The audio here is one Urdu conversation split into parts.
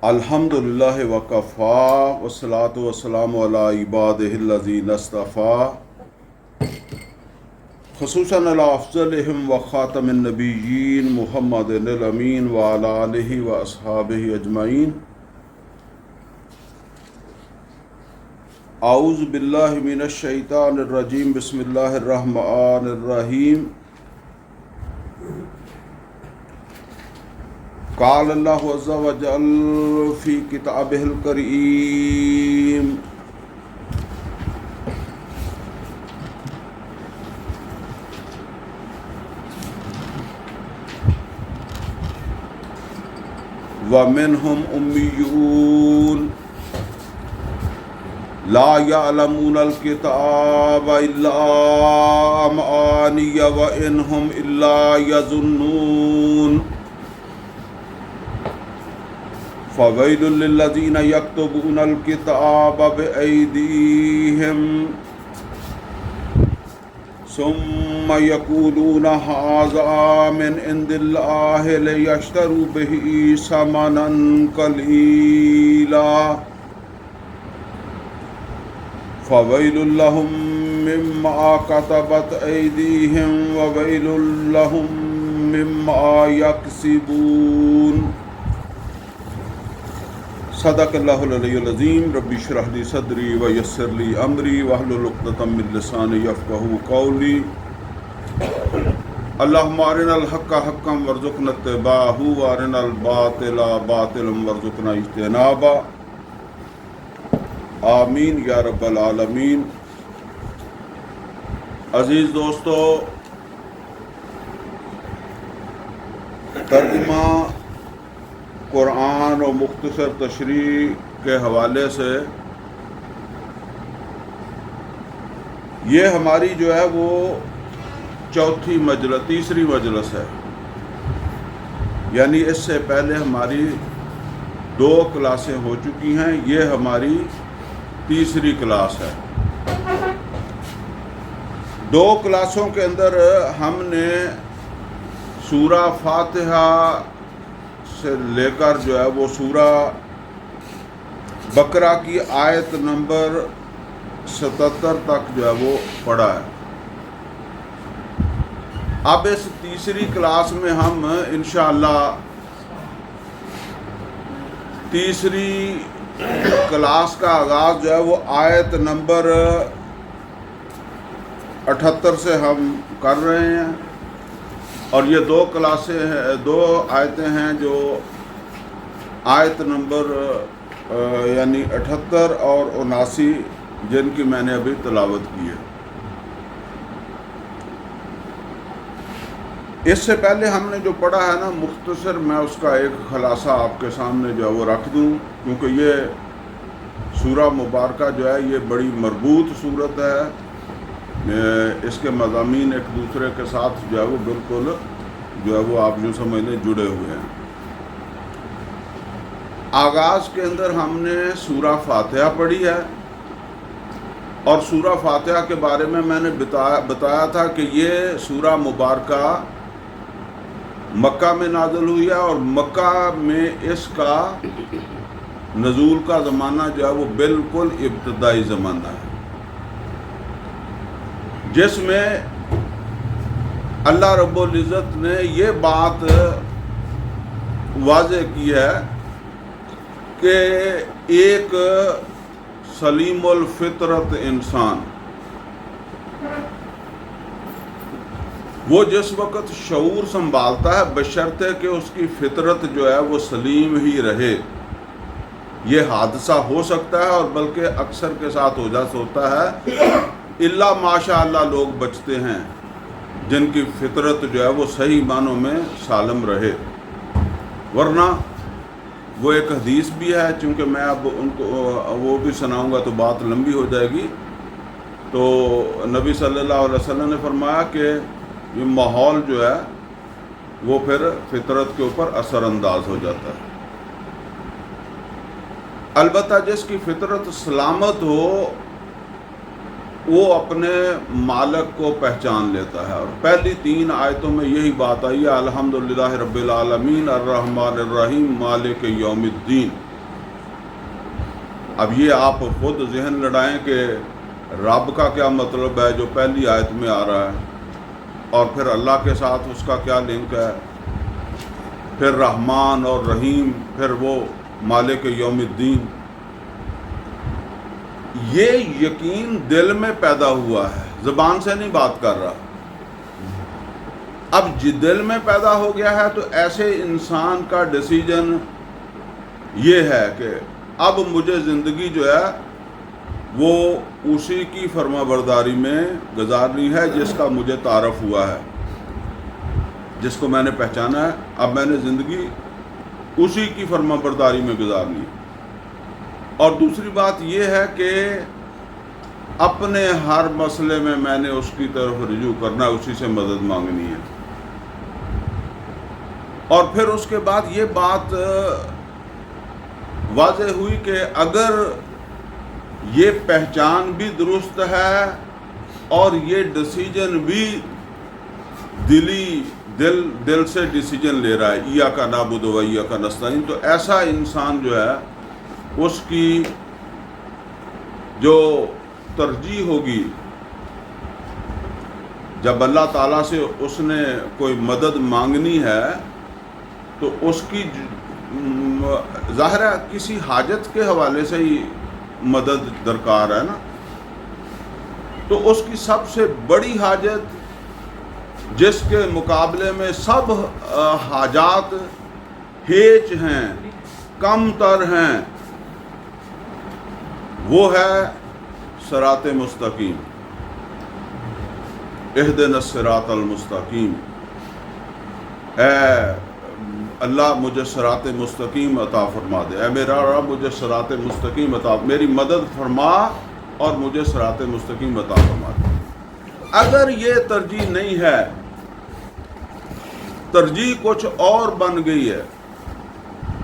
الحمدللہ وکفا والصلاۃ والسلام علی عبادہ الذین اصطفیٰ خصوصاً علی افضلہم وخاتم النبیین محمد الامین وعلی آلہ واصحابہ اجمعین۔ اعوذ باللہ من الشیطان الرجیم، بسم اللہ الرحمن الرحیم۔ قال اللہ عز وجل فی کتابہ الکریم ومنہم امیون لا یعلمون الکتاب الا امانی وانہم الا یظنون فویل للذین یکتبون الکتاب بأیدیہم ثم یقولون ھذا من عند اللہ لیشتروا بہ ثمنا قلیلا فویل لہم مما کتبت ایدیہم وویل لہم مما یکسبون۔ صدق اللہ العلی العظیم۔ رب اشرح لی صدری ویسر لی امری واحلل عقدۃ من لسانی یفقہوا قولی۔ اللہم ارنا الحق حقا وارزقنا اتباعہ وارنا الباطل باطلا وارزقنا اجتنابہ، آمین یا رب العالمین۔ عزیز دوستو، ترجمہ قرآن و مختصر تشریح کے حوالے سے یہ ہماری جو ہے وہ تیسری مجلس ہے، یعنی اس سے پہلے ہماری 2 کلاسیں ہو چکی ہیں، یہ ہماری تیسری کلاس ہے۔ 2 کلاسوں کے اندر ہم نے سورہ فاتحہ سے لے کر جو ہے وہ سورہ بقرہ کی آیت نمبر 77 تک جو ہے وہ پڑھا ہے۔ اب اس تیسری کلاس میں ہم انشاءاللہ تیسری کلاس کا آغاز جو ہے وہ آیت نمبر 78 سے ہم کر رہے ہیں، اور یہ 2 کلاسیں ہیں، 2 آیتیں ہیں جو آیت نمبر یعنی 78 اور 79 جن کی میں نے ابھی تلاوت کی ہے۔ اس سے پہلے ہم نے جو پڑھا ہے نا، مختصر میں اس کا ایک خلاصہ آپ کے سامنے جو ہے وہ رکھ دوں، کیونکہ یہ سورہ مبارکہ جو ہے یہ بڑی مربوط صورت ہے، اس کے مضامین ایک دوسرے کے ساتھ جو ہے وہ بالکل جو ہے وہ آپ یوں سمجھ لیں جڑے ہوئے ہیں۔ آغاز کے اندر ہم نے سورہ فاتحہ پڑھی ہے، اور سورہ فاتحہ کے بارے میں نے بتایا تھا کہ یہ سورہ مبارکہ مکہ میں نازل ہوئی ہے، اور مکہ میں اس کا نزول کا زمانہ جو ہے وہ بالکل ابتدائی زمانہ ہے، جس میں اللہ رب العزت نے یہ بات واضح کی ہے کہ ایک سلیم الفطرت انسان وہ جس وقت شعور سنبھالتا ہے بشرطے کہ اس کی فطرت جو ہے وہ سلیم ہی رہے، یہ حادثہ ہو سکتا ہے، اور بلکہ اکثر کے ساتھ ہوتا ہے، الا ماشاء اللہ لوگ بچتے ہیں جن کی فطرت جو ہے وہ صحیح معنوں میں سالم رہے، ورنہ وہ ایک حدیث بھی ہے، چونکہ میں اب ان کو وہ بھی سناؤں گا تو بات لمبی ہو جائے گی۔ تو نبی صلی اللہ علیہ وسلم نے فرمایا کہ یہ ماحول جو ہے وہ پھر فطرت کے اوپر اثر انداز ہو جاتا ہے۔ البتہ جس کی فطرت سلامت ہو وہ اپنے مالک کو پہچان لیتا ہے، اور پہلی 3 آیتوں میں یہی بات آئی ہے، الحمدللہ رب العالمین الرحمن الرحیم مالک یوم الدین۔ اب یہ آپ خود ذہن لڑائیں کہ رب کا کیا مطلب ہے جو پہلی آیت میں آ رہا ہے، اور پھر اللہ کے ساتھ اس کا کیا لنک ہے، پھر رحمان اور رحیم، پھر وہ مالک یوم الدین. یہ یقین دل میں پیدا ہوا ہے، زبان سے نہیں بات کر رہا. اب دل میں پیدا ہو گیا ہے تو ایسے انسان کا ڈیسیجن یہ ہے کہ اب مجھے زندگی جو ہے وہ اسی کی فرما برداری میں گزارنی ہے جس کا مجھے تعارف ہوا ہے، جس کو میں نے پہچانا ہے. اب میں نے زندگی اسی کی فرما برداری میں گزارنی ہے. اور دوسری بات یہ ہے کہ اپنے ہر مسئلے میں نے اس کی طرف رجوع کرنا ہے، اسی سے مدد مانگنی ہے. اور پھر اس کے بعد یہ بات واضح ہوئی کہ اگر یہ پہچان بھی درست ہے اور یہ ڈیسیجن بھی دل سے ڈیسیجن لے رہا ہے، ایاک نعبد و ایاک نستعین، تو ایسا انسان جو ہے اس کی جو ترجیح ہوگی جب اللہ تعالیٰ سے اس نے کوئی مدد مانگنی ہے تو اس کی ظاہر ہے کسی حاجت کے حوالے سے ہی مدد درکار ہے نا. تو اس کی سب سے بڑی حاجت جس کے مقابلے میں سب حاجات ہیچ ہیں، کم تر ہیں، وہ ہے صراط مستقیم. اہدنا الصراط المستقیم، اے اللہ مجھے صراط مستقیم عطا فرما دے، اے میرا رب مجھے صراط مستقیم عطا، میری مدد فرما اور مجھے صراط مستقیم عطا فرما دے. اگر یہ ترجیح نہیں ہے، ترجیح کچھ اور بن گئی ہے،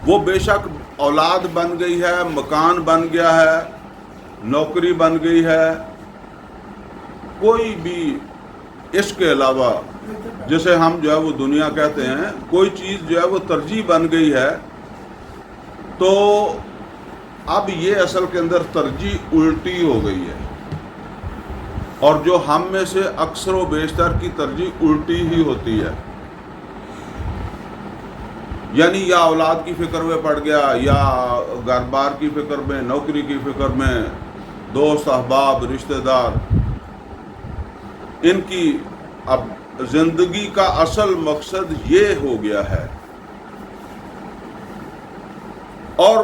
وہ بے شک اولاد بن گئی ہے، مکان بن گیا ہے، نوکری بن گئی ہے، کوئی بھی اس کے علاوہ جسے ہم جو ہے وہ دنیا کہتے ہیں، کوئی چیز جو ہے وہ ترجیح بن گئی ہے، تو اب یہ اصل کے اندر ترجیح الٹی ہو گئی ہے. اور جو ہم میں سے اکثر و بیشتر کی ترجیح الٹی ہی ہوتی ہے، یعنی یا اولاد کی فکر میں پڑ گیا، یا گھر بار کی فکر میں، نوکری کی فکر میں، دوست احباب رشتہ دار، ان کی اب زندگی کا اصل مقصد یہ ہو گیا ہے. اور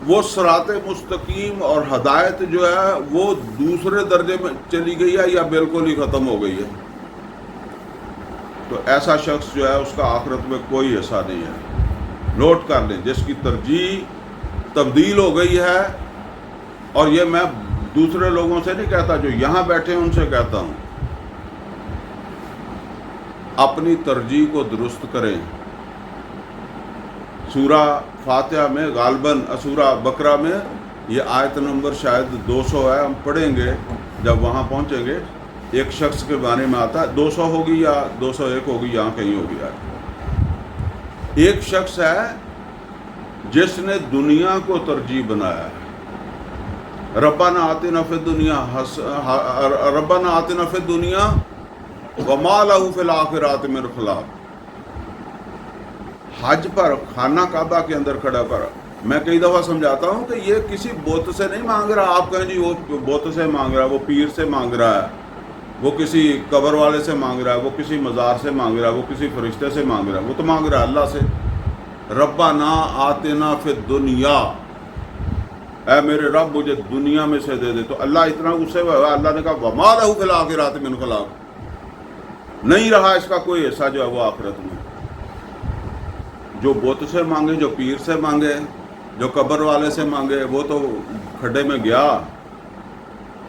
وہ صراط مستقیم اور ہدایت جو ہے وہ دوسرے درجے میں چلی گئی ہے یا بالکل ہی ختم ہو گئی ہے. تو ایسا شخص جو ہے اس کا آخرت میں کوئی حصہ نہیں ہے. نوٹ کر لیں، جس کی ترجیح تبدیل ہو گئی ہے، اور یہ میں دوسرے لوگوں سے نہیں کہتا، جو یہاں بیٹھے ہیں ان سے کہتا ہوں، اپنی ترجیح کو درست کریں. سورہ فاتحہ میں غالباً سورہ بقرہ میں یہ آیت نمبر شاید 200 ہے، ہم پڑھیں گے جب وہاں پہنچیں گے. ایک شخص کے بارے میں آتا ہے، 200 ہوگی یا 201 ہوگی، یہاں کہیں ہوگی. ایک شخص ہے جس نے دنیا کو ترجیح بنایا ہے. ربنا آتنا فی الدنیا ربنا آتنا فی الدنیا وما لہ فی الآخرۃ من خلاق. حج پر خانہ کعبہ کے اندر کھڑا کر میں کئی دفعہ سمجھاتا ہوں کہ یہ کسی بت سے نہیں مانگ رہا. آپ کہیں جی وہ بت سے مانگ رہا ہے، وہ پیر سے مانگ رہا ہے، وہ کسی قبر والے سے مانگ رہا ہے، وہ کسی مزار سے مانگ رہا ہے، وہ کسی فرشتے سے مانگ رہا ہے. وہ تو مانگ رہا ہے اللہ سے. ربنا آتنا فی الدنیا، اے میرے رب مجھے دنیا میں سے دے دے. تو اللہ اتنا غصے میں ہوا، اللہ نے کہا وما لہ فی الآخرۃ من خلاق، نہیں رہا اس کا کوئی حصہ جو ہے وہ آخرت میں. جو بت سے مانگے، جو پیر سے مانگے، جو قبر والے سے مانگے، وہ تو کھڈے میں گیا.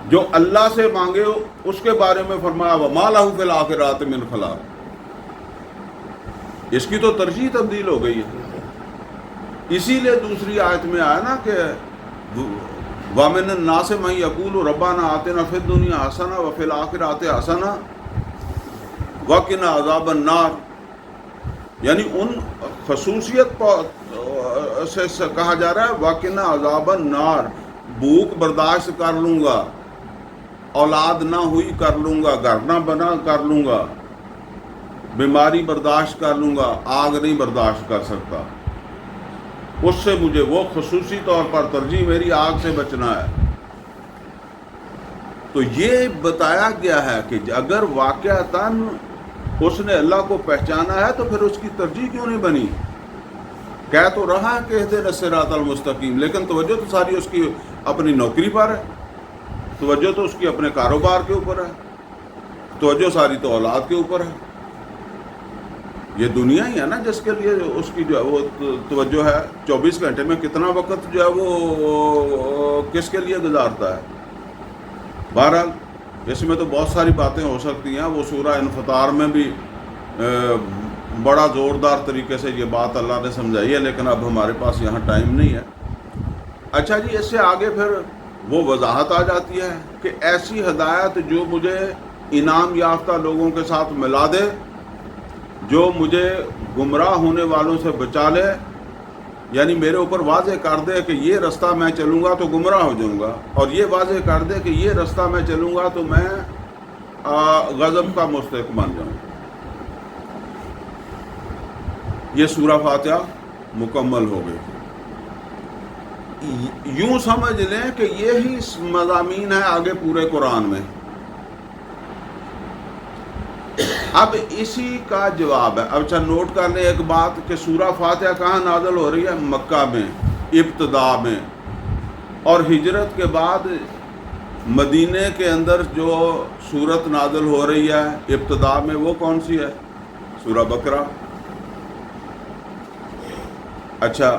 جو اللہ سے مانگے اس کے بارے میں فرمایا وما لہ فی الآخرۃ من خلاق. اس کی تو ترجیح تبدیل ہو گئی ہے. اسی لیے دوسری آیت میں آیا نا کہ وَمِنَ النَّاسِ مَن يَقُولُ رَبَّنَا آتِنَا فِي الدُّنْيَا حَسَنَةً وَفِي الْآخِرَةِ حَسَنَةً وَقِنَا عَذَابَ النَّارِ. یعنی ان خصوصیت سے کہا جا رہا ہے وَقِنَا عَذَابَ النَّارِ، بھوک برداشت کر لوں گا، اولاد نہ ہوئی کر لوں گا، گھر نہ بنا کر لوں گا، بیماری برداشت کر لوں گا، آگ نہیں برداشت کر سکتا، اس سے مجھے وہ خصوصی طور پر ترجیح میری آگ سے بچنا ہے۔ تو یہ بتایا گیا ہے کہ اگر واقعتاً اس نے اللہ کو پہچانا ہے تو پھر اس کی ترجیح کیوں نہیں بنی؟ کہہ تو رہا ہے کہ اہدنا الصراط المستقیم، لیکن توجہ تو ساری اس کی اپنی نوکری پر ہے، توجہ تو اس کی اپنے کاروبار کے اوپر ہے، توجہ ساری تو اولاد کے اوپر ہے۔ یہ دنیا ہی ہے نا جس کے لیے اس کی جو ہے وہ توجہ ہے، 24 گھنٹے میں کتنا وقت جو ہے وہ کس کے لیے گزارتا ہے۔ بہرحال اس میں تو بہت ساری باتیں ہو سکتی ہیں، وہ سورہ انفطار میں بھی بڑا زوردار طریقے سے یہ بات اللہ نے سمجھائی ہے، لیکن اب ہمارے پاس یہاں ٹائم نہیں ہے۔ اچھا جی، اس سے آگے پھر وہ وضاحت آ جاتی ہے کہ ایسی ہدایت جو مجھے انعام یافتہ لوگوں کے ساتھ ملا دے، جو مجھے گمراہ ہونے والوں سے بچا لے، یعنی میرے اوپر واضح کر دے کہ یہ رستہ میں چلوں گا تو گمراہ ہو جاؤں گا، اور یہ واضح کر دے کہ یہ رستہ میں چلوں گا تو میں غضب کا مستحق بن جاؤں۔ یہ سورہ فاتحہ مکمل ہو گئی۔ یوں سمجھ لیں کہ یہی مضامین ہے آگے پورے قرآن میں۔ اب اسی کا جواب ہے۔ اب اچھا نوٹ کر لیں ایک بات کہ سورہ فاتحہ کہاں نازل ہو رہی ہے؟ مکہ میں ابتدا میں، اور ہجرت کے بعد مدینے کے اندر جو سورت نازل ہو رہی ہے ابتدا میں وہ کون سی ہے؟ سورہ بقرہ۔ اچھا،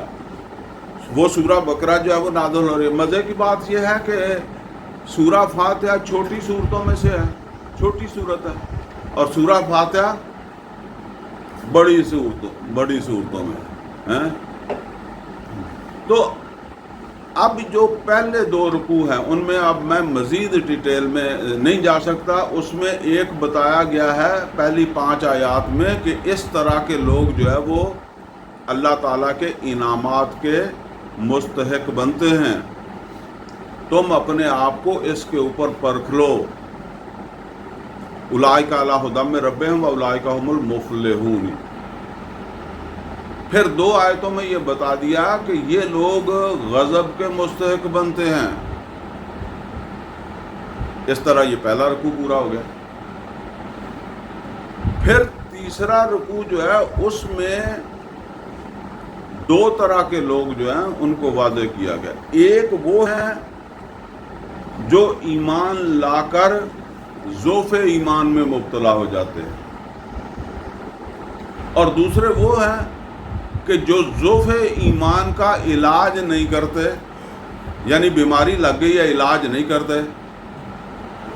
وہ سورہ بقرہ جو ہے وہ نازل ہو رہی ہے۔ مزے کی بات یہ ہے کہ سورہ فاتحہ چھوٹی صورتوں میں سے ہے، چھوٹی صورت ہے، اور سورہ فاتحہ بڑی صورتوں میں ہیں۔ تو اب جو پہلے دو رکوع ہیں ان میں اب میں مزید ڈیٹیل میں نہیں جا سکتا، اس میں ایک بتایا گیا ہے پہلی 5 آیات میں کہ اس طرح کے لوگ جو ہے وہ اللہ تعالیٰ کے انعامات کے مستحق بنتے ہیں، تم اپنے آپ کو اس کے اوپر پرکھ لو۔ اولئک علی ھدی من ربہم واولئک ھم المفلحون۔ پھر 2 آیتوں میں یہ بتا دیا کہ یہ لوگ غضب کے مستحق بنتے ہیں۔ اس طرح یہ پہلا رکوع پورا ہو گیا۔ پھر تیسرا رکوع جو ہے اس میں 2 طرح کے لوگ جو ہیں ان کو واضح کیا گیا۔ ایک وہ ہیں جو ایمان لا کر ضعف ایمان میں مبتلا ہو جاتے ہیں، اور دوسرے وہ ہیں کہ جو ضعف ایمان کا علاج نہیں کرتے، یعنی بیماری لگ گئی ہے علاج نہیں کرتے،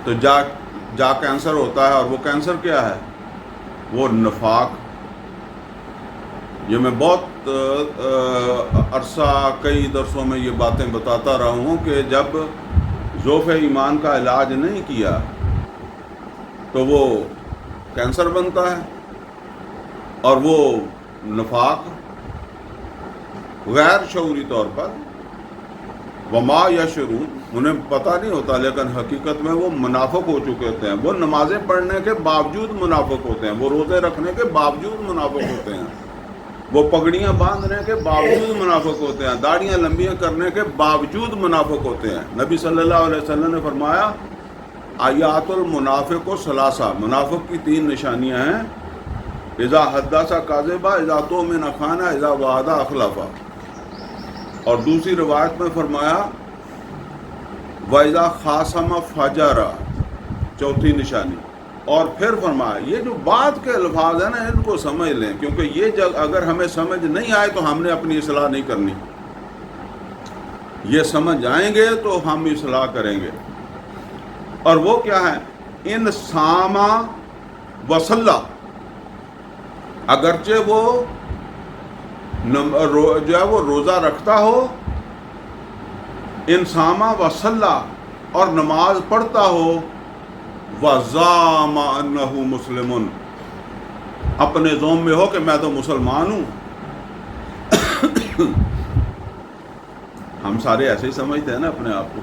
تو جا کینسر ہوتا ہے، اور وہ کینسر کیا ہے؟ وہ نفاق۔ یہ میں بہت عرصہ کئی درسوں میں یہ باتیں بتاتا رہا ہوں کہ جب ضعف ایمان کا علاج نہیں کیا تو وہ کینسر بنتا ہے، اور وہ نفاق غیر شعوری طور پر وما یشعرون، انہیں پتہ نہیں ہوتا لیکن حقیقت میں وہ منافق ہو چکے ہوتے ہیں۔ وہ نمازیں پڑھنے کے باوجود منافق ہوتے ہیں، وہ روزے رکھنے کے باوجود منافق ہوتے ہیں، وہ پگڑیاں باندھنے کے باوجود منافق ہوتے ہیں، داڑیاں لمبیاں کرنے کے باوجود منافق ہوتے ہیں۔ نبی صلی اللہ علیہ وسلم نے فرمایا آیات المنافق و ثلاثہ، منافق کی 3 نشانیاں ہیں: اذا حدث کاذبا، اذا اؤتمن خان، اذا وعد اخلف۔ اور دوسری روایت میں فرمایا وَإِذَا خَاصَمَ فَجَرَ، چوتھی نشانی۔ اور پھر فرمایا یہ جو بات کے الفاظ ہیں نا ان کو سمجھ لیں، کیونکہ یہ اگر ہمیں سمجھ نہیں آئے تو ہم نے اپنی اصلاح نہیں کرنی، یہ سمجھ آئیں گے تو ہم اصلاح کریں گے۔ اور وہ کیا ہے؟ ان ساما وصلہ، اگرچہ وہ جو ہے وہ روزہ رکھتا ہو، انسامہ وصلہ، اور نماز پڑھتا ہو، وَزَعَمَ أَنَّهُ مُسْلِمٌ، اپنے ذوم میں ہو کہ میں تو مسلمان ہوں، ہم سارے ایسے ہی سمجھتے ہیں نا اپنے آپ کو.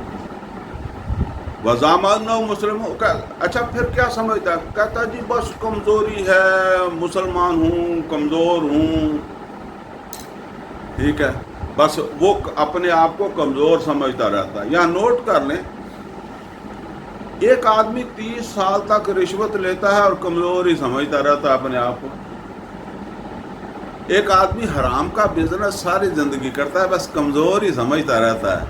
وزامن مسلم. اچھا پھر کیا سمجھتا ہے؟ کہتا جی بس کمزوری ہے، مسلمان ہوں، کمزور ہوں. ٹھیک ہے، بس وہ اپنے آپ کو کمزور سمجھتا رہتا ہے. یہاں نوٹ کر لیں، ایک آدمی 30 سال تک رشوت لیتا ہے اور کمزور ہی سمجھتا رہتا ہے اپنے آپ کو. ایک آدمی حرام کا بزنس ساری زندگی کرتا ہے، بس کمزور ہی سمجھتا رہتا ہے.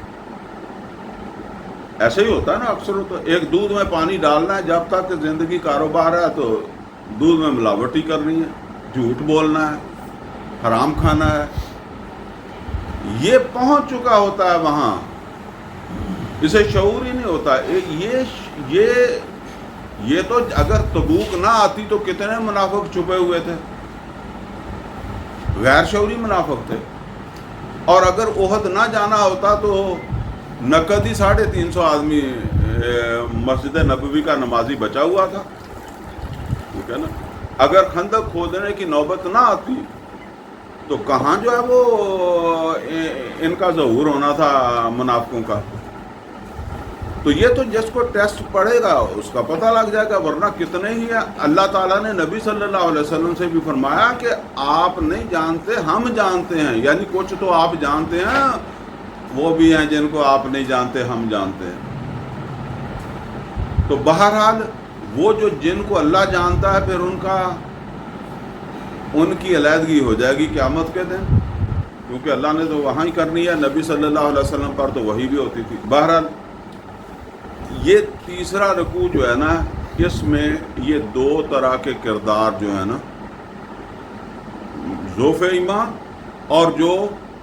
ایسے ہی ہوتا ہے نا اکثر. تو ایک دودھ میں پانی ڈالنا ہے، جب تک زندگی کاروبار ہے تو دودھ میں ملاوٹ ہی کرنی ہے، جھوٹ بولنا ہے، حرام کھانا ہے. یہ پہنچ چکا ہوتا ہے وہاں، اسے شعور ہی نہیں ہوتا. یہ تو اگر تبوک نہ آتی تو کتنے منافق چھپے ہوئے تھے، غیر شعوری منافق تھے. اور اگر احد نہ جانا ہوتا تو نقد ہی 350 آدمی مسجد نبوی کا نمازی بچا ہوا تھا. ٹھیک ہے نا. اگر خندق کھودنے کی نوبت نہ آتی تو کہاں جو ہے وہ ان کا ظہور ہونا تھا منافقوں کا. تو یہ تو جس کو ٹیسٹ پڑے گا اس کا پتہ لگ جائے گا. ورنہ کتنے ہی ہیں. اللہ تعالیٰ نے نبی صلی اللہ علیہ وسلم سے بھی فرمایا کہ آپ نہیں جانتے، ہم جانتے ہیں. یعنی کچھ تو آپ جانتے ہیں، وہ بھی ہیں جن کو آپ نہیں جانتے، ہم جانتے ہیں. تو بہرحال وہ جو جن کو اللہ جانتا ہے، پھر ان کی علیحدگی ہو جائے گی قیامت کے دن، کیونکہ اللہ نے تو وہاں ہی کرنی ہے. نبی صلی اللہ علیہ وسلم پر تو وہی بھی ہوتی تھی. بہرحال یہ تیسرا رکوع جو ہے نا، اس میں یہ 2 طرح کے کردار جو ہے نا، ضعف ایمان اور جو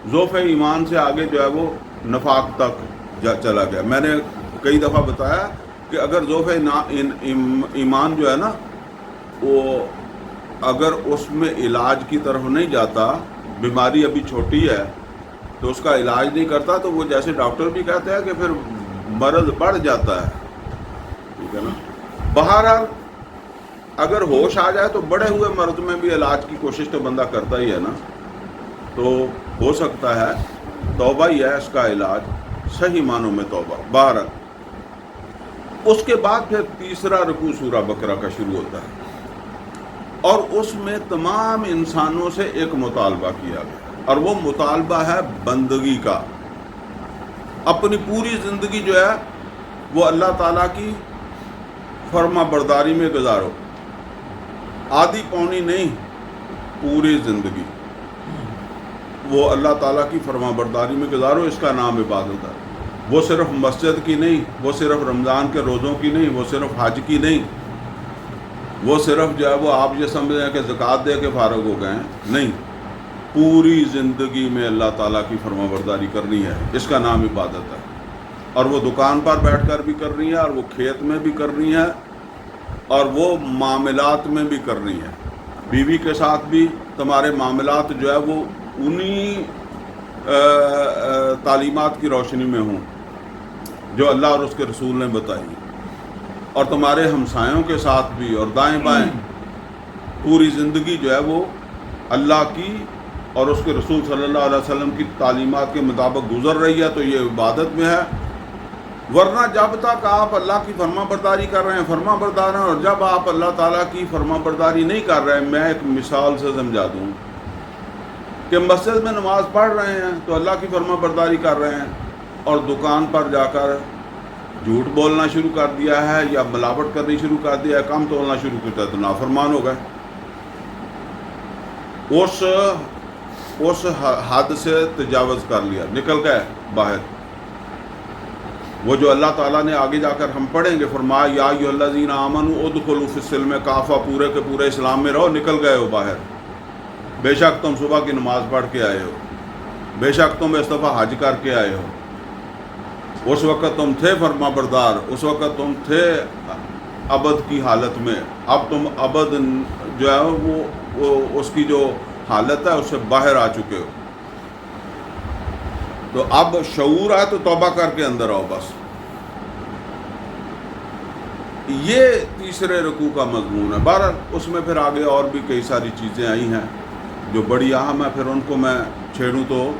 ضعف ایمان سے آگے جو ہے وہ نفاق تک چلا گیا. میں نے کئی دفعہ بتایا کہ اگر ضعف ایمان جو ہے نا، وہ اگر اس میں علاج کی طرف نہیں جاتا، بیماری ابھی چھوٹی ہے تو اس کا علاج نہیں کرتا، تو وہ جیسے ڈاکٹر بھی کہتے ہیں کہ پھر مرض بڑھ جاتا ہے. ٹھیک ہے نا. بہرحال اگر ہوش آ جائے تو بڑے ہوئے مرض میں بھی علاج کی کوشش تو بندہ کرتا ہی ہے نا. تو ہو سکتا ہے توبہ ہی ہے اس کا علاج، صحیح معنوں میں توبہ. بہرحال اس کے بعد پھر تیسرا رکوع سورہ بقرہ کا شروع ہوتا ہے، اور اس میں تمام انسانوں سے ایک مطالبہ کیا گیا، اور وہ مطالبہ ہے بندگی کا. اپنی پوری زندگی جو ہے وہ اللہ تعالیٰ کی فرما برداری میں گزارو. آدھی پونی نہیں، پوری زندگی وہ اللہ تعالیٰ کی فرما برداری میں گزارو. اس کا نام عبادت ہے. وہ صرف مسجد کی نہیں، وہ صرف رمضان کے روزوں کی نہیں، وہ صرف حج کی نہیں، وہ صرف جو ہے وہ آپ یہ سمجھ رہے ہیں کہ زکوٰۃ دے کے فارغ ہو گئے ہیں، نہیں. پوری زندگی میں اللہ تعالیٰ کی فرما برداری کرنی ہے. اس کا نام عبادت ہے. اور وہ دکان پر بیٹھ کر بھی کرنی ہے، اور وہ کھیت میں بھی کرنی ہے، اور وہ معاملات میں بھی کرنی ہے. بیوی کے ساتھ بھی تمہارے معاملات جو ہے وہ انہی تعلیمات کی روشنی میں ہوں جو اللہ اور اس کے رسول نے بتائی. اور تمہارے ہمسایوں کے ساتھ بھی، اور دائیں بائیں پوری زندگی جو ہے وہ اللہ کی اور اس کے رسول صلی اللہ علیہ وسلم کی تعلیمات کے مطابق گزر رہی ہے، تو یہ عبادت میں ہے. ورنہ جب تک آپ اللہ کی فرما برداری کر رہے ہیں، فرما بردار ہیں، اور جب آپ اللہ تعالیٰ کی فرما برداری نہیں کر رہے ہیں، میں ایک مثال سے سمجھا دوں کہ مسجد میں نماز پڑھ رہے ہیں تو اللہ کی فرما برداری کر رہے ہیں، اور دکان پر جا کر جھوٹ بولنا شروع کر دیا ہے، یا ملاوٹ کرنی شروع کر دیا ہے، کم تولنا شروع کرتا ہے، تو نافرمان ہو گئے. اس حد سے تجاوز کر لیا، نکل گئے باہر. وہ جو اللہ تعالیٰ نے آگے جا کر ہم پڑھیں گے، فرمایا یا ایھا الذین آمنوا ادخلوا فی السلم کافہ، پورے کے پورے اسلام میں رہو. نکل گئے ہو باہر. بے شک تم صبح کی نماز پڑھ کے آئے ہو، بے شک تم اس دفعہ حج کر کے آئے ہو. اس وقت تم تھے فرما بردار، اس وقت تم تھے ابد کی حالت میں. اب تم ابد جو ہے وہ اس کی جو حالت ہے اس سے باہر آ چکے ہو. تو اب شعور ہے تو توبہ کر کے اندر آؤ بس. یہ تیسرے رکوع کا مضمون ہے. بہرحال اس میں پھر آگے اور بھی کئی ساری چیزیں آئی ہیں جو بڑی اہم ہیں، پھر ان کو میں چھیڑوں تو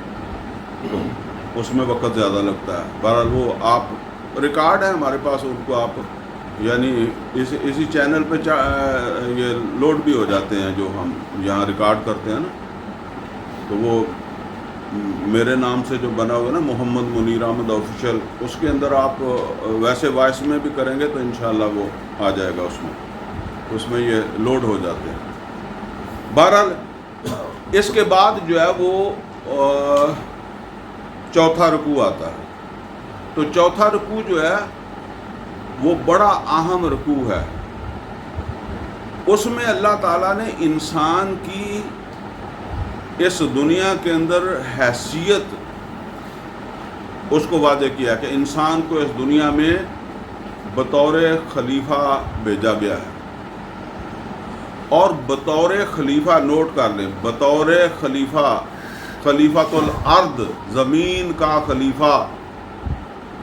اس میں وقت زیادہ لگتا ہے. بہرحال وہ آپ ریکارڈ ہیں ہمارے پاس، ان کو آپ یعنی اسی چینل پہ یہ لوڈ بھی ہو جاتے ہیں جو ہم یہاں ریکارڈ کرتے ہیں نا. تو وہ میرے نام سے جو بنا ہوا نا محمد منیر احمد آفیشیل، اس کے اندر آپ ویسے وائس میں بھی کریں گے تو انشاءاللہ وہ آ جائے گا، اس میں یہ لوڈ ہو جاتے ہیں. بہرحال اس کے بعد جو ہے وہ چوتھا رکوع آتا ہے. تو چوتھا رکوع جو ہے وہ بڑا اہم رکوع ہے. اس میں اللہ تعالیٰ نے انسان کی اس دنیا کے اندر حیثیت اس کو واضح کیا کہ انسان کو اس دنیا میں بطور خلیفہ بھیجا گیا ہے. اور بطور خلیفہ، نوٹ کر لیں، بطور خلیفۃ الارض، زمین کا خلیفہ.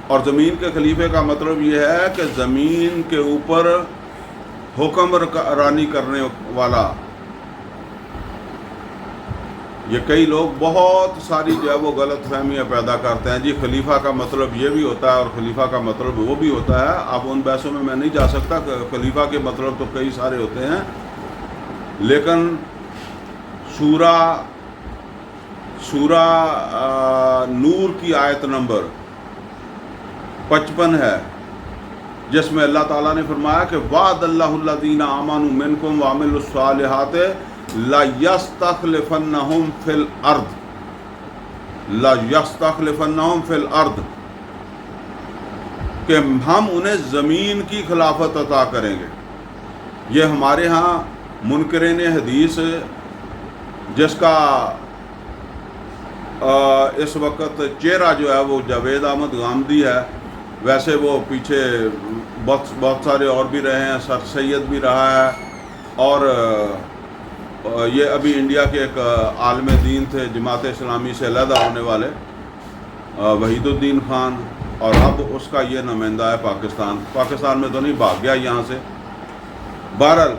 اور زمین کے خلیفے کا مطلب یہ ہے کہ زمین کے اوپر حکمرانی کرنے والا. یہ کئی لوگ بہت ساری جو ہے وہ غلط فہمیاں پیدا کرتے ہیں. جی خلیفہ کا مطلب یہ بھی ہوتا ہے اور خلیفہ کا مطلب وہ بھی ہوتا ہے. اب ان بحثوں میں نہیں جا سکتا. خلیفہ کے مطلب تو کئی سارے ہوتے ہیں، لیکن سورہ نور کی آیت نمبر 55 ہے، جس میں اللہ تعالیٰ نے فرمایا کہ وعد اللہ الذین آمنوا منکم وعملوا الصالحات لَيَسْتَخْلِفَنَّهُمْ فِي الْأَرْضِ، کہ ہم انہیں زمین کی خلافت عطا کریں گے. یہ ہمارے ہاں منکرین حدیث، جس کا اس وقت چہرہ جو ہے وہ جاوید احمد غامدی ہے، ویسے وہ پیچھے بہت سارے اور بھی رہے ہیں، سر سید بھی رہا ہے، اور یہ ابھی انڈیا کے ایک عالم دین تھے جماعت اسلامی سے علیحدہ ہونے والے، وحید الدین خان، اور اب اس کا یہ نمائندہ ہے پاکستان میں تو نہیں، بھاگ گیا یہاں سے. بہرحال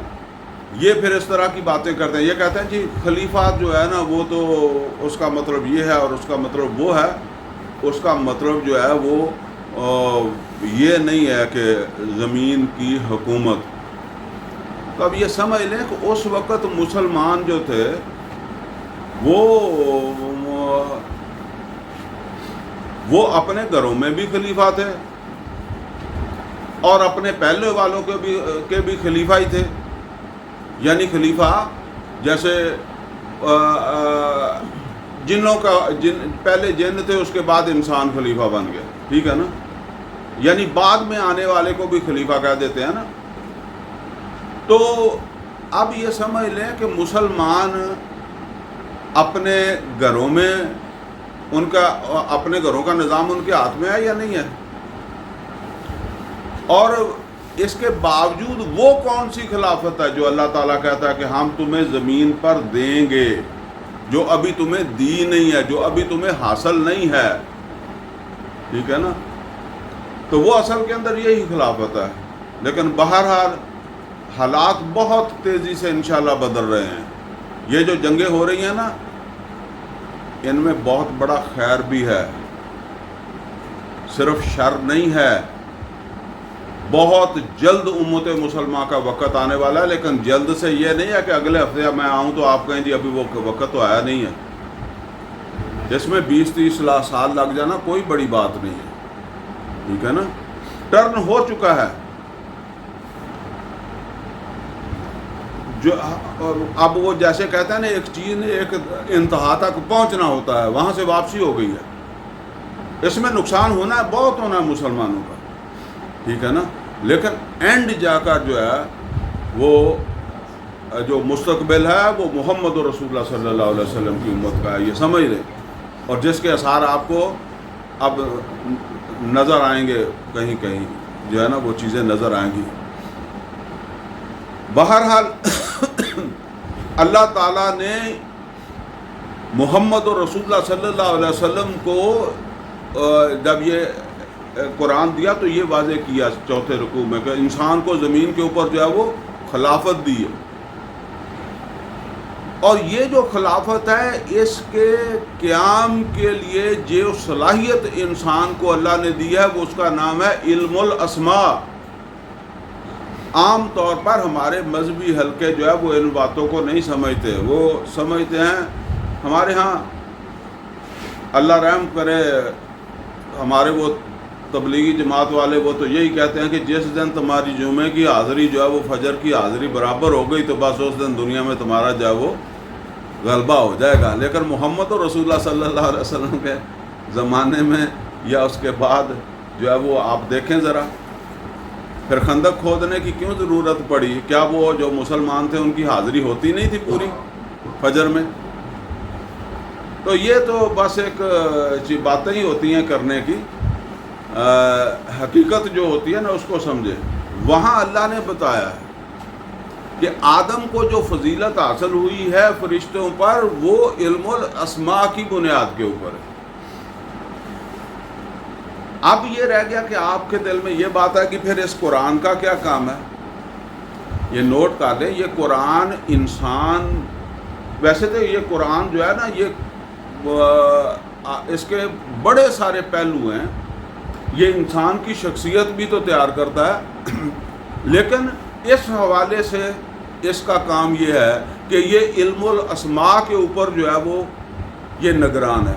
یہ پھر اس طرح کی باتیں کرتے ہیں. یہ کہتے ہیں جی خلیفہ جو ہے نا وہ تو اس کا مطلب یہ ہے اور اس کا مطلب وہ ہے. اس کا مطلب جو ہے وہ یہ نہیں ہے کہ زمین کی حکومت. تو اب یہ سمجھ لیں کہ اس وقت مسلمان جو تھے وہ اپنے گھروں میں بھی خلیفہ تھے اور اپنے پہلے والوں کے بھی خلیفہ ہی تھے. یعنی خلیفہ جیسے پہلے جن تھے، اس کے بعد انسان خلیفہ بن گیا، ٹھیک ہے نا. یعنی بعد میں آنے والے کو بھی خلیفہ کہہ دیتے ہیں نا. تو اب یہ سمجھ لیں کہ مسلمان اپنے گھروں میں اپنے گھروں کا نظام ان کے ہاتھ میں ہے یا نہیں ہے، اور اس کے باوجود وہ کون سی خلافت ہے جو اللہ تعالیٰ کہتا ہے کہ ہم تمہیں زمین پر دیں گے، جو ابھی تمہیں دی نہیں ہے، جو ابھی تمہیں حاصل نہیں ہے، ٹھیک ہے نا. تو وہ اصل کے اندر یہی خلافت ہے. لیکن بہرحال حالات بہت تیزی سے انشاءاللہ بدل رہے ہیں. یہ جو جنگیں ہو رہی ہیں نا، ان میں بہت بڑا خیر بھی ہے، صرف شر نہیں ہے. بہت جلد امت مسلمہ کا وقت آنے والا ہے، لیکن جلد سے یہ نہیں ہے کہ اگلے ہفتے میں آؤں تو آپ کہیں جی ابھی وہ وقت تو آیا نہیں ہے. اس میں 20-30 سال لگ جانا کوئی بڑی بات نہیں ہے، ٹھیک ہے نا. ٹرن ہو چکا ہے. جو اب وہ جیسے کہتے ہیں نا، ایک چیز نے ایک انتہا تک پہنچنا ہوتا ہے، وہاں سے واپسی ہو گئی ہے. اس میں نقصان ہونا ہے، بہت ہونا ہے مسلمانوں کا، ٹھیک ہے نا. لیکن اینڈ جا کر جو ہے وہ جو مستقبل ہے وہ محمد رسول اللہ صلی اللہ علیہ وسلم کی امت کا ہے، یہ سمجھ لیں. اور جس کے اثار آپ کو اب نظر آئیں گے، کہیں کہیں جو ہے نا وہ چیزیں نظر آئیں گی. بہرحال اللہ تعالیٰ نے محمد رسول اللہ صلی اللہ علیہ وسلم کو جب یہ قرآن دیا تو یہ واضح کیا چوتھے رکوع میں کہ انسان کو زمین کے اوپر جو ہے وہ خلافت دی ہے. اور یہ جو خلافت ہے اس کے قیام کے لیے جو صلاحیت انسان کو اللہ نے دی ہے وہ اس کا نام ہے علم الاسماء۔ عام طور پر ہمارے مذہبی حلقے جو ہے وہ ان باتوں کو نہیں سمجھتے، وہ سمجھتے ہیں ہمارے ہاں اللہ رحم کرے ہمارے وہ تبلیغی جماعت والے، وہ تو یہی کہتے ہیں کہ جس دن تمہاری جمعے کی حاضری جو ہے وہ فجر کی حاضری برابر ہو گئی تو بس اس دن دنیا میں تمہارا جو ہے وہ غلبہ ہو جائے گا۔ لیکن محمد رسول اللہ صلی اللہ علیہ وسلم کے زمانے میں یا اس کے بعد جو ہے وہ آپ دیکھیں ذرا، پھر خندق کھودنے کی کیوں ضرورت پڑی؟ کیا وہ جو مسلمان تھے ان کی حاضری ہوتی نہیں تھی پوری فجر میں؟ تو یہ تو بس ایک باتیں ہی ہوتی ہیں کرنے کی، حقیقت جو ہوتی ہے نا اس کو سمجھے۔ وہاں اللہ نے بتایا ہے کہ آدم کو جو فضیلت حاصل ہوئی ہے فرشتوں پر وہ علم الاسماء کی بنیاد کے اوپر ہے۔ اب یہ رہ گیا کہ آپ کے دل میں یہ بات ہے کہ پھر اس قرآن کا کیا کام ہے؟ یہ نوٹ کر لیں، یہ قرآن انسان، ویسے تو یہ قرآن جو ہے نا یہ اس کے بڑے سارے پہلو ہیں، یہ انسان کی شخصیت بھی تو تیار کرتا ہے، لیکن اس حوالے سے اس کا کام یہ ہے کہ یہ علم الاسماء کے اوپر جو ہے وہ یہ نگران ہے۔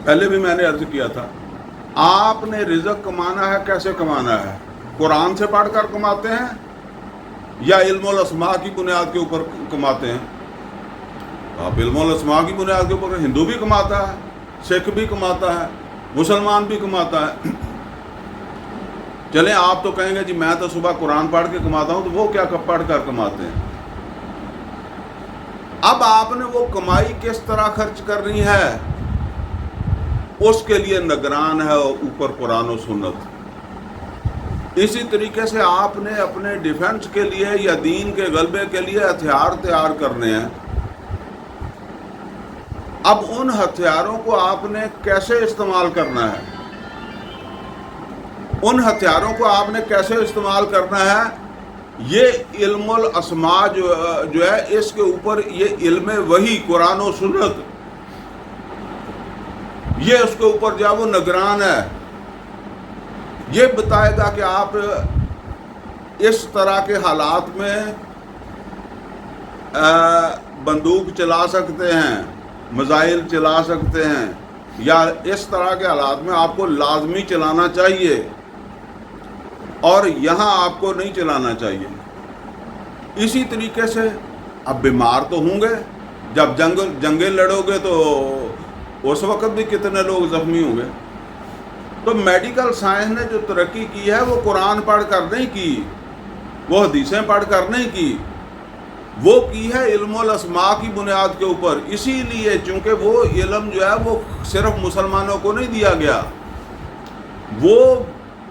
پہلے بھی میں نے عرض کیا تھا، آپ نے رزق کمانا ہے، کیسے کمانا ہے؟ قرآن سے پڑھ کر کماتے ہیں یا علم الاسماء کی بنیاد کے اوپر کماتے ہیں؟ آپ علم الاسماء کی بنیاد کے اوپر، ہندو بھی کماتا ہے، سکھ بھی کماتا ہے، مسلمان بھی کماتا ہے۔ چلیں آپ تو کہیں گے جی میں تو صبح قرآن پڑھ کے کماتا ہوں، تو وہ کیا پڑھ کر کماتے ہیں؟ اب آپ نے وہ کمائی کس طرح خرچ کرنی ہے اس کے لیے نگران ہے اوپر قرآن و سنت۔ اسی طریقے سے آپ نے اپنے ڈیفنس کے لیے یا دین کے غلبے کے لیے ہتھیار تیار کرنے ہیں۔ اب ان ہتھیاروں کو آپ نے کیسے استعمال کرنا ہے؟ ان ہتھیاروں کو آپ نے کیسے استعمال کرنا ہے؟ یہ علم الاسماء جو ہے اس کے اوپر یہ علم وحی قرآن و سنت، یہ اس کے اوپر جو ہے وہ نگران ہے۔ یہ بتائے گا کہ آپ اس طرح کے حالات میں بندوق چلا سکتے ہیں، میزائل چلا سکتے ہیں، یا اس طرح کے حالات میں آپ کو لازمی چلانا چاہیے اور یہاں آپ کو نہیں چلانا چاہیے۔ اسی طریقے سے اب بیمار تو ہوں گے، جب جنگیں لڑو گے تو اس وقت بھی کتنے لوگ زخمی ہوں گے۔ تو میڈیکل سائنس نے جو ترقی کی ہے وہ قرآن پڑھ کر نہیں کی، وہ حدیثیں پڑھ کر نہیں کی، وہ کی ہے علم الاسماء کی بنیاد کے اوپر۔ اسی لیے چونکہ وہ علم جو ہے وہ صرف مسلمانوں کو نہیں دیا گیا، وہ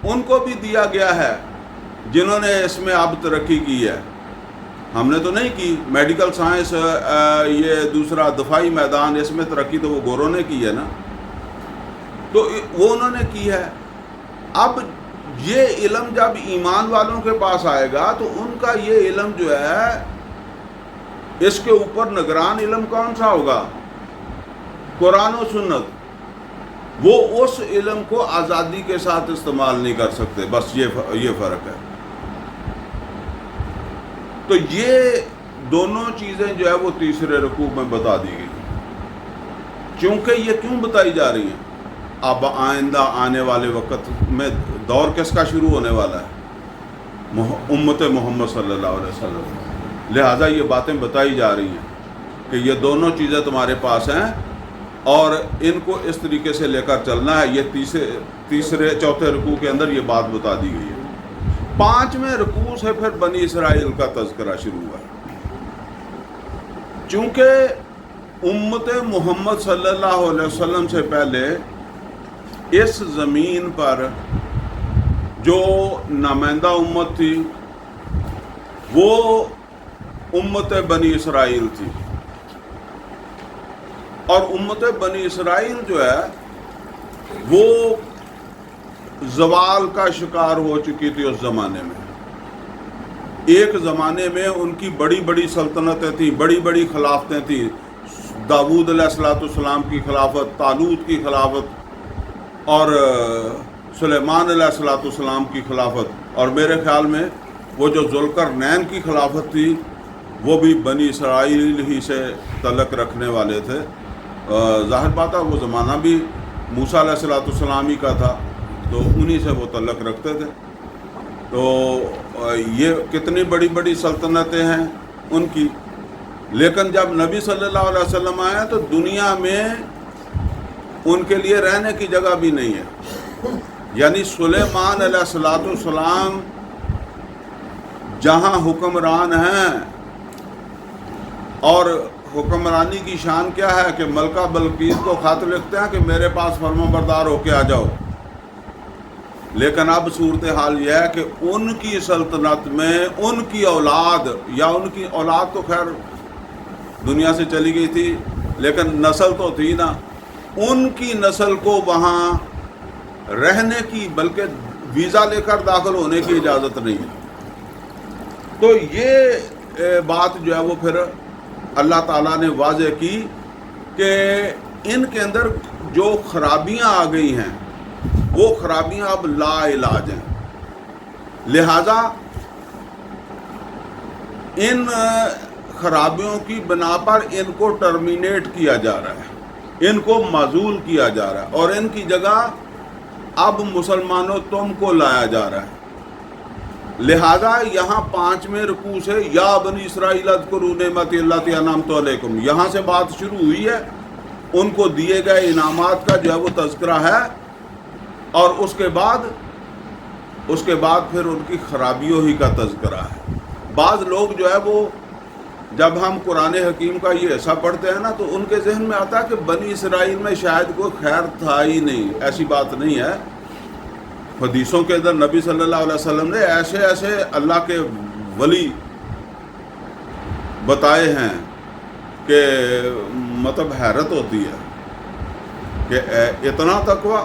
ان کو بھی دیا گیا ہے جنہوں نے اس میں اب ترقی کی ہے۔ ہم نے تو نہیں کی میڈیکل سائنس، یہ دوسرا دفاعی میدان، اس میں ترقی تو وہ گوروں نے کی ہے نا، تو وہ انہوں نے کی ہے۔ اب یہ علم جب ایمان والوں کے پاس آئے گا تو ان کا یہ علم جو ہے اس کے اوپر نگران علم کون سا ہوگا؟ قرآن و سنت۔ وہ اس علم کو آزادی کے ساتھ استعمال نہیں کر سکتے، بس یہ فرق ہے۔ تو یہ دونوں چیزیں جو ہے وہ تیسرے رکوع میں بتا دی گئی۔ چونکہ یہ کیوں بتائی جا رہی ہیں؟ اب آئندہ آنے والے وقت میں دور کس کا شروع ہونے والا ہے؟ امت محمد صلی اللہ علیہ وسلم، لہٰذا یہ باتیں بتائی جا رہی ہیں کہ یہ دونوں چیزیں تمہارے پاس ہیں اور ان کو اس طریقے سے لے کر چلنا ہے۔ یہ تیسرے چوتھے رکوع کے اندر یہ بات بتا دی گئی ہے۔ پانچویں رکوع سے پھر بنی اسرائیل کا تذکرہ شروع ہوا۔ چونکہ امت محمد صلی اللہ علیہ وسلم سے پہلے اس زمین پر جو نمائندہ امت تھی وہ امت بنی اسرائیل تھی، اور امت بنی اسرائیل جو ہے وہ زوال کا شکار ہو چکی تھی اس زمانے میں۔ ایک زمانے میں ان کی بڑی بڑی سلطنتیں تھیں، بڑی بڑی خلافتیں تھیں، داؤد علیہ السلام کی خلافت، طالوت کی خلافت اور سلیمان علیہ السلام کی خلافت، اور میرے خیال میں وہ جو ذوالقرنین کی خلافت تھی وہ بھی بنی اسرائیل ہی سے تعلق رکھنے والے تھے۔ ظاہر بات ہے وہ زمانہ بھی موسیٰ علیہ السلام ہی کا تھا، تو انہی سے وہ تعلق رکھتے تھے۔ تو یہ کتنی بڑی بڑی سلطنتیں ہیں ان کی، لیکن جب نبی صلی اللہ علیہ وسلم آئے تو دنیا میں ان کے لیے رہنے کی جگہ بھی نہیں ہے۔ یعنی سلیمان علیہ السلام جہاں حکمران ہیں، اور حکمرانی کی شان کیا ہے کہ ملکہ بلقیس کو خط لکھتے ہیں کہ میرے پاس فرما بردار ہو کے آ جاؤ، لیکن اب صورتحال یہ ہے کہ ان کی سلطنت میں ان کی اولاد، یا ان کی اولاد تو خیر دنیا سے چلی گئی تھی لیکن نسل تو تھی نا، ان کی نسل کو وہاں رہنے کی بلکہ ویزا لے کر داخل ہونے کی اجازت نہیں ہے۔ تو یہ بات جو ہے وہ پھر اللہ تعالیٰ نے واضح کی کہ ان کے اندر جو خرابیاں آ گئی ہیں وہ خرابیاں اب لا علاج ہیں، لہذا ان خرابیوں کی بنا پر ان کو ٹرمینیٹ کیا جا رہا ہے، ان کو معزول کیا جا رہا ہے، اور ان کی جگہ اب مسلمانوں تم کو لایا جا رہا ہے۔ لہذا یہاں 5ویں رکوع سے یا بنی اسرائیل اذکروا نعمتی التی انعمت علیکم، یہاں سے بات شروع ہوئی ہے، ان کو دیے گئے انعامات کا جو ہے وہ تذکرہ ہے، اور اس کے بعد پھر ان کی خرابیوں ہی کا تذکرہ ہے۔ بعض لوگ جو ہے وہ جب ہم قرآن حکیم کا یہ حصہ پڑھتے ہیں نا تو ان کے ذہن میں آتا ہے کہ بنی اسرائیل میں شاید کوئی خیر تھا ہی نہیں۔ ایسی بات نہیں ہے، حدیثوں کے اندر نبی صلی اللہ علیہ وسلم نے ایسے ایسے اللہ کے ولی بتائے ہیں کہ مطلب حیرت ہوتی ہے کہ اتنا تقویٰ،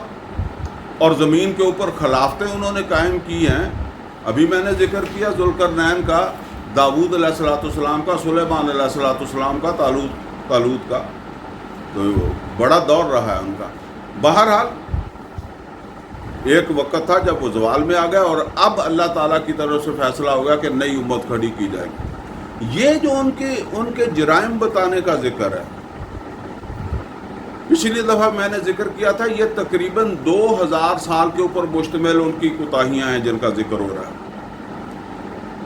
اور زمین کے اوپر خلافتیں انہوں نے قائم کی ہیں۔ ابھی میں نے ذکر کیا ذوالقرنین کا، داؤد علیہ السلام کا، سلیمان علیہ السلام کا، طالوت کا، تو بڑا دور رہا ہے ان کا۔ بہرحال ایک وقت تھا جب وہ زوال میں آ گیا، اور اب اللہ تعالیٰ کی طرف سے فیصلہ ہو گیا کہ نئی امت کھڑی کی جائے گی۔ یہ جو ان کے جرائم بتانے کا ذکر ہے، پچھلی دفعہ میں نے ذکر کیا تھا، یہ تقریباً 2000 سال کے اوپر مشتمل ان کی کوتاہیاں ہیں جن کا ذکر ہو رہا ہے۔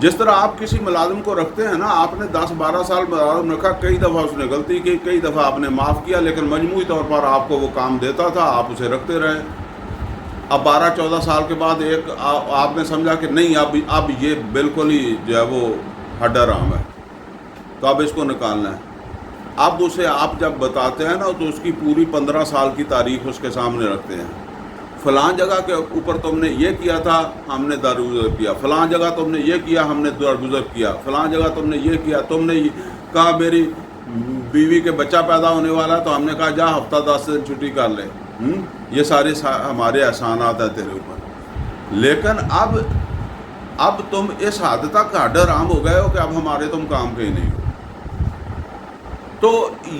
جس طرح آپ کسی ملازم کو رکھتے ہیں نا، آپ نے 10-12 سال ملازم رکھا، کئی دفعہ اس نے غلطی کی، کئی دفعہ آپ نے معاف کیا، لیکن مجموعی طور پر آپ کو وہ کام دیتا تھا، آپ اسے رکھتے رہے۔ اب 12-14 سال کے بعد ایک آپ نے سمجھا کہ نہیں، اب یہ بالکل ہی جو ہے وہ ہڈ حرام ہے، تو اب اس کو نکالنا ہے۔ اب اسے آپ جب بتاتے ہیں نا تو اس کی پوری 15 سال کی تاریخ اس کے سامنے رکھتے ہیں۔ فلاں جگہ کے اوپر تم نے یہ کیا تھا، ہم نے درگزر کیا، فلاں جگہ تم نے یہ کیا، ہم نے درگزر کیا، فلاں جگہ تم نے یہ کیا، تم نے کہا میری بیوی کے بچہ پیدا ہونے والا تو ہم نے کہا جا ہفتہ 10 دن چھٹی کر لے۔ یہ سارے ہمارے احسانات ہیں تیرے اوپر، لیکن اب تم اس حد تک ہڈ حرام ہو گئے ہو کہ اب ہمارے تم کام کے ہی نہیں ہو۔ تو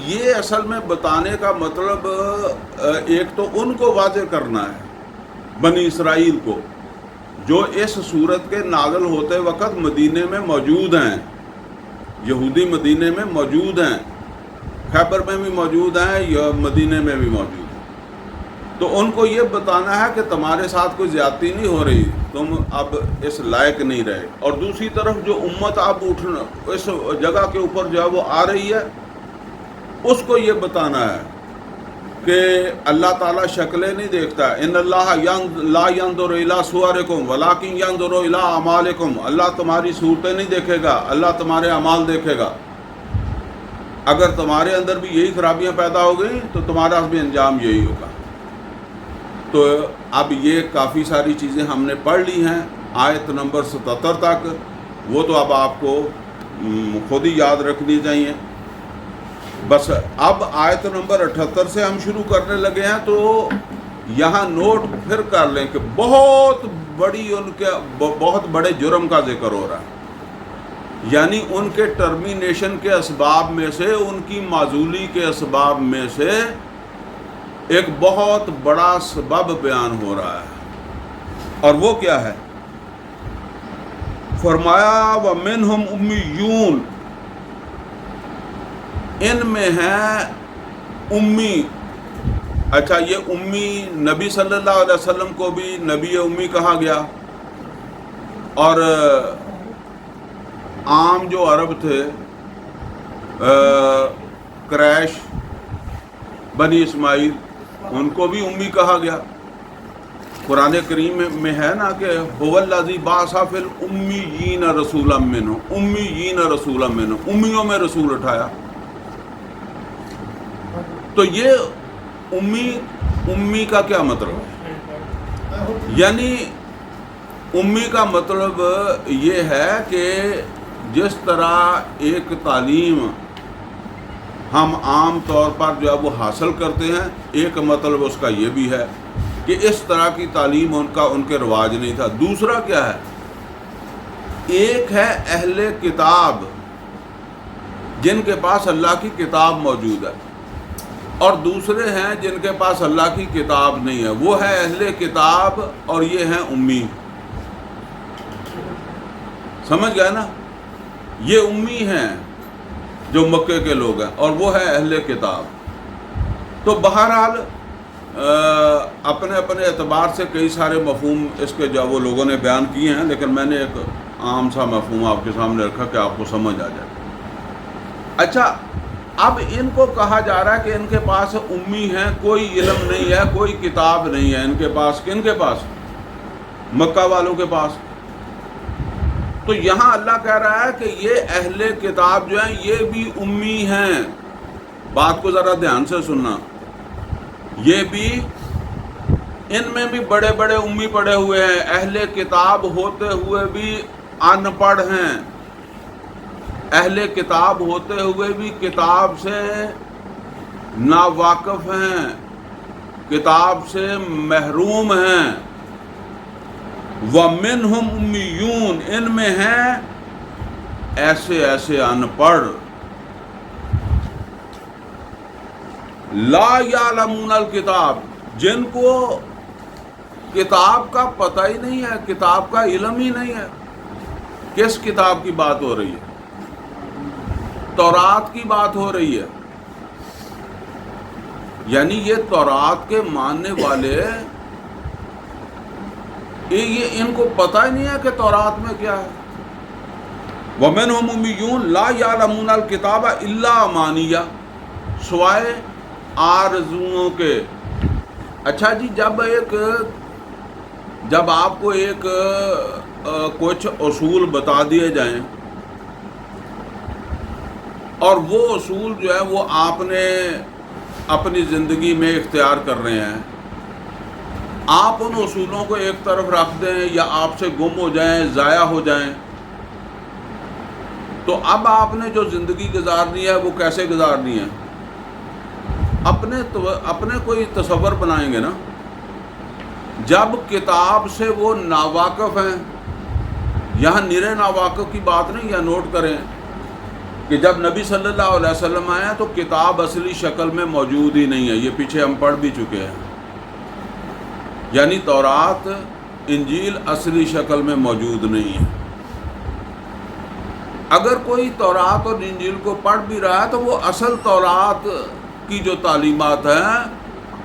یہ اصل میں بتانے کا مطلب ایک تو ان کو واضح کرنا ہے، بنی اسرائیل کو، جو اس صورت کے نازل ہوتے وقت مدینے میں موجود ہیں، یہودی مدینے میں موجود ہیں، خیبر میں بھی موجود ہیں، یا مدینے میں بھی موجود ہیں۔ تو ان کو یہ بتانا ہے کہ تمہارے ساتھ کوئی زیادتی نہیں ہو رہی، تم اب اس لائق نہیں رہے۔ اور دوسری طرف جو امت اب اٹھنا اس جگہ کے اوپر جو ہے وہ آ رہی ہے، اس کو یہ بتانا ہے کہ اللہ تعالیٰ شکلیں نہیں دیکھتا، ان اللہ لا ينظر الى صورکم ولکن ينظر الى اعمالکم، اللہ تمہاری صورتیں نہیں دیکھے گا، اللہ تمہارے اعمال دیکھے گا۔ اگر تمہارے اندر بھی یہی خرابیاں پیدا ہو گئی تو تمہارا بھی انجام یہی ہوگا۔ تو اب یہ کافی ساری چیزیں ہم نے پڑھ لی ہیں آیت نمبر 77 تک، وہ تو اب آپ کو خود ہی یاد رکھنی چاہیے۔ بس اب آیت نمبر 78 سے ہم شروع کرنے لگے ہیں، تو یہاں نوٹ پھر کر لیں کہ بہت بڑے جرم کا ذکر ہو رہا ہے۔ یعنی ان کے ٹرمینیشن کے اسباب میں سے، ان کی معزولی کے اسباب میں سے ایک بہت بڑا سبب بیان ہو رہا ہے، اور وہ کیا ہے؟ فرمایا وَمِنْهُمْ أُمِّيُّونَ، ان میں ہیں امی۔ اچھا، یہ امی نبی صلی اللہ علیہ وسلم کو بھی نبی امی کہا گیا، اور عام جو عرب تھے، قریش، بنی اسماعیل، ان کو بھی امی کہا گیا۔ قرآن کریم میں ہے نا کہ هو الذی بعث فی الامیین رسولا منہم، امیین رسولا منہم، امیوں میں رسول اٹھایا۔ تو یہ امی کا کیا مطلب ہے؟ یعنی امی کا مطلب یہ ہے کہ جس طرح ایک تعلیم ہم عام طور پر جو ہے وہ حاصل کرتے ہیں، ایک مطلب اس کا یہ بھی ہے کہ اس طرح کی تعلیم ان کے رواج نہیں تھا۔ دوسرا کیا ہے؟ ایک ہے اہل کتاب جن کے پاس اللہ کی کتاب موجود ہے، اور دوسرے ہیں جن کے پاس اللہ کی کتاب نہیں ہے، وہ ہے اہل کتاب اور یہ ہیں امی۔ سمجھ گئے نا؟ یہ امی ہیں جو مکے کے لوگ ہیں، اور وہ ہے اہل کتاب۔ تو بہرحال اپنے اپنے اعتبار سے کئی سارے مفہوم اس کے جو وہ لوگوں نے بیان کیے ہیں، لیکن میں نے ایک عام سا مفہوم آپ کے سامنے رکھا کہ آپ کو سمجھ آ جائے۔ اچھا، اب ان کو کہا جا رہا ہے کہ ان کے پاس امی ہیں، کوئی علم نہیں ہے، کوئی کتاب نہیں ہے ان کے پاس۔ کن کے پاس؟ مکہ والوں کے پاس۔ تو یہاں اللہ کہہ رہا ہے کہ یہ اہل کتاب جو ہیں یہ بھی امی ہیں۔ بات کو ذرا دھیان سے سننا، یہ بھی، ان میں بھی بڑے بڑے امی پڑے ہوئے ہیں، اہل کتاب ہوتے ہوئے بھی ان پڑھ ہیں، اہل کتاب ہوتے ہوئے بھی کتاب سے ناواقف ہیں، کتاب سے محروم ہیں۔ وَمِنْهُمْ أُمِّيُّونَ، ان میں ہیں ایسے ایسے ان پڑھ، لا یعلمون الکتاب، جن کو کتاب کا پتہ ہی نہیں ہے، کتاب کا علم ہی نہیں ہے۔ کس کتاب کی بات ہو رہی ہے؟ تورات کی بات ہو رہی ہے۔ یعنی یہ تورات کے ماننے والے، یہ ان کو پتہ ہی نہیں ہے کہ تورات میں کیا ہے۔ وَمِنْهُمْ أُمِّيُّونَ لَا يَعْلَمُونَ الْكِتَابَ إِلَّا أَمَانِيَّ، سوائے آرزوؤں کے۔ اچھا جی، جب آپ کو ایک کچھ اصول بتا دیے جائیں، اور وہ اصول جو ہے وہ آپ نے اپنی زندگی میں اختیار کر رہے ہیں، آپ ان اصولوں کو ایک طرف رکھ دیں یا آپ سے گم ہو جائیں، ضائع ہو جائیں، تو اب آپ نے جو زندگی گزارنی ہے وہ کیسے گزارنی ہے؟ اپنے کوئی تصور بنائیں گے نا۔ جب کتاب سے وہ ناواقف ہیں، یہاں نرے ناواقف کی بات نہیں، یا نوٹ کریں کہ جب نبی صلی اللہ علیہ وسلم آئے تو کتاب اصلی شکل میں موجود ہی نہیں ہے، یہ پیچھے ہم پڑھ بھی چکے ہیں۔ یعنی تورات، انجیل اصلی شکل میں موجود نہیں ہے۔ اگر کوئی تورات اور انجیل کو پڑھ بھی رہا ہے تو وہ اصل تورات کی جو تعلیمات ہیں،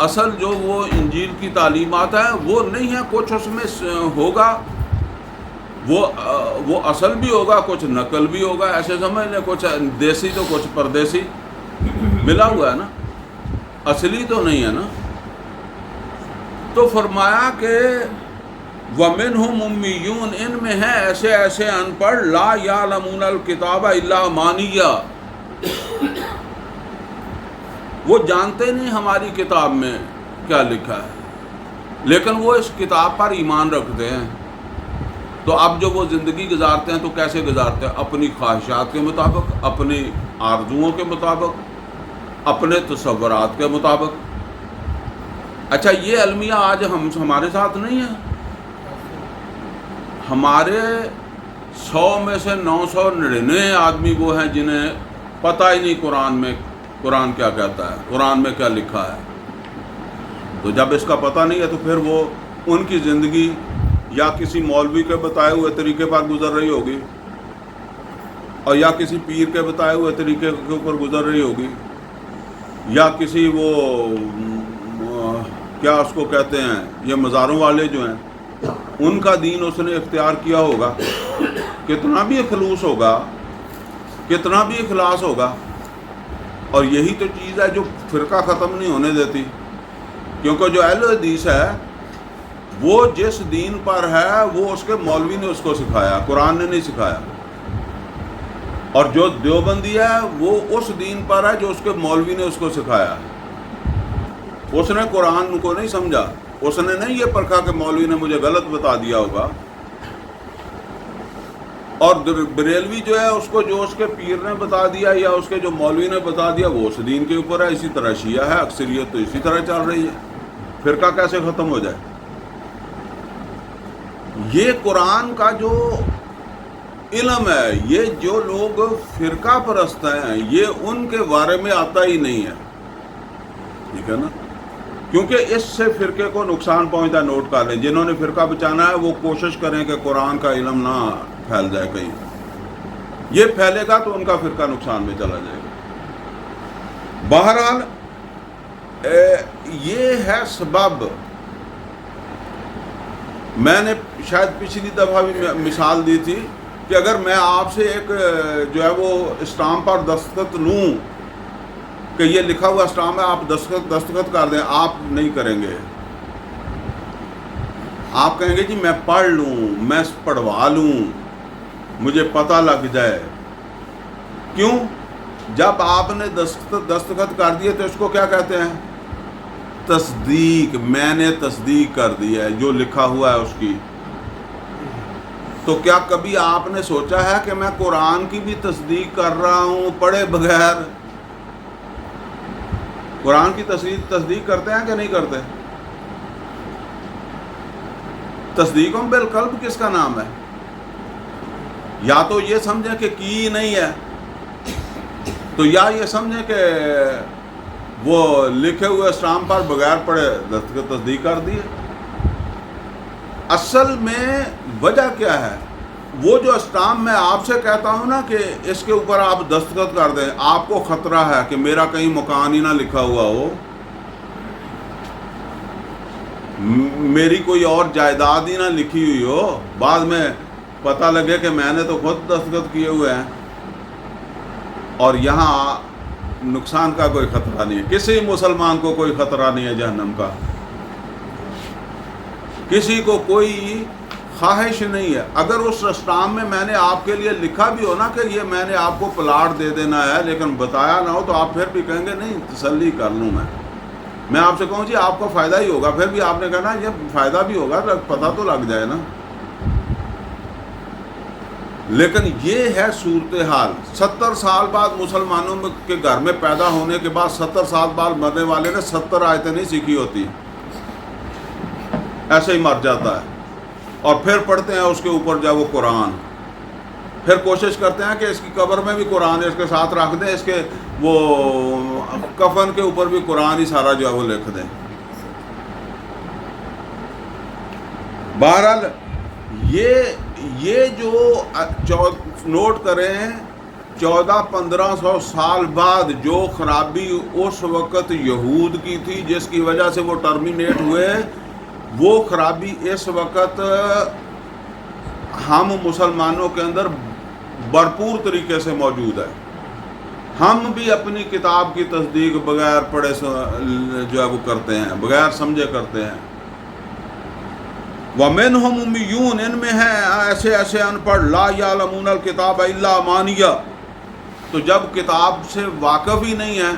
اصل جو وہ انجیل کی تعلیمات ہیں وہ نہیں ہیں، کچھ اس میں ہوگا، وہ اصل بھی ہوگا، کچھ نقل بھی ہوگا، ایسے سمجھ لیں، کچھ دیسی تو کچھ پردیسی ملا ہوا ہے نا، اصلی تو نہیں ہے نا۔ تو فرمایا کہ وَمِنْهُمْ أُمِّيُّونَ، ان میں ہیں ایسے ایسے ان پڑھ، لا یعلمون الکتاب الا امانیہ، وہ جانتے نہیں ہماری کتاب میں کیا لکھا ہے، لیکن وہ اس کتاب پر ایمان رکھتے ہیں۔ تو اب جو وہ زندگی گزارتے ہیں تو کیسے گزارتے ہیں؟ اپنی خواہشات کے مطابق، اپنی آرزوؤں کے مطابق، اپنے تصورات کے مطابق۔ اچھا، یہ المیہ آج ہمارے ساتھ نہیں ہے۔ ہمارے 100 میں سے 999 آدمی وہ ہیں جنہیں پتہ ہی نہیں قرآن کیا کہتا ہے، قرآن میں کیا لکھا ہے۔ تو جب اس کا پتہ نہیں ہے تو پھر وہ ان کی زندگی یا کسی مولوی کے بتائے ہوئے طریقے پر گزر رہی ہوگی، اور یا کسی پیر کے بتائے ہوئے طریقے کے اوپر گزر رہی ہوگی، یا کسی وہ کیا اس کو کہتے ہیں، یہ مزاروں والے جو ہیں، ان کا دین اس نے اختیار کیا ہوگا۔ کتنا بھی خلوص ہوگا، کتنا بھی اخلاص ہوگا، اور یہی تو چیز ہے جو فرقہ ختم نہیں ہونے دیتی۔ کیونکہ جو اہل حدیث ہے وہ جس دین پر ہے وہ اس کے مولوی نے اس کو سکھایا، قرآن نے نہیں سکھایا، اور جو دیوبندی ہے وہ اس دین پر ہے جو اس کے مولوی نے اس کو سکھایا۔ اس نے قرآن کو نہیں سمجھا، اس نے نہیں یہ پرکھا کہ مولوی نے مجھے غلط بتا دیا ہوگا۔ اور بریلوی جو ہے اس کو جو اس کے پیر نے بتا دیا یا اس کے جو مولوی نے بتا دیا وہ اس دین کے اوپر ہے۔ اسی طرح شیعہ ہے، اکثریت تو اسی طرح چل رہی ہے۔ فرقہ کیسے ختم ہو جائے؟ یہ قرآن کا جو علم ہے، یہ جو لوگ فرقہ پرست ہیں، یہ ان کے بارے میں آتا ہی نہیں ہے، ٹھیک ہے نا؟ کیونکہ اس سے فرقے کو نقصان پہنچتا ہے۔ نوٹ کر لیں، جنہوں نے فرقہ بچانا ہے وہ کوشش کریں کہ قرآن کا علم نہ پھیل جائے کہیں۔ یہ پھیلے گا تو ان کا فرقہ نقصان میں چلا جائے گا۔ بہرحال یہ ہے سبب۔ میں نے شاید پچھلی دفعہ بھی مثال دی تھی کہ اگر میں آپ سے ایک جو ہے وہ اسٹامپ پر دستخط لوں کہ یہ لکھا ہوا اسٹامپ ہے، آپ دستخط کر دیں، آپ نہیں کریں گے۔ آپ کہیں گے جی میں پڑھ لوں، میں پڑھوا لوں، مجھے پتہ لگ جائے۔ کیوں؟ جب آپ نے دستخط کر دیے تو اس کو کیا کہتے ہیں؟ تصدیق۔ میں نے تصدیق کر دی ہے جو لکھا ہوا ہے اس کی۔ تو کیا کبھی آپ نے سوچا ہے کہ میں قرآن کی بھی تصدیق کر رہا ہوں پڑھے بغیر؟ قرآن کی تصدیق کرتے ہیں کہ نہیں کرتے؟ تصدیق بالقلب کس کا نام ہے؟ یا تو یہ سمجھیں کہ کی نہیں ہے، تو یا یہ سمجھیں کہ وہ لکھے ہوئے اسٹامپ پر بغیر پڑھے دستخط تصدیق کر دیے۔ اصل میں وجہ کیا ہے؟ وہ جو اسٹامپ میں آپ سے کہتا ہوں نا کہ اس کے اوپر آپ دستخط کر دیں، آپ کو خطرہ ہے کہ میرا کہیں مکان ہی نہ لکھا ہوا ہو، میری کوئی اور جائیداد ہی نہ لکھی ہوئی ہو، بعد میں پتہ لگے کہ میں نے تو خود دستخط کیے ہوئے ہیں۔ اور یہاں نقصان کا کوئی خطرہ نہیں ہے، کسی مسلمان کو کوئی خطرہ نہیں ہے جہنم کا، کسی کو کوئی خواہش نہیں ہے۔ اگر اس اسٹامپ میں نے آپ کے لیے لکھا بھی ہو نا کہ یہ میں نے آپ کو پلاٹ دے دینا ہے، لیکن بتایا نہ ہو، تو آپ پھر بھی کہیں گے نہیں تسلی کر لوں میں آپ سے کہوں جی آپ کو فائدہ ہی ہوگا، پھر بھی آپ نے کہنا یہ فائدہ بھی ہوگا، پتہ تو لگ جائے نا۔ لیکن یہ ہے صورتحال۔ 70 سال بعد مسلمانوں کے گھر میں پیدا ہونے کے بعد 70 سال بعد مرنے والے نے 70 آیتیں نہیں سیکھی ہوتی، ایسے ہی مر جاتا ہے، اور پھر پڑھتے ہیں اس کے اوپر جب وہ قرآن، پھر کوشش کرتے ہیں کہ اس کی قبر میں بھی قرآن اس کے ساتھ رکھ دیں، اس کے وہ کفن کے اوپر بھی قرآن ہی سارا جو ہے وہ لکھ دیں۔ بہرحال یہ جو نوٹ کریں 1400-1500 سال بعد جو خرابی اس وقت یہود کی تھی جس کی وجہ سے وہ ٹرمینیٹ ہوئے، وہ خرابی اس وقت ہم مسلمانوں کے اندر بھرپور طریقے سے موجود ہے۔ ہم بھی اپنی کتاب کی تصدیق بغیر پڑھے جو ہے وہ کرتے ہیں، بغیر سمجھے کرتے ہیں۔ وَمِنْهُمْ أُمِّيُّونَ، ان میں ہیں ایسے ان پڑھ لا يَعْلَمُونَ الْكِتَابَ إِلَّا أَمَانِيَّ، تو جب کتاب سے واقف ہی نہیں ہے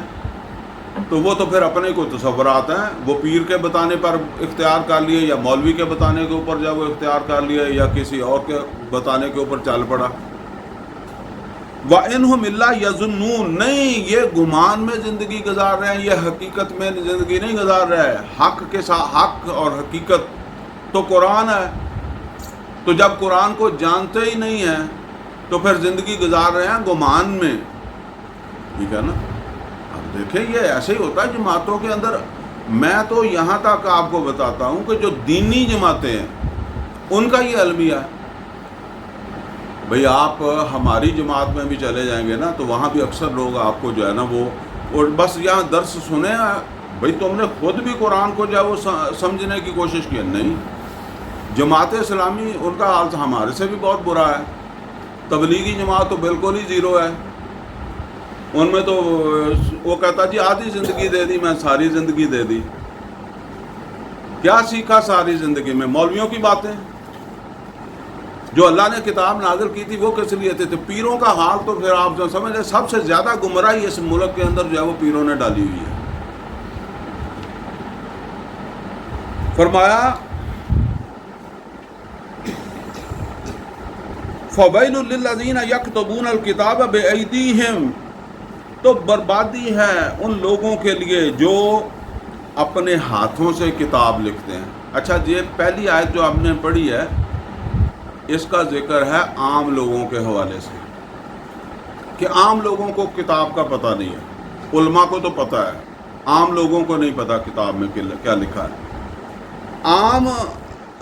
تو وہ تو پھر اپنے کو تصورات ہیں، وہ پیر کے بتانے پر اختیار کر لیے، یا مولوی کے بتانے کے اوپر جب وہ اختیار کر لیے، یا کسی اور کے بتانے کے اوپر چل پڑا۔ وَإِنْهُمْ إِلَّا يَظُنُّونَ، نہیں یہ گمان میں زندگی گزار رہے ہیں، یہ حقیقت میں زندگی نہیں گزار رہے ہیں۔ حق کے ساتھ حق اور حقیقت تو قرآن ہے، تو جب قرآن کو جانتے ہی نہیں ہیں تو پھر زندگی گزار رہے ہیں گمان میں، ٹھیک ہے نا۔ اب دیکھیں یہ ایسے ہی ہوتا ہے جماعتوں کے اندر۔ میں تو یہاں تک آپ کو بتاتا ہوں کہ جو دینی جماعتیں ہیں ان کا یہ المیہ ہے۔ بھئی آپ ہماری جماعت میں بھی چلے جائیں گے نا تو وہاں بھی اکثر لوگ آپ کو جو ہے نا وہ اور بس یہاں درس سنیں، بھئی تم نے خود بھی قرآن کو جو ہے وہ سمجھنے کی کوشش کی ہے، نہیں۔ جماعت اسلامی ان کا حال ہمارے سے بھی بہت برا ہے۔ تبلیغی جماعت تو بالکل ہی زیرو ہے، ان میں تو وہ کہتا جی آدھی زندگی دے دی، میں ساری زندگی دے دی۔ کیا سیکھا ساری زندگی میں؟ مولویوں کی باتیں۔ جو اللہ نے کتاب نازل کی تھی وہ کس لیے تھے؟ پیروں کا حال تو پھر آپ جو سمجھ لیں سب سے زیادہ گمراہی اس ملک کے اندر جو ہے وہ پیروں نے ڈالی ہوئی ہے۔ فرمایا فَوَيْلٌ لِّلَّذِينَ يَكْتُبُونَ الْكِتَابَ بِأَيْدِيهِمْ، تو بربادی ہے ان لوگوں کے لیے جو اپنے ہاتھوں سے کتاب لکھتے ہیں۔ اچھا یہ پہلی آیت جو آپ نے پڑھی ہے اس کا ذکر ہے عام لوگوں کے حوالے سے، کہ عام لوگوں کو کتاب کا پتہ نہیں ہے۔ علماء کو تو پتہ ہے، عام لوگوں کو نہیں پتہ کتاب میں کیا لکھا ہے۔ عام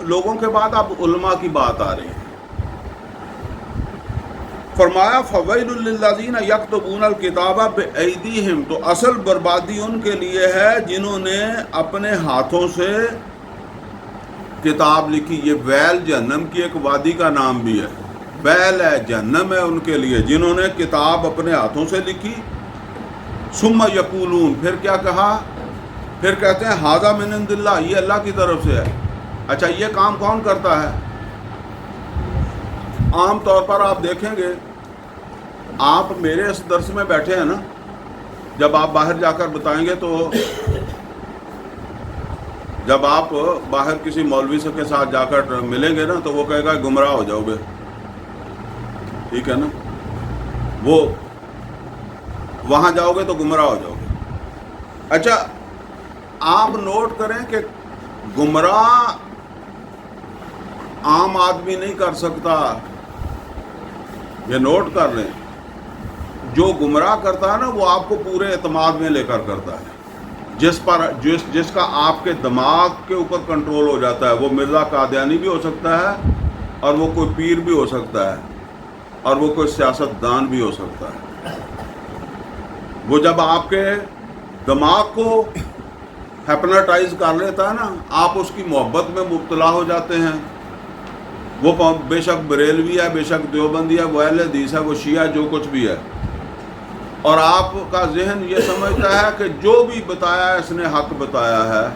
لوگوں کے بعد اب علماء کی بات آ رہی ہے۔ فرمایا فَوَيْلٌ لِّلَّذِينَ يَكْتُبُونَ الْكِتَابَ بِأَيْدِيهِمْ، تو اصل بربادی ان کے لیے ہے جنہوں نے اپنے ہاتھوں سے کتاب لکھی۔ یہ ویل جہنم کی ایک وادی کا نام بھی ہے، ویل ہے، جہنم ہے ان کے لیے جنہوں نے کتاب اپنے ہاتھوں سے لکھی۔ ثم یقولون، پھر کیا کہا؟ پھر کہتے ہیں ھذا من عند اللہ، یہ اللہ کی طرف سے ہے۔ اچھا یہ کام کون کرتا ہے؟ عام طور پر آپ دیکھیں گے، آپ میرے اس درس میں بیٹھے ہیں نا، جب آپ باہر جا کر بتائیں گے تو جب آپ باہر کسی مولوی سے کے ساتھ جا کر ملیں گے نا تو وہ کہے گا گمراہ ہو جاؤ گے، ٹھیک ہے نا، وہ وہاں جاؤ گے تو گمراہ ہو جاؤ گے۔ اچھا آپ نوٹ کریں کہ گمراہ عام آدمی نہیں کر سکتا، یہ نوٹ کر لیں، جو گمراہ کرتا ہے نا وہ آپ کو پورے اعتماد میں لے کر کرتا ہے، جس کا آپ کے دماغ کے اوپر کنٹرول ہو جاتا ہے۔ وہ مرزا قادیانی بھی ہو سکتا ہے اور وہ کوئی پیر بھی ہو سکتا ہے اور وہ کوئی سیاست دان بھی ہو سکتا ہے۔ وہ جب آپ کے دماغ کو ہیپناٹائز کر لیتا ہے نا، آپ اس کی محبت میں مبتلا ہو جاتے ہیں۔ وہ بے شک بریلوی ہے، بے شک دیوبندی ہے، وہ اہل حدیث ہے، وہ شیعہ، جو کچھ بھی ہے، اور آپ کا ذہن یہ سمجھتا ہے کہ جو بھی بتایا ہے اس نے حق بتایا ہے،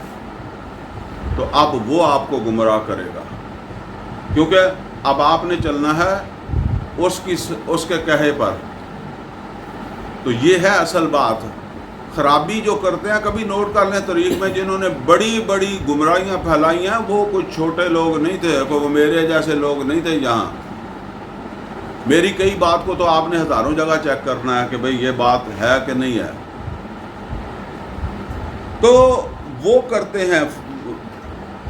تو اب وہ آپ کو گمراہ کرے گا، کیونکہ اب آپ نے چلنا ہے اس کے کہے پر۔ تو یہ ہے اصل بات۔ خرابی جو کرتے ہیں، کبھی نوٹ کر لیں تاریخ میں جنہوں نے بڑی بڑی گمراہیاں پھیلائی ہیں، وہ کچھ چھوٹے لوگ نہیں تھے، وہ میرے جیسے لوگ نہیں تھے یہاں۔ میری کئی بات کو تو آپ نے ہزاروں جگہ چیک کرنا ہے کہ بھئی یہ بات ہے کہ نہیں ہے۔ تو وہ کرتے ہیں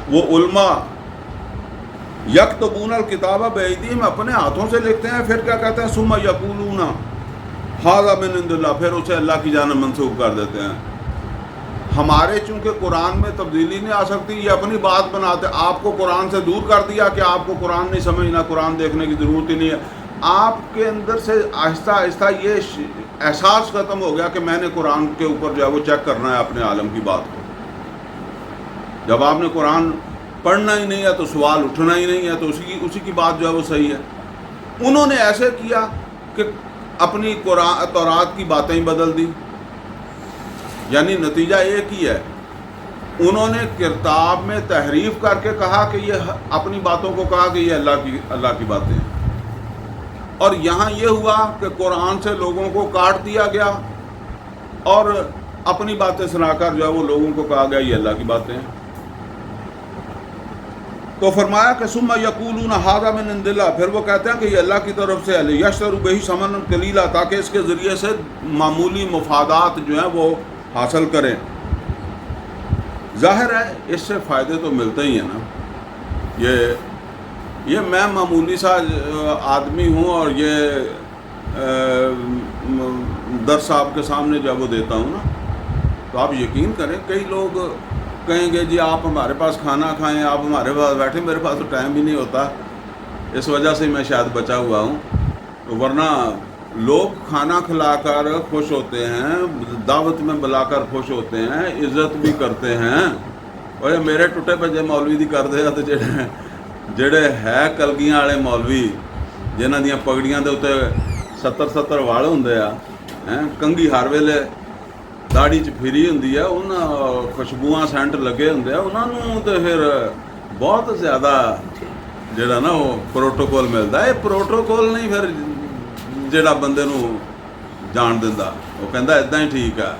وہ علماء، یکتبون الکتاب بایدیہم، اپنے ہاتھوں سے لکھتے ہیں، پھر کیا کہتے ہیں ثم یقولون ھذا من عند اللہ، پھر اسے اللہ کی جانب منسوب کر دیتے ہیں۔ ہمارے چونکہ قرآن میں تبدیلی نہیں آ سکتی، یہ اپنی بات بناتے، آپ کو قرآن سے دور کر دیا کہ آپ کو قرآن نہیں سمجھنا، قرآن دیکھنے کی ضرورت ہی نہیں ہے۔ آپ کے اندر سے آہستہ آہستہ یہ احساس ختم ہو گیا کہ میں نے قرآن کے اوپر جو ہے وہ چیک کرنا ہے اپنے عالم کی بات کو۔ جب آپ نے قرآن پڑھنا ہی نہیں ہے تو سوال اٹھنا ہی نہیں ہے، تو اسی کی بات جو ہے وہ صحیح ہے۔ انہوں نے ایسے کیا کہ اپنی تورات کی باتیں ہی بدل دی، یعنی نتیجہ ایک ہی ہے، انہوں نے کتاب میں تحریف کر کے کہا کہ یہ اپنی باتوں کو کہا کہ یہ اللہ کی باتیں ہیں، اور یہاں یہ ہوا کہ قرآن سے لوگوں کو کاٹ دیا گیا اور اپنی باتیں سنا کر جو ہے وہ لوگوں کو کہا گیا یہ اللہ کی باتیں ہیں۔ تو فرمایا کہ ثم یقولون ھذا من عند اللہ، پھر وہ کہتے ہیں کہ یہ اللہ کی طرف سے ہے، لیشتروا بہ ثمنا قلیلا، تاکہ اس کے ذریعے سے معمولی مفادات جو ہیں وہ حاصل کریں۔ ظاہر ہے اس سے فائدے تو ملتے ہی ہیں نا، یہ یہ میں معمولی سا آدمی ہوں اور یہ درس آپ کے سامنے جب وہ دیتا ہوں نا، تو آپ یقین کریں کئی لوگ کہیں گے جی آپ ہمارے پاس کھانا کھائیں، آپ ہمارے پاس بیٹھیں، میرے پاس تو ٹائم ہی نہیں ہوتا، اس وجہ سے میں شاید بچا ہوا ہوں، ورنہ لوگ کھانا کھلا کر خوش ہوتے ہیں، دعوت میں بلا کر خوش ہوتے ہیں، عزت بھی کرتے ہیں۔ اور میرے ٹوٹے بجے مولوی دی کر دے تو جڑے ہے کلگیاں والے مولوی جنہاں دیاں پگڑیاں دے اوتے 70 وال ہوندے آ، کنگھی ہر ویلے داڑھی چ پھری ہوندی ہے، انہاں خوشبوواں سینٹ لگے ہوندے آ، انہاں نوں تے پھر بہت زیادہ جڑا نا وہ پروٹوکول ملدا ہے۔ پروٹوکول نہیں پھر جڑا بندے نوں جان دیندا، وہ کہندا اداں ہی ٹھیک ہے۔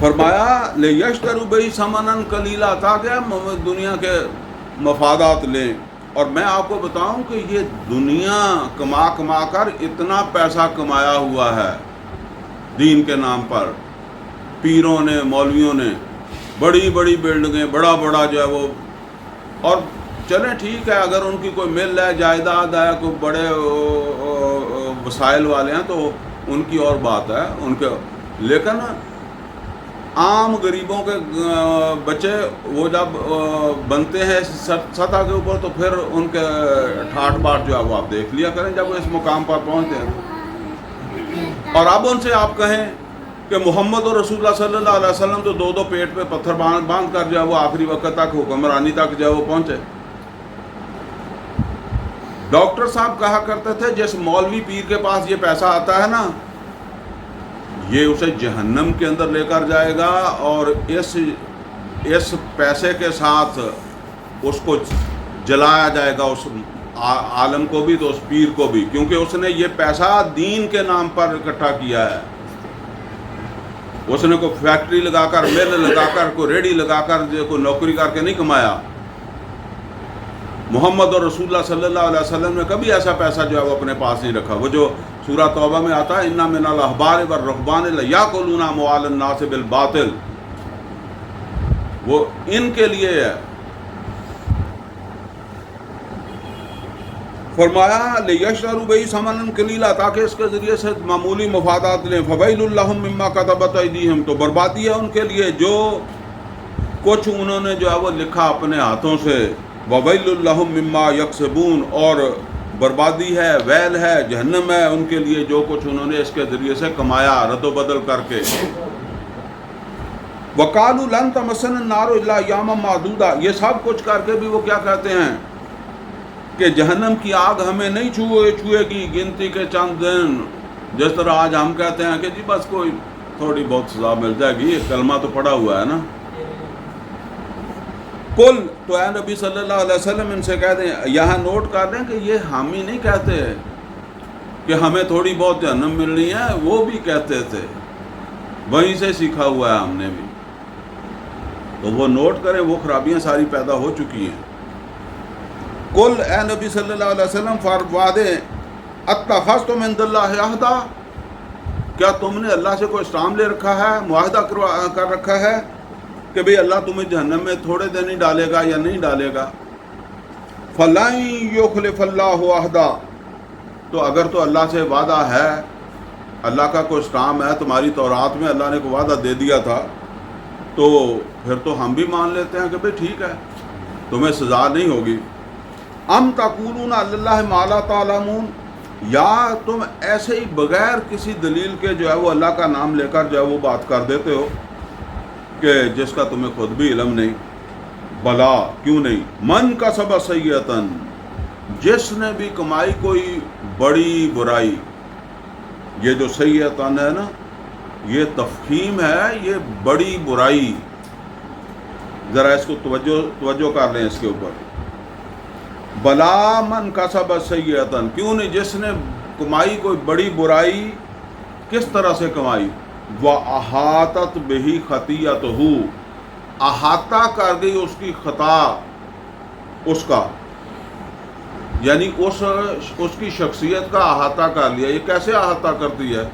فرمایا لیشتروا بہ ثمنا قلیلا، تاکہ دنیا کے مفادات لیں۔ اور میں آپ کو بتاؤں کہ یہ دنیا کما کر اتنا پیسہ کمایا ہوا ہے دین کے نام پر، پیروں نے مولویوں نے بڑی بڑی بلڈنگیں، بڑا جو ہے وہ، اور چلیں ٹھیک ہے اگر ان کی کوئی مل ہے، جائیداد ہے، کوئی بڑے وسائل والے ہیں تو ان کی اور بات ہے ان کے، لیکن عام غریبوں کے بچے وہ جب بنتے ہیں سطح کے اوپر تو پھر ان کے ٹھاٹ باٹ جو ہے وہ آپ دیکھ لیا کریں جب وہ اس مقام پر پہنچتے ہیں۔ اور اب ان سے آپ کہیں کہ محمد اور رسول اللہ صلی اللہ علیہ وسلم تو دو پیٹ پہ پتھر باندھ کر جو ہے وہ آخری وقت تک حکمرانی تک جو ہے وہ پہنچے۔ ڈاکٹر صاحب کہا کرتے تھے جس مولوی پیر کے پاس یہ پیسہ آتا ہے نا، یہ اسے جہنم کے اندر لے کر جائے گا، اور اس پیسے کے ساتھ اس کو جلایا جائے گا، اس عالم کو بھی تو اس پیر کو بھی، کیونکہ اس نے یہ پیسہ دین کے نام پر اکٹھا کیا ہے۔ اس نے کوئی فیکٹری لگا کر، مل لگا کر، کوئی ریڑھی لگا کر، کوئی نوکری کر کے نہیں کمایا۔ محمد اور رسول اللہ صلی اللہ علیہ وسلم نے کبھی ایسا پیسہ جو ہے وہ اپنے پاس نہیں رکھا۔ وہ جو سورہ توبہ میں آتا ہے اِنَّ مِنَ الْأَحْبَارِ وَالرُّهْبَانِ لَيَأْكُلُونَ أَمْوَالَ النَّاسِ بِالْبَاطِلِ، وہ ان کے لیے ہے۔ فرمایا لِيَشْتَرُوا بِهِ ثَمَنًا قَلِيلًا، تاکہ اس کے ذریعے سے معمولی مفادات لیں۔ فَوَيْلٌ لَّهُم مِّمَّا كَتَبَتْ أَيْدِيهِمْ، تو بربادی ہے ان کے لیے جو کچھ انہوں نے جو ہے وہ لکھا اپنے ہاتھوں سے۔ وَوَيْلٌ لَّهُم مِّمَّا يَكْسِبُونَ، اور بربادی ہے، ویل ہے، جہنم ہے ان کے لیے جو کچھ انہوں نے اس کے ذریعے سے کمایا رد و بدل کر کے۔ وَقَالُوا لَن تَمَسَّنَا النَّارُ إِلَّا أَيَّامًا مَّعْدُودَةً، یہ سب کچھ کر کے بھی وہ کیا کہتے ہیں کہ جہنم کی آگ ہمیں نہیں چھوئے گی گنتی کے چند دن، جس طرح آج ہم کہتے ہیں کہ جی بس کوئی تھوڑی بہت سزا مل جائے گی، کلمہ تو پڑا ہوا ہے نا۔ کل، تو اے نبی صلی اللہ علیہ وسلم ان سے کہہ دیں، یہاں نوٹ کر دیں کہ یہ ہم ہی نہیں کہتے کہ ہمیں تھوڑی بہت جہنم ملنی ہے، وہ بھی کہتے تھے، وہیں سے سیکھا ہوا ہے ہم نے بھی، تو وہ نوٹ کریں، وہ خرابیاں ساری پیدا ہو چکی ہیں۔ کل، اے نبی صلی اللہ علیہ وسلم فرما دیں، اتخذتم عند اللہ عہدا، کیا تم نے اللہ سے کوئی اسٹامپ لے رکھا ہے، معاہدہ کر رکھا ہے کہ بھئی اللہ تمہیں جہنم میں تھوڑے دن ہی ڈالے گا یا نہیں ڈالے گا؟ فَلَن يُخْلِفَ اللَّهُ عَهْدَهُ، تو اگر تو اللہ سے وعدہ ہے، اللہ کا کوئی اسٹامپ ہے، تمہاری تورات میں اللہ نے کوئی وعدہ دے دیا تھا، تو پھر تو ہم بھی مان لیتے ہیں کہ بھئی ٹھیک ہے، تمہیں سزا نہیں ہوگی۔ ام تقولون علی اللہ ما لا تعلمون، یا تم ایسے ہی بغیر کسی دلیل کے جو ہے وہ اللہ کا نام لے کر جو ہے وہ بات کر دیتے ہو کہ جس کا تمہیں خود بھی علم نہیں۔ بلا، کیوں نہیں، من کسب سیئۃ، جس نے بھی کمائی کوئی بڑی برائی، یہ جو سیئۃ ہے نا یہ تفخیم ہے، یہ بڑی برائی، ذرا اس کو توجہ کر لیں اس کے اوپر۔ بلا من کسب سیئۃ، کیوں نہیں، جس نے کمائی کوئی بڑی برائی، کس طرح سے کمائی، وَأَحَاطَتْ بِهِ خَطِيئَتُهُ، احاطہ کر گئی اس کی خطا اس کا، یعنی اس کی شخصیت کا احاطہ کر لیا۔ یہ کیسے احاطہ کرتی ہے؟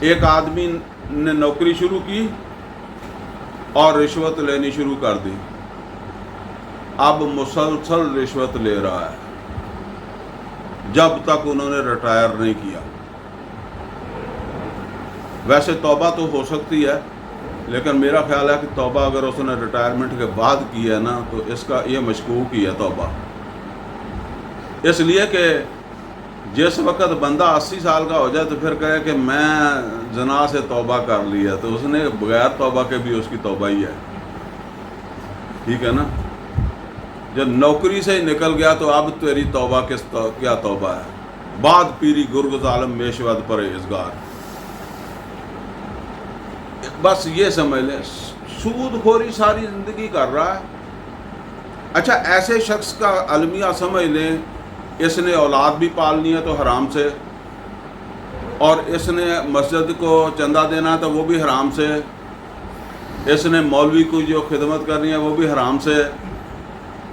ایک آدمی نے نوکری شروع کی اور رشوت لینی شروع کر دی، اب مسلسل رشوت لے رہا ہے جب تک انہوں نے ریٹائر نہیں کیا۔ ویسے توبہ تو ہو سکتی ہے، لیکن میرا خیال ہے کہ توبہ اگر اس نے ریٹائرمنٹ کے بعد کی ہے نا تو اس کا یہ مشکوک ہی ہے توبہ، اس لیے کہ جس وقت بندہ 80 سال کا ہو جائے تو پھر کہے کہ میں زنا سے توبہ کر لی ہے، تو اس نے بغیر توبہ کے بھی اس کی توبہ ہی ہے، ٹھیک ہے نا۔ جب نوکری سے ہی نکل گیا تو اب تیری توبہ کیا توبہ ہے، بعد پیری گرگ ظالم میشود پرہیزگار۔ بس یہ سمجھ لیں سود خوری ساری زندگی کر رہا ہے۔ اچھا ایسے شخص کا المیہ سمجھ لیں، اس نے اولاد بھی پالنی ہے تو حرام سے، اور اس نے مسجد کو چندہ دینا ہے تو وہ بھی حرام سے، اس نے مولوی کو جو خدمت کرنی ہے وہ بھی حرام سے،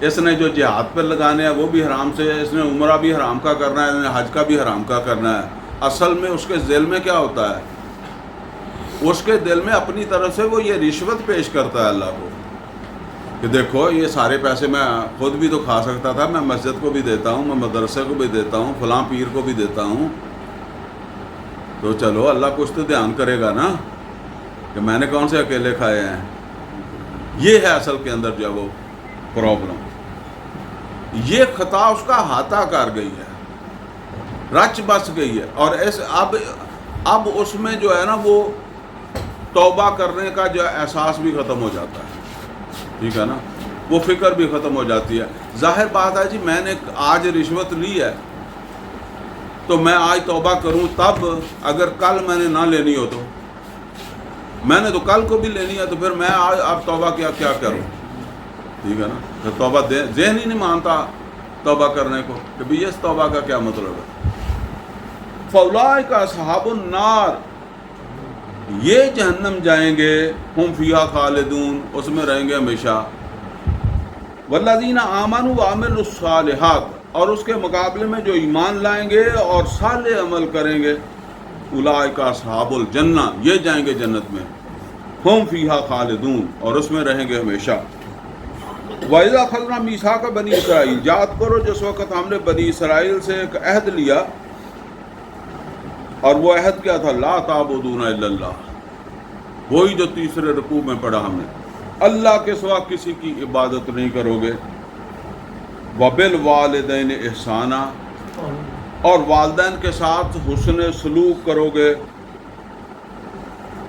اس نے جو جہاد پر لگانے ہیں وہ بھی حرام سے، اس نے عمرہ بھی حرام کا کرنا ہے، اس نے حج کا بھی حرام کا کرنا ہے۔ اصل میں اس کے ذیل میں کیا ہوتا ہے؟ اس کے دل میں اپنی طرف سے وہ یہ رشوت پیش کرتا ہے اللہ کو کہ دیکھو یہ سارے پیسے میں خود بھی تو کھا سکتا تھا، میں مسجد کو بھی دیتا ہوں، میں مدرسے کو بھی دیتا ہوں، فلاں پیر کو بھی دیتا ہوں، تو چلو اللہ کچھ تو دھیان کرے گا نا کہ میں نے کون سے اکیلے کھائے ہیں۔ یہ ہے اصل کے اندر جو ہے وہ پرابلم، یہ خطا اس کا احاطہ کر گئی ہے، رچ بس گئی ہے، اور اب اس میں جو ہے نا وہ توبہ کرنے کا جو احساس بھی ختم ہو جاتا ہے، ٹھیک ہے نا، وہ فکر بھی ختم ہو جاتی ہے۔ ظاہر بات ہے جی میں نے آج رشوت لی ہے تو میں آج توبہ کروں تب، اگر کل میں نے نہ لینی ہو تو میں نے تو کل کو بھی لینی ہے، تو پھر میں آج اب توبہ کیا کروں، ٹھیک ہے نا۔ پھر توبہ ذہن ہی نہیں مانتا توبہ کرنے کو کہ بھی اس توبہ کا کیا مطلب ہے۔ فاولئک اصحاب النار، یہ جہنم جائیں گے، ہم فیہا خالدون، اس میں رہیں گے ہمیشہ۔ والذین آمنوا وعملوا الصالحات، اور اس کے مقابلے میں جو ایمان لائیں گے اور صالح عمل کریں گے، اولئک اصحاب الجنہ، یہ جائیں گے جنت میں، ہم فیہا خالدون، اور اس میں رہیں گے ہمیشہ۔ وَإِذَا أَخَذْنَا مِيثَاقَ بَنِي اسرائیل، یاد کرو جس وقت ہم نے بنی اسرائیل سے ایک عہد لیا، اور وہ عہد کیا تھا؟ لا تعبدون الا اللہ، وہی جو تیسرے رکوع میں پڑھا ہم نے، اللہ کے سوا کسی کی عبادت نہیں کرو گے، وبالوالدین احسانا، اور والدین کے ساتھ حسن سلوک کرو گے،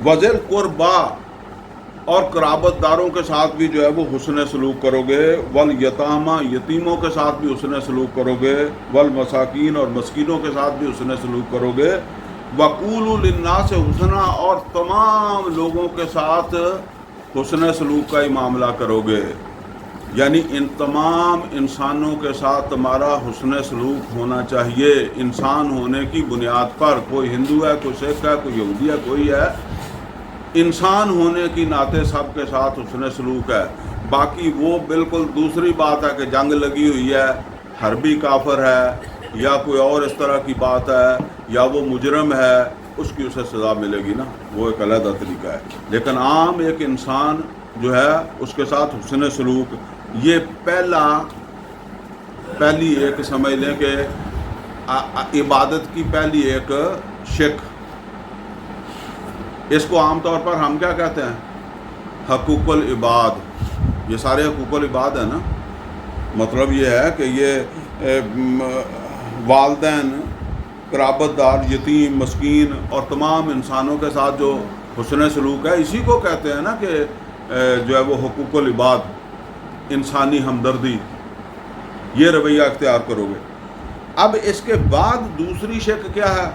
وذی القربیٰ، اور قرابت داروں کے ساتھ بھی جو ہے وہ حسن سلوک کرو گے، والیتامیٰ، یتیموں کے ساتھ بھی حسن سلوک کرو گے، والمساکین، اور مسکینوں کے ساتھ بھی حسن سلوک کرو گے، وقولوا للناس حسنا، اور تمام لوگوں کے ساتھ حسن سلوک کا ہی معاملہ کرو گے، یعنی ان تمام انسانوں کے ساتھ تمہارا حسن سلوک ہونا چاہیے، انسان ہونے کی بنیاد پر، کوئی ہندو ہے، کوئی سکھ ہے، کوئی یہودی ہے، کوئی ہے، انسان ہونے کی ناطے سب کے ساتھ حسن سلوک ہے۔ باقی وہ بالکل دوسری بات ہے کہ جنگ لگی ہوئی ہے، حربی کافر ہے، یا کوئی اور اس طرح کی بات ہے، یا وہ مجرم ہے، اس کی اسے سزا ملے گی نا، وہ ایک علیحدہ طریقہ ہے، لیکن عام ایک انسان جو ہے اس کے ساتھ حسن سلوک، یہ پہلی ایک سمجھ لیں کہ عبادت کی پہلی ایک شک، اس کو عام طور پر ہم کیا کہتے ہیں؟ حقوق العباد، یہ سارے حقوق العباد ہیں نا، مطلب یہ ہے کہ یہ والدین، قرابت دار، یتیم، مسکین، اور تمام انسانوں کے ساتھ جو حسن سلوک ہے، اسی کو کہتے ہیں نا کہ جو ہے وہ حقوق العباد، انسانی ہمدردی، یہ رویہ اختیار کرو گے۔ اب اس کے بعد دوسری شک کیا ہے؟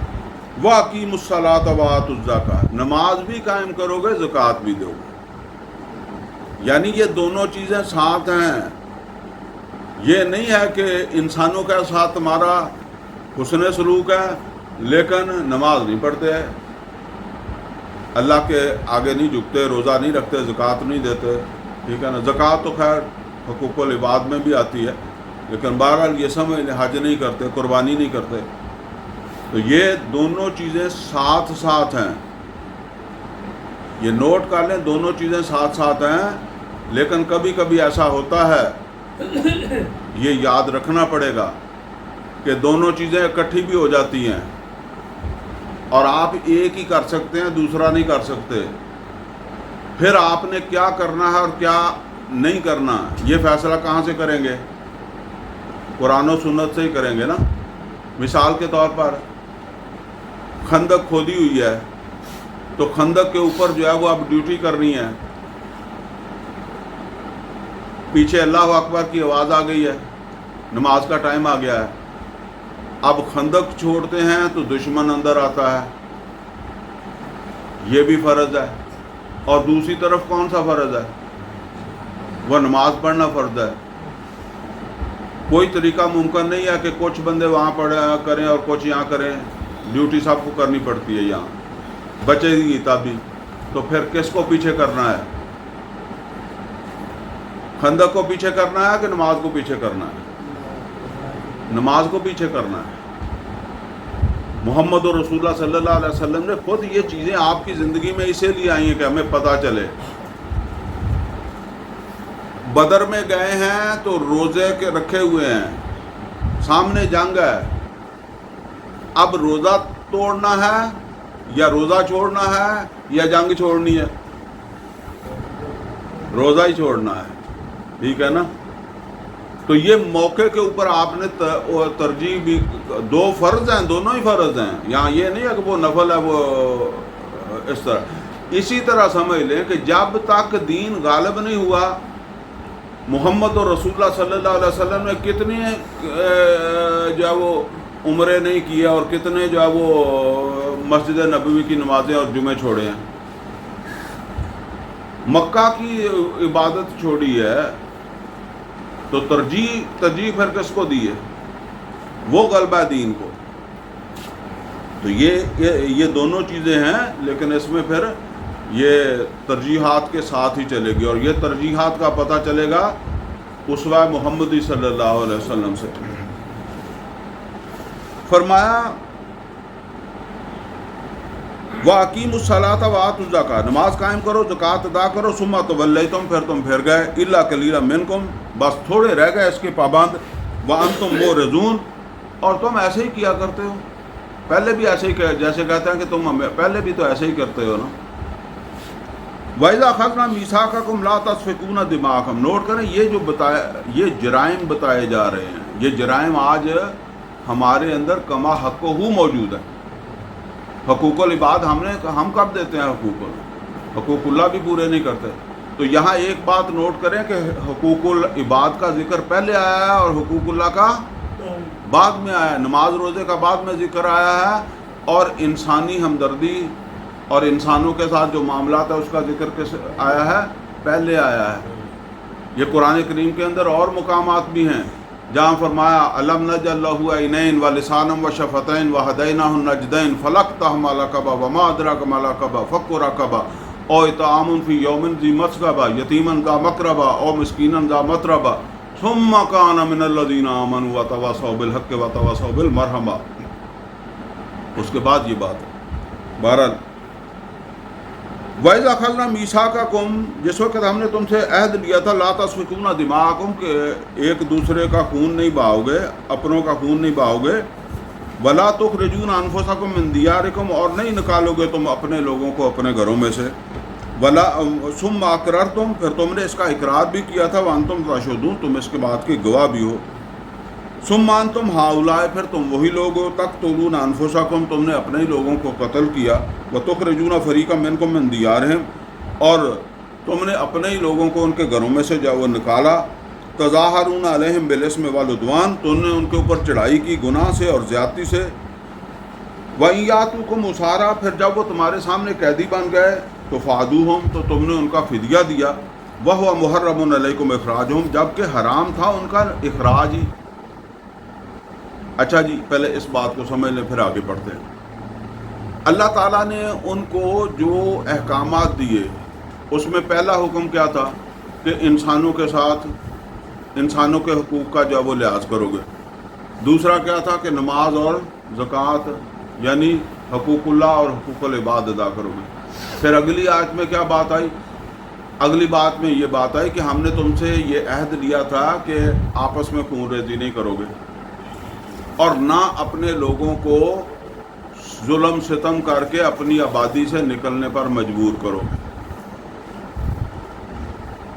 وَأَقِیمُوا الصَّلَاةَ وَآتُوا الزَّکَاةَ، نماز بھی قائم کرو گے، زکوٰۃ بھی دو گے، یعنی یہ دونوں چیزیں ساتھ ہیں۔ یہ نہیں ہے کہ انسانوں کے ساتھ تمہارا حسن سلوک ہے لیکن نماز نہیں پڑھتے، اللہ کے آگے نہیں جھکتے، روزہ نہیں رکھتے، زکوٰۃ نہیں دیتے، ٹھیک ہے نا۔ زکوٰۃ تو خیر حقوق العباد میں بھی آتی ہے، لیکن بہرحال یہ سمجھ لیں حج نہیں کرتے، قربانی نہیں کرتے، تو یہ دونوں چیزیں ساتھ ساتھ ہیں، یہ نوٹ کر لیں، دونوں چیزیں ساتھ ساتھ ہیں، لیکن کبھی کبھی ایسا ہوتا ہے یہ یاد رکھنا پڑے گا کہ دونوں چیزیں اکٹھی بھی ہو جاتی ہیں، اور آپ ایک ہی کر سکتے ہیں، دوسرا نہیں کر سکتے۔ پھر آپ نے کیا کرنا ہے اور کیا نہیں کرنا، یہ فیصلہ کہاں سے کریں گے؟ قرآن و سنت سے ہی کریں گے نا۔ مثال کے طور پر خندق کھودی ہوئی ہے، تو خندق کے اوپر جو ہے وہ اب ڈیوٹی کرنی ہے، پیچھے اللہ اکبر کی آواز آ گئی ہے، نماز کا ٹائم آ گیا ہے، اب خندق چھوڑتے ہیں تو دشمن اندر آتا ہے، یہ بھی فرض ہے، اور دوسری طرف کون سا فرض ہے؟ وہ نماز پڑھنا فرض ہے۔ کوئی طریقہ ممکن نہیں ہے کہ کچھ بندے وہاں پڑھا کریں اور کچھ یہاں کریں، ڈیوٹی سب کو کرنی پڑتی ہے یہاں، بچے گی تبھی، تو پھر کس کو پیچھے کرنا ہے؟ خندق کو پیچھے کرنا ہے کہ نماز کو پیچھے کرنا ہے؟ نماز کو پیچھے کرنا ہے۔ محمد رسول اللہ صلی اللہ علیہ وسلم نے خود یہ چیزیں آپ کی زندگی میں اسی لیے آئی ہیں کہ ہمیں پتہ چلے۔ بدر میں گئے ہیں تو روزے کے رکھے ہوئے ہیں، سامنے جنگ ہے، اب روزہ توڑنا ہے یا روزہ چھوڑنا ہے یا جنگ چھوڑنی ہے؟ روزہ ہی چھوڑنا ہے، ٹھیک ہے نا؟ تو یہ موقع کے اوپر آپ نے ترجیح بھی، دو فرض ہیں، دونوں ہی فرض ہیں، یہاں یہ نہیں ہے کہ وہ نفل ہے وہ اس طرح۔ اسی طرح سمجھ لیں کہ جب تک دین غالب نہیں ہوا، محمد اور رسول اللہ صلی اللہ علیہ وسلم نے کتنے جو ہے وہ عمرے نہیں کیے اور کتنے جو ہے وہ مسجد نبوی کی نمازیں اور جمعے چھوڑے ہیں، مکہ کی عبادت چھوڑی ہے، تو ترجیح پھر کس کو دی ہے؟ وہ غلبہ دین کو۔ تو یہ دونوں چیزیں ہیں، لیکن اس میں پھر یہ ترجیحات کے ساتھ ہی چلے گی، اور یہ ترجیحات کا پتہ چلے گا اسوہ محمدی صلی اللہ علیہ وسلم سے۔ فرمایا وَأَقِیمُوا الصَّلَاةَ وَآتُوا الزَّکَاةَ، نماز قائم کرو، زکوٰۃ ادا کرو، ثُمَّ تَوَلَّیْتُم، پھر تم پھر گئے، إِلَّا قَلِیلًا مِنکُم، بس تھوڑے رہ گئے اس کے پابند، وَأَنتُم مُعْرِضُونَ، اور تم ایسے ہی کیا کرتے ہو، پہلے بھی ایسے ہی، جیسے کہتے ہیں کہ تم پہلے بھی تو ایسے ہی کرتے ہو نا۔ وَإِذَا أَخَذْنَا مِيثَاقَكُمْ لَا تَسْفِكُونَ دِمَاءَكُمْ، نوٹ کریں یہ جو یہ جرائم بتائے جا رہے ہیں، یہ جرائم آج ہمارے اندر کما حق موجود ہے۔ حقوق العباد ہم کب دیتے ہیں؟ حقوق اللہ بھی پورے نہیں کرتے۔ تو یہاں ایک بات نوٹ کریں کہ حقوق العباد کا ذکر پہلے آیا ہے اور حقوق اللہ کا بعد میں آیا ہے، نماز روزے کا بعد میں ذکر آیا ہے، اور انسانی ہمدردی اور انسانوں کے ساتھ جو معاملات ہے اس کا ذکر آیا ہے، پہلے آیا ہے۔ یہ قرآن کریم کے اندر اور مقامات بھی ہیں جہاں فرمایا الم نجعل لہ عینین ولسانا وشفتین وہدیناہ النجدین فلاقتحم العقبہ وما ادراک ما العقبہ فک رقبہ او اطعام فی یوم ذی مسغبہ یتیما ذا مقربہ او مسکینا ذا متربہ ثم کان من الذین آمنوا وتواصوا بالحق وتواصوا بالمرحمہ۔ اس کے بعد یہ بات ہے۔ بہرحال وَإِذَا أَخَذْنَا مِيثَاقَكُمْ، جس وقت ہم نے تم سے عہد لیا تھا، لَا تَسْفِكُونَ دِمَاءَكُمْ، کہ ایک دوسرے کا خون نہیں بہاؤ گے، اپنوں کا خون نہیں بہاؤ گے، وَلَا تُخْرِجُونَ أَنفُسَكُم مِّن دِيَارِكُمْ، اور نہیں نکالو گے تم اپنے لوگوں کو اپنے گھروں میں سے، ثُمَّ أَقْرَرْتُمْ، پھر تم نے اس کا اقرار بھی کیا تھا، وَأَنتُمْ تَشْهَدُونَ، تم اس کے بعد کے گواہ بھی ہو، ثُمَّ أَنتُمْ هَؤُلَاءِ، پھر تم وہی لوگ ہو، تقتلون أنفسكم، تم نے اپنے ہی لوگوں کو قتل کیا، وَتُخْرِجُونَ فَرِيقًا مِّنكُم مِّن دِيَارِهِمْ، اور تم نے اپنے ہی لوگوں کو ان کے گھروں میں سے جب وہ نکالا، تظاہرون علیہم بالاسم والعدوان، تم نے ان کے اوپر چڑھائی کی گناہ سے اور زیادتی سے، وَإِن يَأْتُوكُمْ أُسَارَىٰ، پھر جب وہ تمہارے سامنے قیدی بن گئے تو فادوہم، تو تم نے ان کا فدیہ دیا، وَهُوَ مُحَرَّمٌ عَلَيْكُمْ إِخْرَاجُهُمْ، جبکہ حرام تھا ان کا اخراج ہی۔ اچھا جی، پہلے اس بات کو سمجھ لیں پھر آگے بڑھتے ہیں۔ اللہ تعالیٰ نے ان کو جو احکامات دیے اس میں پہلا حکم کیا تھا کہ انسانوں کے ساتھ انسانوں کے حقوق کا جو وہ لحاظ کرو گے۔ دوسرا کیا تھا کہ نماز اور زکوٰۃ یعنی حقوق اللہ اور حقوق العباد ادا کرو گے۔ پھر اگلی آیت میں کیا بات آئی؟ اگلی بات میں یہ بات آئی کہ ہم نے تم سے یہ عہد لیا تھا کہ آپس میں خون ریزی نہیں کرو گے اور نہ اپنے لوگوں کو ظلم ستم کر کے اپنی آبادی سے نکلنے پر مجبور کرو گے،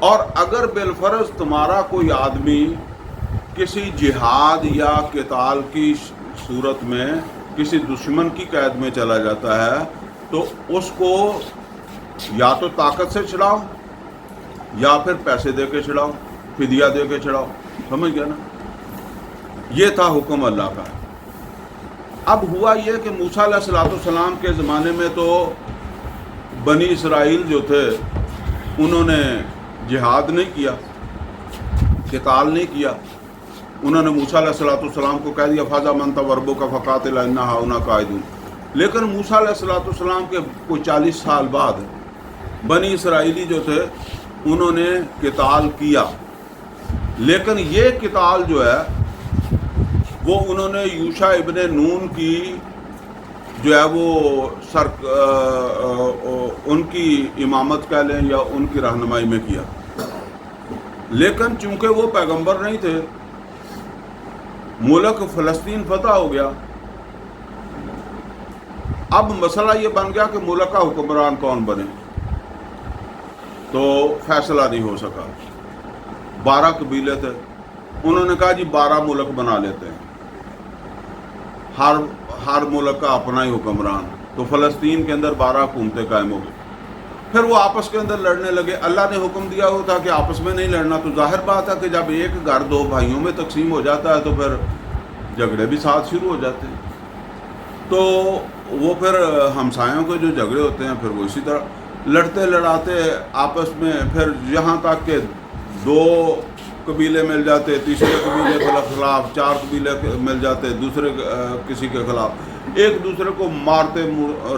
اور اگر بالفرض تمہارا کوئی آدمی کسی جہاد یا قتال کی صورت میں کسی دشمن کی قید میں چلا جاتا ہے تو اس کو یا تو طاقت سے چھڑاؤ یا پھر پیسے دے کے چھڑاؤ، فدیہ دے کے چھڑاؤ، سمجھ گیا نا؟ یہ تھا حکم اللہ کا۔ اب ہوا یہ کہ موسیٰ علیہ السلام کے زمانے میں تو بنی اسرائیل جو تھے انہوں نے جہاد نہیں کیا، قتال نہیں کیا، انہوں نے موسیٰ علیہ السلام کو کہہ دیا فاذا من وربک فقاتل انا ہاہنا قاعدون۔ لیکن موسیٰ علیہ السلام کے کوئی 40 سال بعد بنی اسرائیلی جو تھے انہوں نے قتال کیا، لیکن یہ قتال جو ہے وہ انہوں نے یوشع ابن نون کی جو ہے وہ ان کی امامت کہہ لیں یا ان کی رہنمائی میں کیا، لیکن چونکہ وہ پیغمبر نہیں تھے، ملک فلسطین فتح ہو گیا، اب مسئلہ یہ بن گیا کہ ملک کا حکمران کون بنے، تو فیصلہ نہیں ہو سکا۔ 12 قبیلے تھے، انہوں نے کہا جی 12 ملک بنا لیتے ہیں، ہر ملک کا اپنا ہی حکمران، تو فلسطین کے اندر 12 حکومتیں قائم ہو گئی۔ پھر وہ آپس کے اندر لڑنے لگے، اللہ نے حکم دیا ہوا تھا کہ آپس میں نہیں لڑنا، تو ظاہر بات ہے کہ جب ایک گھر 2 بھائیوں میں تقسیم ہو جاتا ہے تو پھر جھگڑے بھی ساتھ شروع ہو جاتے ہیں، تو وہ پھر ہمسایوں کے جو جھگڑے ہوتے ہیں پھر وہ اسی طرح لڑتے لڑاتے آپس میں، پھر یہاں تک کہ 2 قبیلے مل جاتے، تیسرے قبیلے کے خلاف، 4 قبیلے مل جاتے دوسرے کسی کے خلاف، ایک دوسرے کو مارتے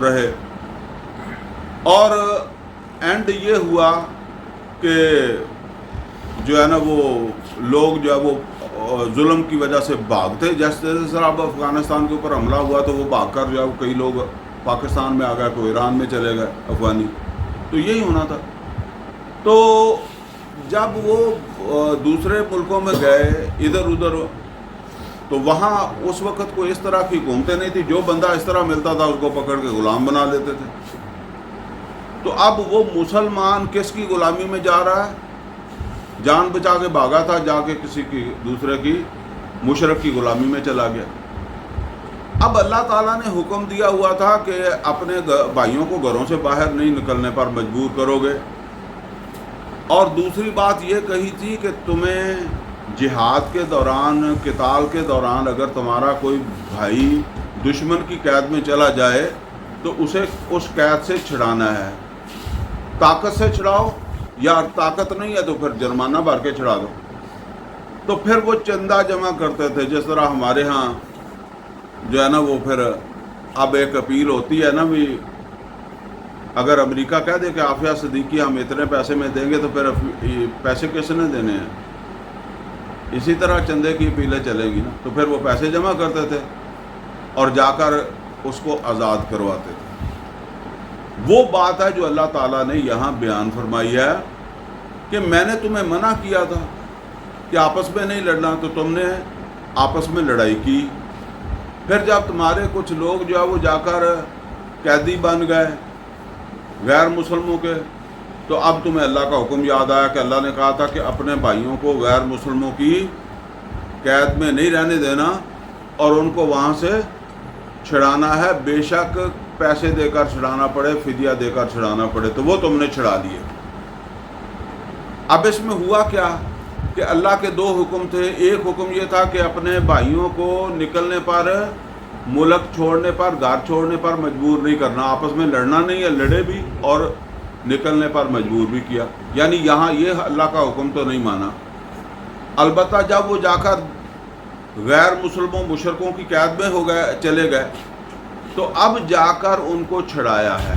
رہے، اور اینڈ یہ ہوا کہ جو ہے نا وہ لوگ جو ہے وہ ظلم کی وجہ سے بھاگتے، جیسے سر اب افغانستان کے اوپر حملہ ہوا تو وہ بھاگ کر جو ہے کئی لوگ پاکستان میں آ گئے، کوئی ایران میں چلے گئے افغانی، تو یہی ہونا تھا۔ تو جب وہ دوسرے ملکوں میں گئے ادھر ادھر، تو وہاں اس وقت کوئی اس طرح کی حکومتیں نہیں تھی، جو بندہ اس طرح ملتا تھا اس کو پکڑ کے غلام بنا لیتے تھے۔ تو اب وہ مسلمان کس کی غلامی میں جا رہا ہے؟ جان بچا کے بھاگا تھا، جا کے کسی کی دوسرے کی مشرک کی غلامی میں چلا گیا۔ اب اللہ تعالیٰ نے حکم دیا ہوا تھا کہ اپنے بھائیوں کو گھروں سے باہر نہیں نکلنے پر مجبور کرو گے، اور دوسری بات یہ کہی تھی کہ تمہیں جہاد کے دوران، قتال کے دوران اگر تمہارا کوئی بھائی دشمن کی قید میں چلا جائے تو اسے اس قید سے چھڑانا ہے، طاقت سے چھڑاؤ یا طاقت نہیں ہے تو پھر جرمانہ بھر کے چھڑا دو۔ تو پھر وہ چندہ جمع کرتے تھے، جس طرح ہمارے ہاں جو ہے نا وہ پھر اب ایک اپیل ہوتی ہے نا بھی، اگر امریکہ کہہ دے کہ عافیہ صدیقی ہم اتنے پیسے میں دیں گے تو پھر پیسے کس نے دینے ہیں؟ اسی طرح چندے کی اپیلیں چلیں گی نا، تو پھر وہ پیسے جمع کرتے تھے اور جا کر اس کو آزاد کرواتے تھے۔ وہ بات ہے جو اللہ تعالیٰ نے یہاں بیان فرمائی ہے کہ میں نے تمہیں منع کیا تھا کہ آپس میں نہیں لڑنا، تو تم نے آپس میں لڑائی کی، پھر جب تمہارے کچھ لوگ جو ہے وہ جا کر قیدی بن گئے غیر مسلموں کے، تو اب تمہیں اللہ کا حکم یاد آیا کہ اللہ نے کہا تھا کہ اپنے بھائیوں کو غیر مسلموں کی قید میں نہیں رہنے دینا اور ان کو وہاں سے چھڑانا ہے، بے شک پیسے دے کر چھڑانا پڑے، فدیہ دے کر چھڑانا پڑے، تو وہ تم نے چھڑا لیے۔ اب اس میں ہوا کیا کہ اللہ کے 2 حکم تھے، ایک حکم یہ تھا کہ اپنے بھائیوں کو نکلنے پر، ملک چھوڑنے پر، گھر چھوڑنے پر مجبور نہیں کرنا، آپس میں لڑنا نہیں ہے، لڑے بھی اور نکلنے پر مجبور بھی کیا، یعنی یہاں یہ اللہ کا حکم تو نہیں مانا۔ البتہ جب وہ جا کر غیر مسلموں مشرکوں کی قید میں ہو گئے، چلے گئے، تو اب جا کر ان کو چھڑایا ہے۔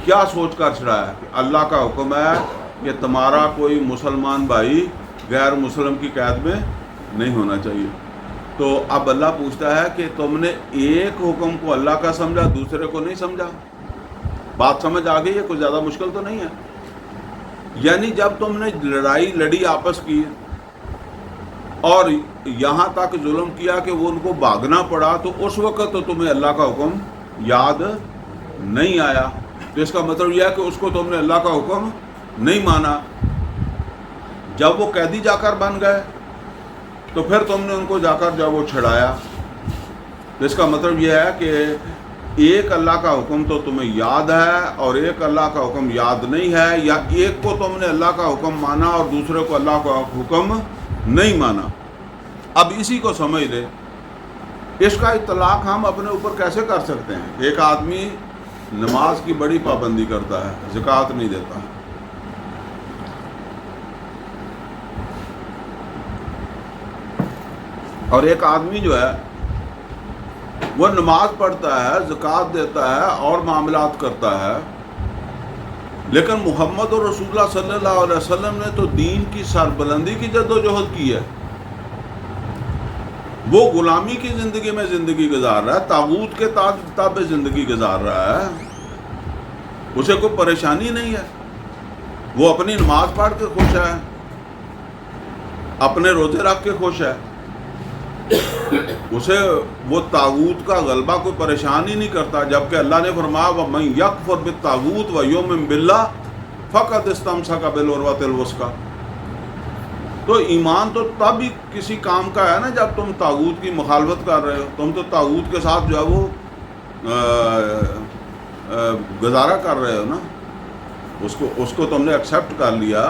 کیا سوچ کر چھڑایا ہے کہ اللہ کا حکم ہے کہ تمہارا کوئی مسلمان بھائی غیر مسلم کی قید میں نہیں ہونا چاہیے۔ تو اب اللہ پوچھتا ہے کہ تم نے ایک حکم کو اللہ کا سمجھا، دوسرے کو نہیں سمجھا؟ بات سمجھ آ گئی ہے؟ کوئی زیادہ مشکل تو نہیں ہے. یعنی جب تم نے لڑائی لڑی آپس کی اور یہاں تک ظلم کیا کہ وہ ان کو بھاگنا پڑا، تو اس وقت تو تمہیں اللہ کا حکم یاد نہیں آیا. تو اس کا مطلب یہ ہے کہ اس کو تم نے اللہ کا حکم نہیں مانا. جب وہ قیدی جا کر بن گئے تو پھر تم نے ان کو جا کر جب وہ چھڑایا. تو اس کا مطلب یہ ہے کہ ایک اللہ کا حکم تو تمہیں یاد ہے اور ایک اللہ کا حکم یاد نہیں ہے، یا ایک کو تم نے اللہ کا حکم مانا اور دوسرے کو اللہ کا حکم نہیں مانا. اب اسی کو سمجھ لے. اس کا اطلاق ہم اپنے اوپر کیسے کر سکتے ہیں؟ ایک آدمی نماز کی بڑی پابندی کرتا ہے، زکوٰۃ نہیں دیتا، اور ایک آدمی جو ہے وہ نماز پڑھتا ہے، زکوٰۃ دیتا ہے اور معاملات کرتا ہے، لیکن محمد اور رسول اللہ صلی اللہ علیہ وسلم نے تو دین کی سربلندی کی جدوجہد کی ہے. وہ غلامی کی زندگی میں زندگی گزار رہا ہے، طاغوت کے تابع زندگی گزار رہا ہے، اسے کوئی پریشانی نہیں ہے. وہ اپنی نماز پڑھ کے خوش ہے، اپنے روزے رکھ کے خوش ہے، اسے وہ طاغوت کا غلبہ کوئی پریشان ہی نہیں کرتا. جبکہ اللہ نے فرمایا وَمَن يَكْفُرْ بِالطَّاغُوتِ وَيُؤْمِن بِاللَّهِ فَقَدِ اسْتَمْسَكَ بِالْعُرْوَةِ الْوُثْقَىٰ. تو ایمان تو تب ہی کسی کام کا ہے نا جب تم طاغوت کی مخالفت کر رہے ہو. تم تو طاغوت کے ساتھ جو ہے وہ گزارا کر رہے ہو نا، اس کو تم نے ایکسیپٹ کر لیا.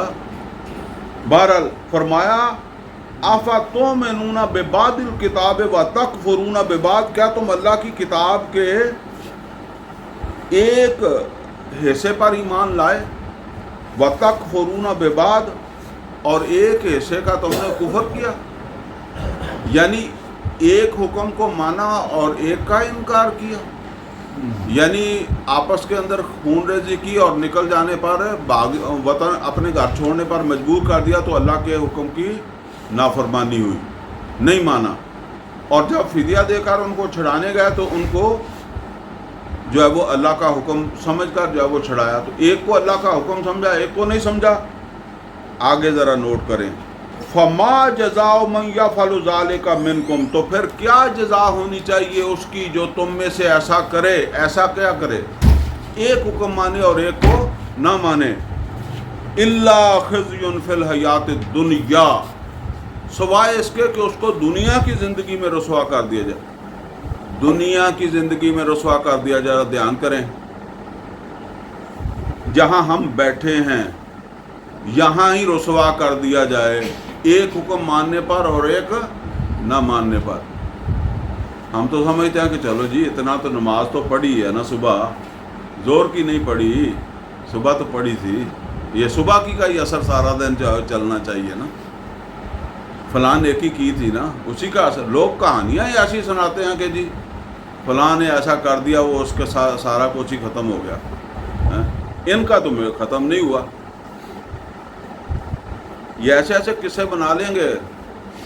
بہرحال فرمایا اَفَتُؤْمِنُونَ بِبَعْضِ الْكِتَابِ وَتَكْفُرُونَ بِبَعْضٍ، کیا تم اللہ کی کتاب کے ایک حصے پر ایمان لائے، وَتَكْفُرُونَ بِبَعْضٍ، اور ایک حصے کا تم نے کفر کیا. یعنی ایک حکم کو مانا اور ایک کا انکار کیا. یعنی آپس کے اندر خون ریزی کی اور نکل جانے پر وطن اپنے گھر چھوڑنے پر مجبور کر دیا، تو اللہ کے حکم کی نافرمانی ہوئی، نہیں مانا. اور جب فدیہ دے کر ان کو چھڑانے گئے تو ان کو جو ہے وہ اللہ کا حکم سمجھ کر جو ہے وہ چھڑایا. تو ایک کو اللہ کا حکم سمجھا، ایک کو نہیں سمجھا. آگے ذرا نوٹ کریں، فَمَا جَزَاءُ مَن يَفْعَلُ ذَلِكَ مِنكُمْ، تو پھر کیا جزا ہونی چاہیے اس کی جو تم میں سے ایسا کرے. ایسا کیا کرے؟ ایک حکم مانے اور ایک کو نہ مانے. إِلَّا خِزْيٌ فِي الْحَيَاةِ الدُّنْيَا، سوائے اس کے کہ اس کو دنیا کی زندگی میں رسوا کر دیا جائے. دنیا کی زندگی میں رسوا کر دیا جائے. دھیان کریں، جہاں ہم بیٹھے ہیں یہاں ہی رسوا کر دیا جائے، ایک حکم ماننے پر اور ایک نہ ماننے پر. ہم تو سمجھتے ہیں کہ چلو جی اتنا تو نماز تو پڑھی ہے نا، صبح زور کی نہیں پڑھی، صبح تو پڑھی تھی، یہ صبح کی کا ہی اثر سارا دن چلنا چاہیے نا، فلاں نیکی کی تھی نا، اسی کا اثر. لوگ کہانیاں ایسی سناتے ہیں کہ جی فلاں نے ایسا کر دیا، وہ اس کا سارا کچھ ہی ختم ہو گیا. ان کا تو ختم نہیں ہوا. یہ ایسے ایسے قصے بنا لیں گے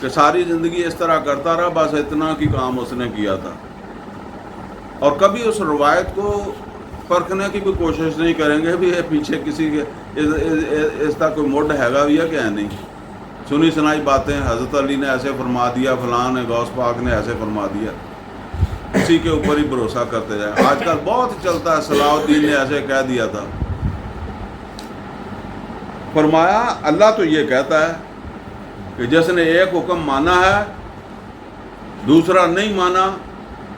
کہ ساری زندگی اس طرح کرتا رہا، بس اتنا کی کام اس نے کیا تھا. اور کبھی اس روایت کو پرکھنے کی بھی کوشش نہیں کریں گے بھی یہ پیچھے کسی کے اس طرح کوئی مڈ ہے گا بھی ہے کہ ہے نہیں. سنی سنائی باتیں، حضرت علی نے ایسے فرما دیا، فلاں نے غوث پاک نے ایسے فرما دیا، اسی کے اوپر ہی بھروسہ کرتے جائیں. آج کل بہت چلتا ہے صلاح الدین نے ایسے کہہ دیا تھا. فرمایا اللہ تو یہ کہتا ہے کہ جس نے ایک حکم مانا ہے دوسرا نہیں مانا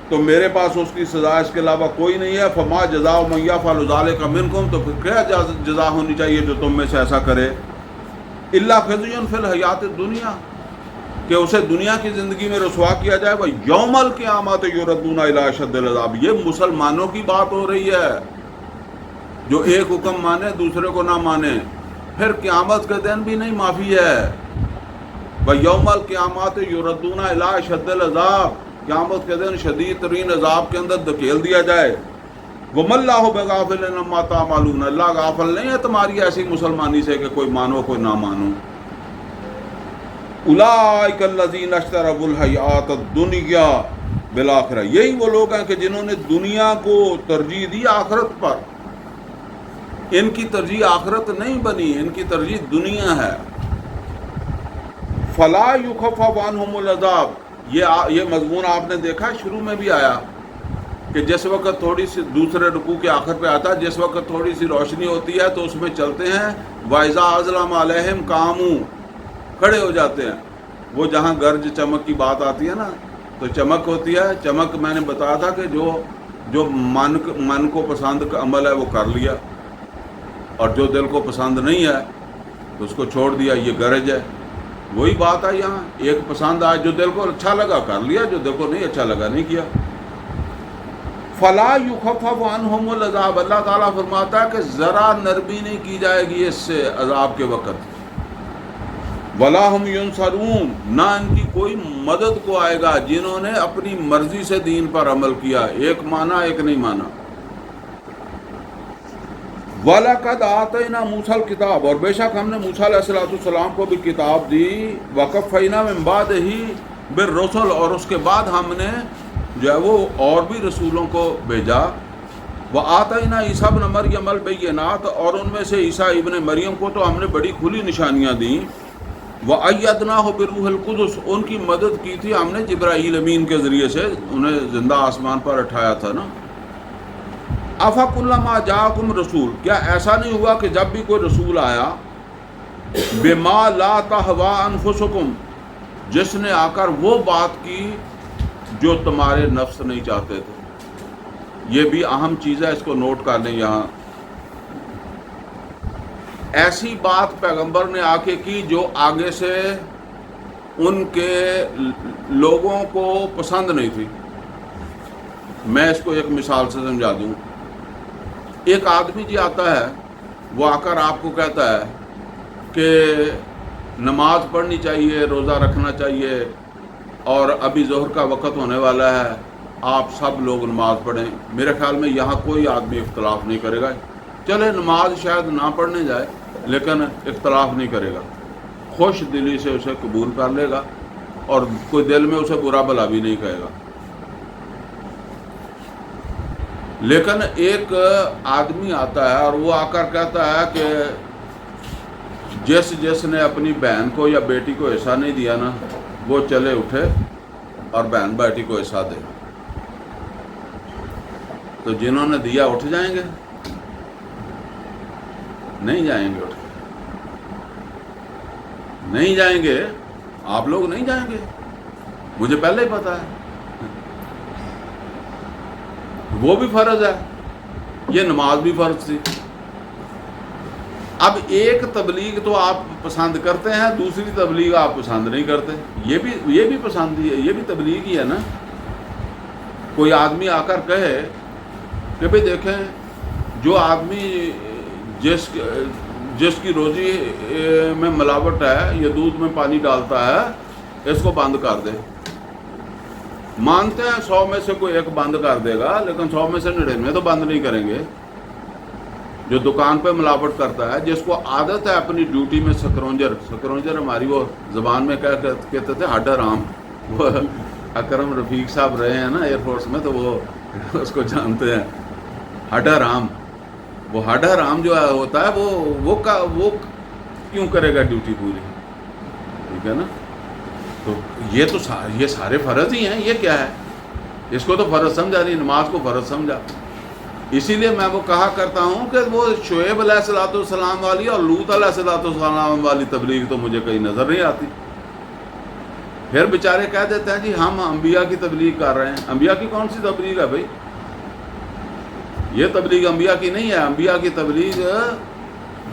تو میرے پاس اس کی سزا اس کے علاوہ کوئی نہیں ہے. فما جزاء من یفعل ذلک منکم، تو پھر کیا جزا ہونی چاہیے جو تم میں سے ایسا کرے. الا خزی فی الحیات الدنیا، کہ اسے دنیا کی زندگی میں رسوا کیا جائے. وہ یوم القیامت یردون الی اشد العذاب، یہ مسلمانوں کی بات ہو رہی ہے جو ایک حکم مانے دوسرے کو نہ مانے. پھر قیامت کے دن بھی نہیں معافی ہے. وَيَوْمَ الْقِيَامَةِ يُرَدُّونَ إِلَىٰ أَشَدِّ الْعَذَابِ، قیامت کے دن شدید ترین عذاب کے اندر دھکیل دیا جائے. وَمَا اللَّهُ بِغَافِلٍ عَمَّا تَعْمَلُونَ، اللہ غافل نہیں ہے تمہاری ایسی مسلمانی سے کہ کوئی مانو کوئی نہ مانو. أُولَٰئِكَ الَّذِينَ اشْتَرَوُا الْحَيَاةَ الدُّنْيَا بِالْآخِرَةِ، یہی وہ لوگ ہیں کہ جنہوں نے دنیا کو ترجیح دی آخرت پر. ان کی ترجیح آخرت نہیں بنی، ان کی ترجیح دنیا ہے. فلا یخفف عنہم العذاب، یہ مضمون آپ نے دیکھا شروع میں بھی آیا کہ جس وقت تھوڑی سی دوسرے رکوع کے آخر پہ آتا ہے، جس وقت تھوڑی سی روشنی ہوتی ہے تو اس میں چلتے ہیں. وَإِذَا أَظْلَمَ عَلَيْهِمْ قَامُوا، کھڑے ہو جاتے ہیں. وہ جہاں گرج چمک کی بات آتی ہے نا، تو چمک ہوتی ہے. چمک میں نے بتایا تھا کہ جو من کو پسند کا عمل ہے وہ کر لیا، اور جو دل کو پسند نہیں ہے تو اس کو چھوڑ دیا، یہ گرج ہے. وہی بات ہے یہاں، ایک پسند آئے، جو دل کو اچھا لگا کر لیا، جو دل کو نہیں اچھا لگا نہیں کیا. فلا یخفف عنہم العذاب، اللہ تعالیٰ فرماتا ہے کہ ذرا نرمی نہیں کی جائے گی اس سے عذاب کے وقت. ولا ہم ینصرون، نہ ان کی کوئی مدد کو آئے گا جنہوں نے اپنی مرضی سے دین پر عمل کیا. ایک مانا ایک نہیں مانا. وَلَقَدْ آتَيْنَا مُوسَى الْكِتَابَ، اور بے شک ہم نے موسیٰ علیہ السلام کو بھی کتاب دی. وَقَفَّيْنَا مِن بَعْدِهِ بِالرُّسُلِ، اور اس کے بعد ہم نے جو ہے وہ اور بھی رسولوں کو بھیجا. وَآتَيْنَا عِیسیٰ ابْنَ مَرْیَمَ الْبَیِّنَاتِ، اور ان میں سے عیسیٰ ابن مریم کو تو ہم نے بڑی کھلی نشانیاں دیں. وَأَيَّدْنَاهُ بِالرُّوحِ الْقُدُسِ، ان کی مدد کی تھی ہم نے جبرائیل امین کے ذریعے سے، انہیں زندہ آسمان پر اٹھایا تھا نا. أَفَكُلَّمَا جَاءَكُمْ رَسُولٌ، کیا ایسا نہیں ہوا کہ جب بھی کوئی رسول آیا، بِمَا لَا تَهْوَىٰ أَنفُسُكُمْ، جس نے آ کر وہ بات کی جو تمہارے نفس نہیں چاہتے تھے. یہ بھی اہم چیز ہے، اس کو نوٹ کر لیں. یہاں ایسی بات پیغمبر نے آ کے کی جو آگے سے ان کے لوگوں کو پسند نہیں تھی. میں اس کو ایک مثال سے سمجھا دوں. ایک آدمی جی آتا ہے، وہ آ کر آپ کو کہتا ہے کہ نماز پڑھنی چاہیے، روزہ رکھنا چاہیے، اور ابھی ظہر کا وقت ہونے والا ہے، آپ سب لوگ نماز پڑھیں. میرے خیال میں یہاں کوئی آدمی اختلاف نہیں کرے گا. چلے نماز شاید نہ پڑھنے جائے لیکن اختلاف نہیں کرے گا، خوش دلی سے اسے قبول کر لے گا، اور کوئی دل میں اسے برا بھلا بھی نہیں کہے گا. لیکن ایک آدمی آتا ہے اور وہ آ کر کہتا ہے کہ جس نے اپنی بہن کو یا بیٹی کو حصہ نہیں دیا نا، وہ چلے اٹھے اور بہن بیٹی کو حصہ دے. تو جنہوں نے دیا اٹھ جائیں گے؟ نہیں جائیں گے. اٹھ نہیں جائیں گے. آپ لوگ نہیں جائیں گے، مجھے پہلے ہی پتا ہے. وہ بھی فرض ہے، یہ نماز بھی فرض تھی. اب ایک تبلیغ تو آپ پسند کرتے ہیں، دوسری تبلیغ آپ پسند نہیں کرتے. یہ بھی پسند ہی ہے، یہ بھی تبلیغ ہی ہے نا. کوئی آدمی آ کر کہے کہ بھئی دیکھیں، جو آدمی جس کی روزی میں ملاوٹ ہے، یہ دودھ میں پانی ڈالتا ہے، اس کو بند کر دے. مانتے ہیں 100 میں سے کوئی ایک بند کر دے گا، لیکن 100 میں سے 99 تو بند نہیں کریں گے. جو دکان پہ ملاوٹ کرتا ہے، جس کو عادت ہے اپنی ڈیوٹی میں سکرونجر ہماری وہ زبان میں کہتے تھے ہڈ حرام. وہ اکرم رفیق صاحب رہے ہیں نا ایئر فورس میں، تو وہ اس کو جانتے ہیں. ہڈ حرام، وہ ہڈ حرام جو ہوتا ہے وہ کیوں کرے گا ڈیوٹی پوری؟ ٹھیک ہے نا. تو یہ سارے فرض ہی ہیں. یہ کیا ہے؟ اس کو تو فرض سمجھا نہیں، نماز کو فرض سمجھا. اسی لیے میں وہ کہا کرتا ہوں کہ وہ شعیب علیہ السلام والی اور لوط علیہ السلام والی تبلیغ تو مجھے کہیں نظر نہیں آتی. پھر بیچارے کہہ دیتے ہیں جی ہم انبیاء کی تبلیغ کر رہے ہیں. انبیاء کی کون سی تبلیغ ہے بھائی؟ یہ تبلیغ انبیاء کی نہیں ہے. انبیاء کی تبلیغ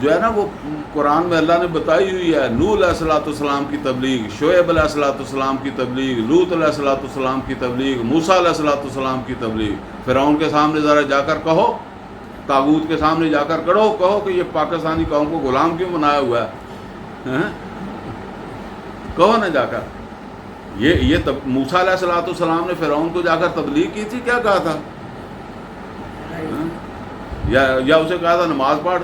جو ہے نا وہ قرآن میں اللہ نے بتائی ہوئی ہے. نوح علیہ السلام کی تبلیغ، شعیب علیہ السلام کی تبلیغ، لوط علیہ السلام کی تبلیغ، موسیٰ علیہ السلام کی تبلیغ. فرعون کے سامنے ذرا جا کر کہو، طاغوت کے سامنے جا کر کہو کہ یہ پاکستانی قوم کو غلام کیوں بنایا ہوا ہے. کہو نا جا کر. یہ موسیٰ علیہ السلام نے فرعون کو جا کر تبلیغ کی تھی. کیا کہا تھا؟ یا اسے کہا تھا نماز پڑھ.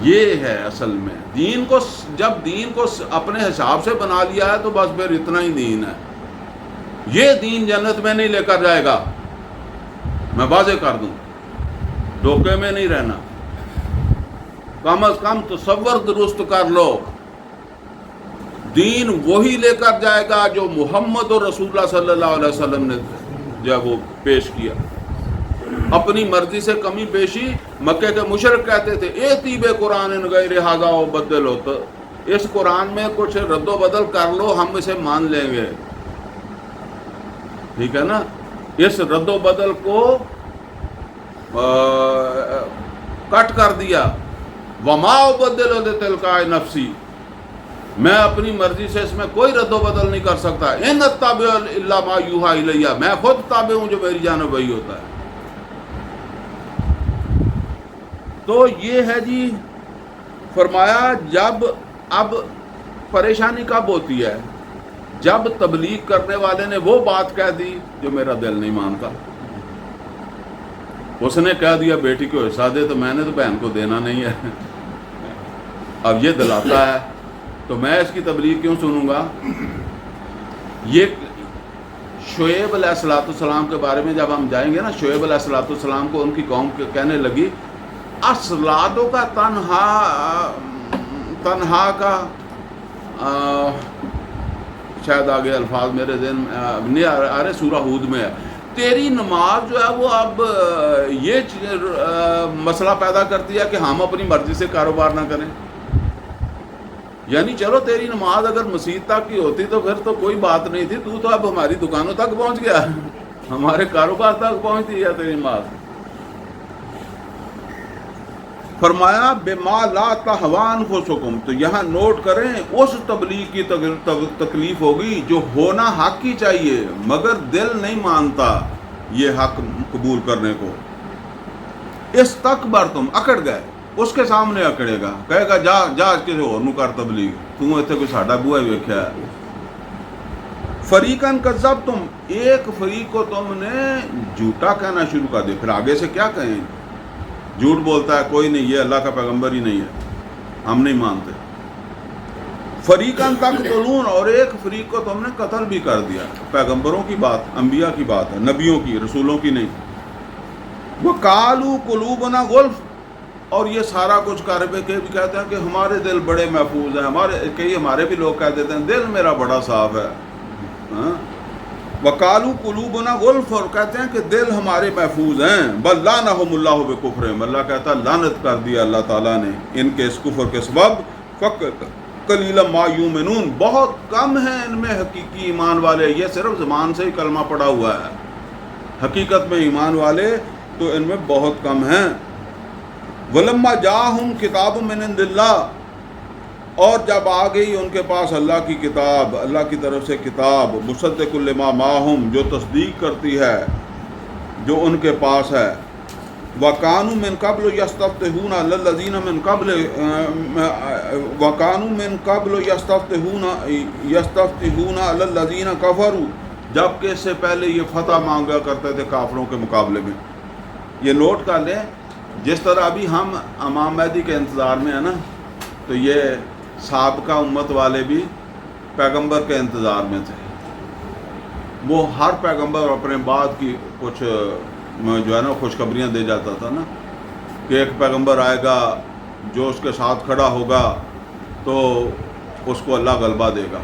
یہ ہے اصل میں دین کو. جب دین کو اپنے حساب سے بنا لیا ہے تو بس پھر اتنا ہی دین ہے. یہ دین جنت میں نہیں لے کر جائے گا، میں واضح کر دوں. دھوکے میں نہیں رہنا. کم از کم تصور درست کر لو, دین وہی لے کر جائے گا جو محمد اور رسول اللہ صلی اللہ علیہ وسلم نے جو ہے وہ پیش کیا. اپنی مرضی سے کمی بیشی مکے کے مشرک کہتے تھے ایتی بے قرآن غیر ھذا و بدل ہو, تو اس قرآن میں کچھ رد و بدل کر لو ہم اسے مان لیں گے. ٹھیک ہے نا, اس رد و بدل کو کٹ کر دیا. وما ابدل لتلقاء نفسی, میں اپنی مرضی سے اس میں کوئی رد و بدل نہیں کر سکتا. ان اتبع الا ما یوحی الی, میں خود تابع ہوں جو میری جانب وحی ہوتا ہے. تو یہ ہے جی, فرمایا جب اب پریشانی کب ہوتی ہے, جب تبلیغ کرنے والے نے وہ بات کہہ دی جو میرا دل نہیں مانتا. اس نے کہہ دیا بیٹی کو حصہ دے, تو میں نے تو بہن کو دینا نہیں ہے. اب یہ دلاتا ہے تو میں اس کی تبلیغ کیوں سنوں گا. یہ شعیب علیہ السلام کے بارے میں جب ہم جائیں گے نا, شعیب علیہ السلام کو ان کی قوم کہنے لگی اصلادوں کا تنہا کا شاید آگے الفاظ میرے ذہن نہیں آ رہے, سورہ ہود میں ہے, تیری نماز جو ہے وہ اب یہ مسئلہ پیدا کرتی ہے کہ ہم اپنی مرضی سے کاروبار نہ کریں. یعنی چلو تیری نماز اگر مسجد تک کی ہوتی تو پھر تو کوئی بات نہیں تھی, تو اب ہماری دکانوں تک پہنچ گیا, ہمارے کاروبار تک پہنچتی ہے تیری نماز. فرمایا بما لا تہوی انفسکم, تو یہاں نوٹ کریں اس تبلیغ کی تکلیف ہوگی جو ہونا حق ہی چاہیے مگر دل نہیں مانتا یہ حق قبول کرنے کو. استکبرتم, اکڑ گئے, اس کے سامنے اکڑے گا, کہے گا جا جا کسی اور نو کر تبلیغ, تم اتنے کوئی ساڈا بوا ہی ویکھیا ہے. فریقاً کذبتم, ایک فریق کو تم نے جھوٹا کہنا شروع کر دیا. پھر آگے سے کیا کہیں, جھوٹ بولتا ہے کوئی نہیں, یہ اللہ کا پیغمبر ہی نہیں ہے, ہم نہیں مانتے. فریقاً تقتلون, اور ایک فریق کو تم نے قتل بھی کر دیا. پیغمبروں کی بات, انبیاء کی بات ہے, نبیوں کی, رسولوں کی نہیں. وقالوا قلوبنا غلف, اور یہ سارا کچھ کر کے بھی کہتے ہیں کہ ہمارے دل بڑے محفوظ ہیں, ہمارے بھی لوگ کہہ دیتے ہیں دل میرا بڑا صاف ہے. وقالوا قلوبنا غلف, اور کہتے ہیں کہ دل ہمارے محفوظ ہیں. بل لعنہم اللہ بکفرہم, اللہ کہتا ہے لعنت کر دیا اللہ تعالیٰ نے ان کے اس کفر کے سبب. قلیلا ما یؤمنون, بہت کم ہیں ان میں حقیقی ایمان والے. یہ صرف زبان سے ہی کلمہ پڑا ہوا ہے, حقیقت میں ایمان والے تو ان میں بہت کم ہیں. ولما جاءہم کتاب من عند اللہ, اور جب آ گئی ان کے پاس اللہ کی کتاب, اللہ کی طرف سے کتاب, مصدق لما معہم, جو تصدیق کرتی ہے جو ان کے پاس ہے. وَكَانُوا مِن قَبْلُ يَسْتَفْتِحُونَ عَلَى الَّذِينَ مِن قَبْلِ وَكَانُوا مِن قَبْلُ يَسْتَفْتِحُونَ عَلَى الَّذِينَ كَفَرُوا, جبکہ اس سے پہلے یہ فتح مانگا کرتے تھے کافروں کے مقابلے میں. یہ نوٹ کر لیں, جس طرح ابھی ہم امام مہدی کے انتظار میں ہیں نا, تو یہ سابقہ امت والے بھی پیغمبر کے انتظار میں تھے. وہ ہر پیغمبر اپنے بعد کی کچھ جو ہے نا خوشخبریاں دے جاتا تھا نا, کہ ایک پیغمبر آئے گا جو اس کے ساتھ کھڑا ہوگا تو اس کو اللہ غلبہ دے گا.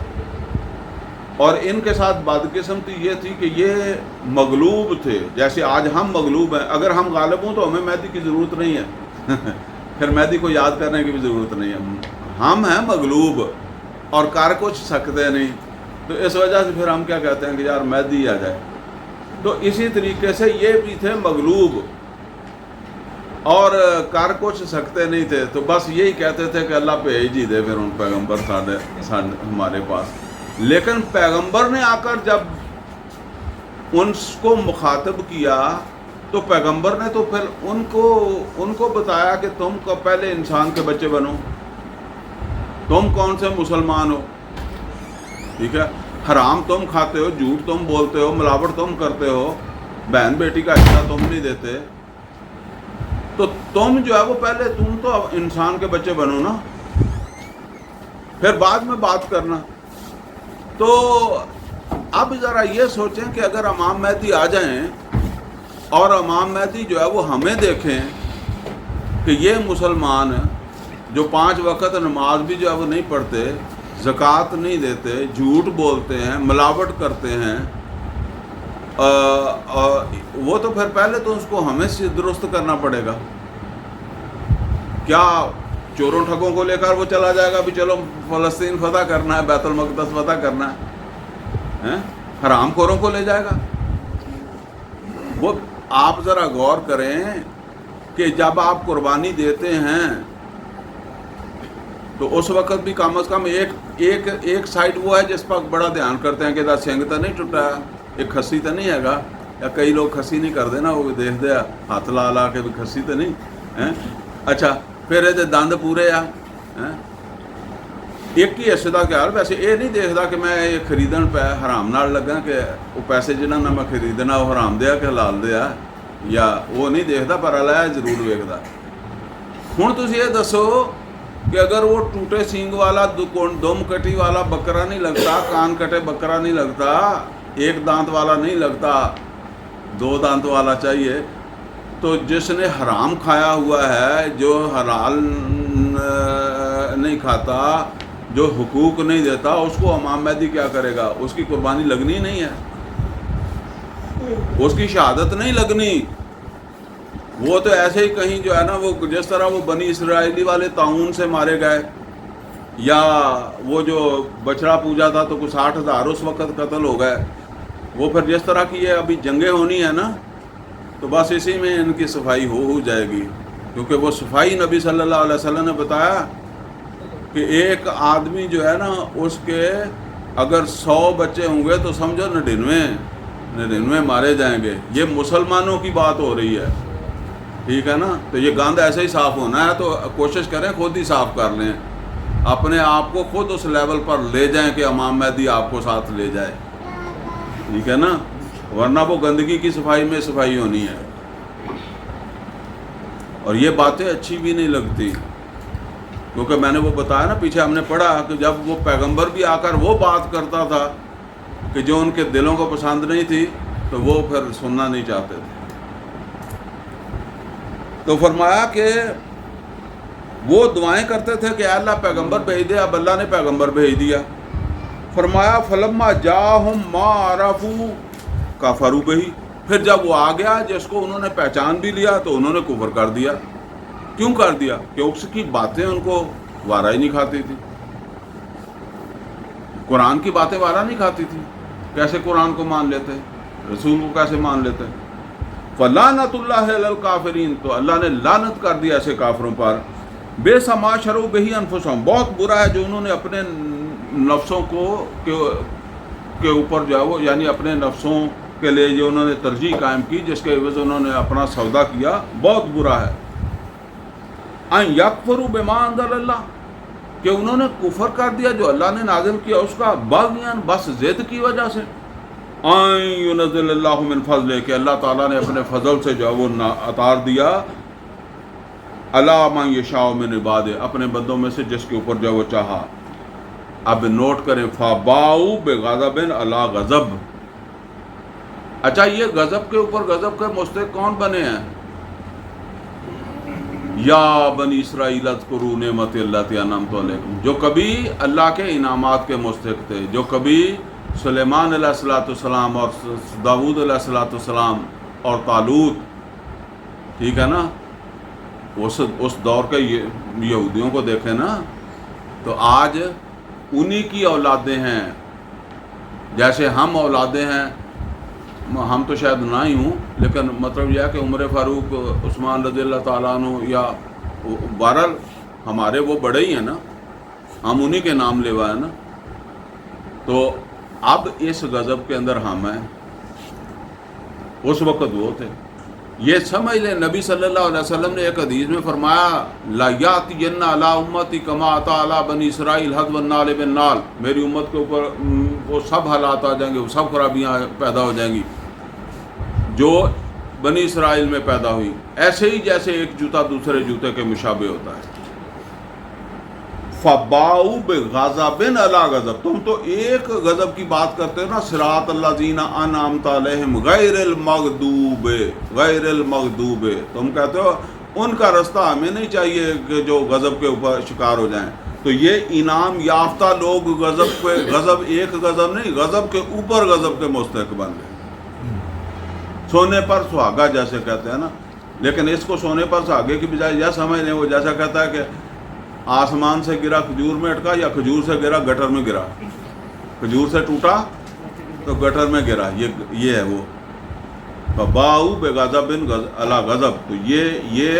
اور ان کے ساتھ بدقسمتی یہ تھی کہ یہ مغلوب تھے, جیسے آج ہم مغلوب ہیں. اگر ہم غالب ہوں تو ہمیں مہدی کی ضرورت نہیں ہے, پھر مہدی کو یاد کرنے کی بھی ضرورت نہیں ہے. ہم ہیں مغلوب اور کر کچھ سکتے نہیں, تو اس وجہ سے پھر ہم کیا کہتے ہیں کہ یار مہدی آ جائے. تو اسی طریقے سے یہ بھی تھے مغلوب اور کر کچھ سکتے نہیں تھے, تو بس یہی کہتے تھے کہ اللہ بھیج ہی دے پھر ان پیغمبر ہمارے پاس. لیکن پیغمبر نے آ کر جب ان کو مخاطب کیا تو پیغمبر نے تو پھر ان کو بتایا کہ تم کو پہلے انسان کے بچے بنو, تم کون سے مسلمان ہو, ٹھیک ہے, حرام تم کھاتے ہو, جھوٹ تم بولتے ہو, ملاوٹ تم کرتے ہو, بہن بیٹی کا حصہ تم نہیں دیتے, تو تم جو ہے وہ پہلے تم تو انسان کے بچے بنو نا, پھر بعد میں بات کرنا. تو اب ذرا یہ سوچیں کہ اگر امام مہدی آ جائیں اور امام مہدی جو ہے وہ ہمیں دیکھیں کہ یہ مسلمان جو 5 وقت نماز بھی جو ہے وہ نہیں پڑھتے، زکوٰۃ نہیں دیتے، جھوٹ بولتے ہیں، ملاوٹ کرتے ہیں، وہ تو پھر پہلے تو اس کو ہمیں سے درست کرنا پڑے گا۔ کیا چوروں ٹھگوں کو لے کر وہ چلا جائے گا بھی چلو فلسطین فتح کرنا ہے، بیت المقدس فتح کرنا ہے؟ حرام خوروں کو لے جائے گا؟ وہ آپ ذرا غور کریں کہ جب آپ قربانی دیتے ہیں تو اس وقت بھی کم از کم ایک سائڈ وہ ہے جس پر بڑا دھیان کرتے ہیں کہ دا سنگ تو نہیں ٹوٹا، ایک کھسی تو نہیں ہے گا، یا کئی لوگ کھسی نہیں کرتے نا، وہ دیکھ دیا ہاتھ لا کے بھی کھسی تو نہیں، اچھا پھر یہ دند پورے آ ایک ہی حصے کا خیال، ویسے یہ نہیں دیکھتا کہ میں یہ خریدن پہ حرام نال لگا کہ وہ پیسے جنہوں نے میں خریدنا وہ حرام دیا کہ حلال دیا، یا وہ نہیں دیکھتا، پر اللہ ضرور ویکھدا۔ ہن تسی یہ دسو کہ اگر وہ ٹوٹے سینگ والا دم کٹی والا بکرا نہیں لگتا، کان کٹے بکرا نہیں لگتا، ایک دانت والا نہیں لگتا، 2 دانت والا چاہیے، تو جس نے حرام کھایا ہوا ہے، جو حلال نہیں کھاتا، جو حقوق نہیں دیتا، اس کو امام مہدی کیا کرے گا؟ اس کی قربانی لگنی نہیں ہے، اس کی شہادت نہیں لگنی۔ وہ تو ایسے ہی کہیں جو ہے نا، وہ جس طرح وہ بنی اسرائیلی والے طاعون سے مارے گئے، یا وہ جو بچڑا پوجا تھا تو کچھ 60,000 اس وقت قتل ہو گئے، وہ پھر جس طرح کی یہ ابھی جنگیں ہونی ہے نا، تو بس اسی میں ان کی صفائی ہو جائے گی، کیونکہ وہ صفائی نبی صلی اللہ علیہ وسلم نے بتایا کہ ایک آدمی جو ہے نا، اس کے اگر 100 بچے ہوں گے تو سمجھو 99 مارے جائیں گے۔ یہ مسلمانوں کی بات ہو رہی ہے، ٹھیک ہے نا؟ تو یہ گند ایسے ہی صاف ہونا ہے، تو کوشش کریں خود ہی صاف کر لیں، اپنے آپ کو خود اس لیول پر لے جائیں کہ امام مہدی آپ کو ساتھ لے جائے، ٹھیک ہے نا؟ ورنہ وہ گندگی کی صفائی میں صفائی ہونی ہے، اور یہ باتیں اچھی بھی نہیں لگتی، کیونکہ میں نے وہ بتایا نا پیچھے ہم نے پڑھا کہ جب وہ پیغمبر بھی آ کر وہ بات کرتا تھا کہ جو ان کے دلوں کو پسند نہیں تھی، تو وہ پھر سننا نہیں چاہتے تھے۔ تو فرمایا کہ وہ دعائیں کرتے تھے کہ اے اللہ پیغمبر بھیج دے، اب اللہ نے پیغمبر بھیج دیا۔ فرمایا فلما جاءہم ما عرفوا کفروا بہ، پھر جب وہ آ گیا جس کو انہوں نے پہچان بھی لیا تو انہوں نے کفر کر دیا۔ کیوں کر دیا؟ کہ اس کی باتیں ان کو وارا ہی نہیں کھاتی تھی، قرآن کی باتیں وارا نہیں کھاتی تھی، کیسے قرآن کو مان لیتے، رسول کو کیسے مان لیتے؟ فلعنت اللہ علی الکافرین، تو اللہ نے لعنت کر دیا ایسے کافروں پر۔ بئس ما شروا بہ انفسہم، بہت برا ہے جو انہوں نے اپنے نفسوں کو کے اوپر جو ہے وہ، یعنی اپنے نفسوں کے لیے جو انہوں نے ترجیح قائم کی، جس کے عوض انہوں نے اپنا سودا کیا، بہت برا ہے۔ ان یکفروا بما انزل اللہ، کہ انہوں نے کفر کر دیا جو اللہ نے نازل کیا اس کا، باغیاً، بس ضد کی وجہ سے۔ ان ینزل اللہ من فضلہ، کہ اللہ تعالیٰ نے اپنے فضل سے جو ہے وہ اتار دیا، علی من یشاء من عبادہ، اپنے بندوں میں سے جس کے اوپر جو ہے وہ چاہا۔ اب نوٹ کریں، فباؤ بغضب علی غضب۔ اچھا یہ غضب کے اوپر غضب کے مستحق کون بنے ہیں؟ یا بنی اسرائیل اذکروا نعمت اللہ انعمت علیکم، جو کبھی اللہ کے انعامات کے مستحق تھے، جو کبھی سلیمان علیہ الصلوۃ والسلام اور داؤد علیہ الصلوۃ والسلام اور طالوت، ٹھیک ہے نا، اس دور کے یہودیوں کو دیکھیں نا، تو آج انہی کی اولادیں ہیں، جیسے ہم اولادیں ہیں، ہم تو شاید نہ ہی ہوں، لیکن مطلب یہ ہے کہ عمر فاروق، عثمان رضی اللہ تعالیٰ عنہ، یا بہرحال ہمارے وہ بڑے ہی ہیں نا، ہم انہی کے نام لیوا ہے نا۔ تو اب اس غضب کے اندر ہم ہیں، اس وقت وہ تھے۔ یہ سمجھ لیں نبی صلی اللہ علیہ وسلم نے ایک حدیث میں فرمایا، لا یاتین علی امتی کما اتی علی بنی اسرائیل حدب النال بالنال، میری امت کے اوپر وہ سب حالات آ جائیں گے، وہ سب خرابیاں پیدا ہو جائیں گی جو بنی اسرائیل میں پیدا ہوئی، ایسے ہی جیسے ایک جوتا دوسرے جوتے کے مشابہ ہوتا ہے۔ فباؤ بغضب علی غضب، تم تو ایک غضب کی بات کرتے ہو نا، صراط الذین انعمت علیہم غیر المغضوب، غیر المغضوب، تم کہتے ہو ان کا راستہ ہمیں نہیں چاہیے کہ جو غضب کے اوپر شکار ہو جائیں. تو یہ انعام یافتہ لوگ غضب ایک غضب نہیں، غضب کے اوپر غضب کے مستحق بن گئے. سونے پر سہاگا جیسے کہتے ہیں نا، لیکن اس کو سونے پر سہاگے کی بجائے یہ سمجھ لیں، وہ جیسا کہتا ہے کہ آسمان سے گرا کھجور میں اٹکا یا کھجور سے گرا گٹر میں گرا. کھجور سے ٹوٹا تو گٹر میں گرا، یہ ہے وہ فباؤ بغضب علی غضب. تو یہ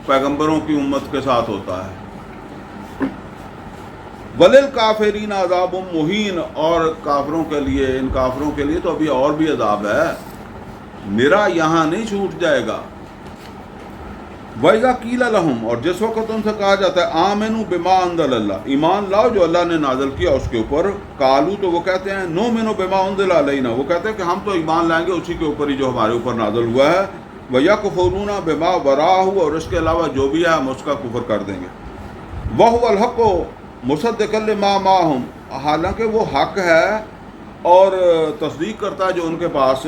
پیغمبروں کی امت کے ساتھ ہوتا ہے. وللکافرین عذاب مہین، اور کافروں کے لیے، ان کافروں کے لیے تو ابھی اور بھی عذاب ہے، میرا یہاں نہیں چھوٹ جائے گا. وَإِذَا قِيلَ لَهُمْ، اور جس وقت ان سے کہا جاتا ہے آمنوا بما انزل اللہ، ایمان لاؤ جو اللہ نے نازل کیا اس کے اوپر. قالوا، تو وہ کہتے ہیں نؤمن بما انزل علینا، وہ کہتے ہیں کہ ہم تو ایمان لائیں گے اسی کے اوپر ہی جو ہمارے اوپر نازل ہوا ہے. وَيَكْفُرُونَ بما وراءہ، اور اس کے علاوہ جو بھی ہے ہم اس کا کفر کر دیں گے. وَهُوَ الْحَقُّ مُصَدِّقًا لِمَا مَعَهُمْ، حالانکہ وہ حق ہے اور تصدیق کرتا ہے جو ان کے پاس.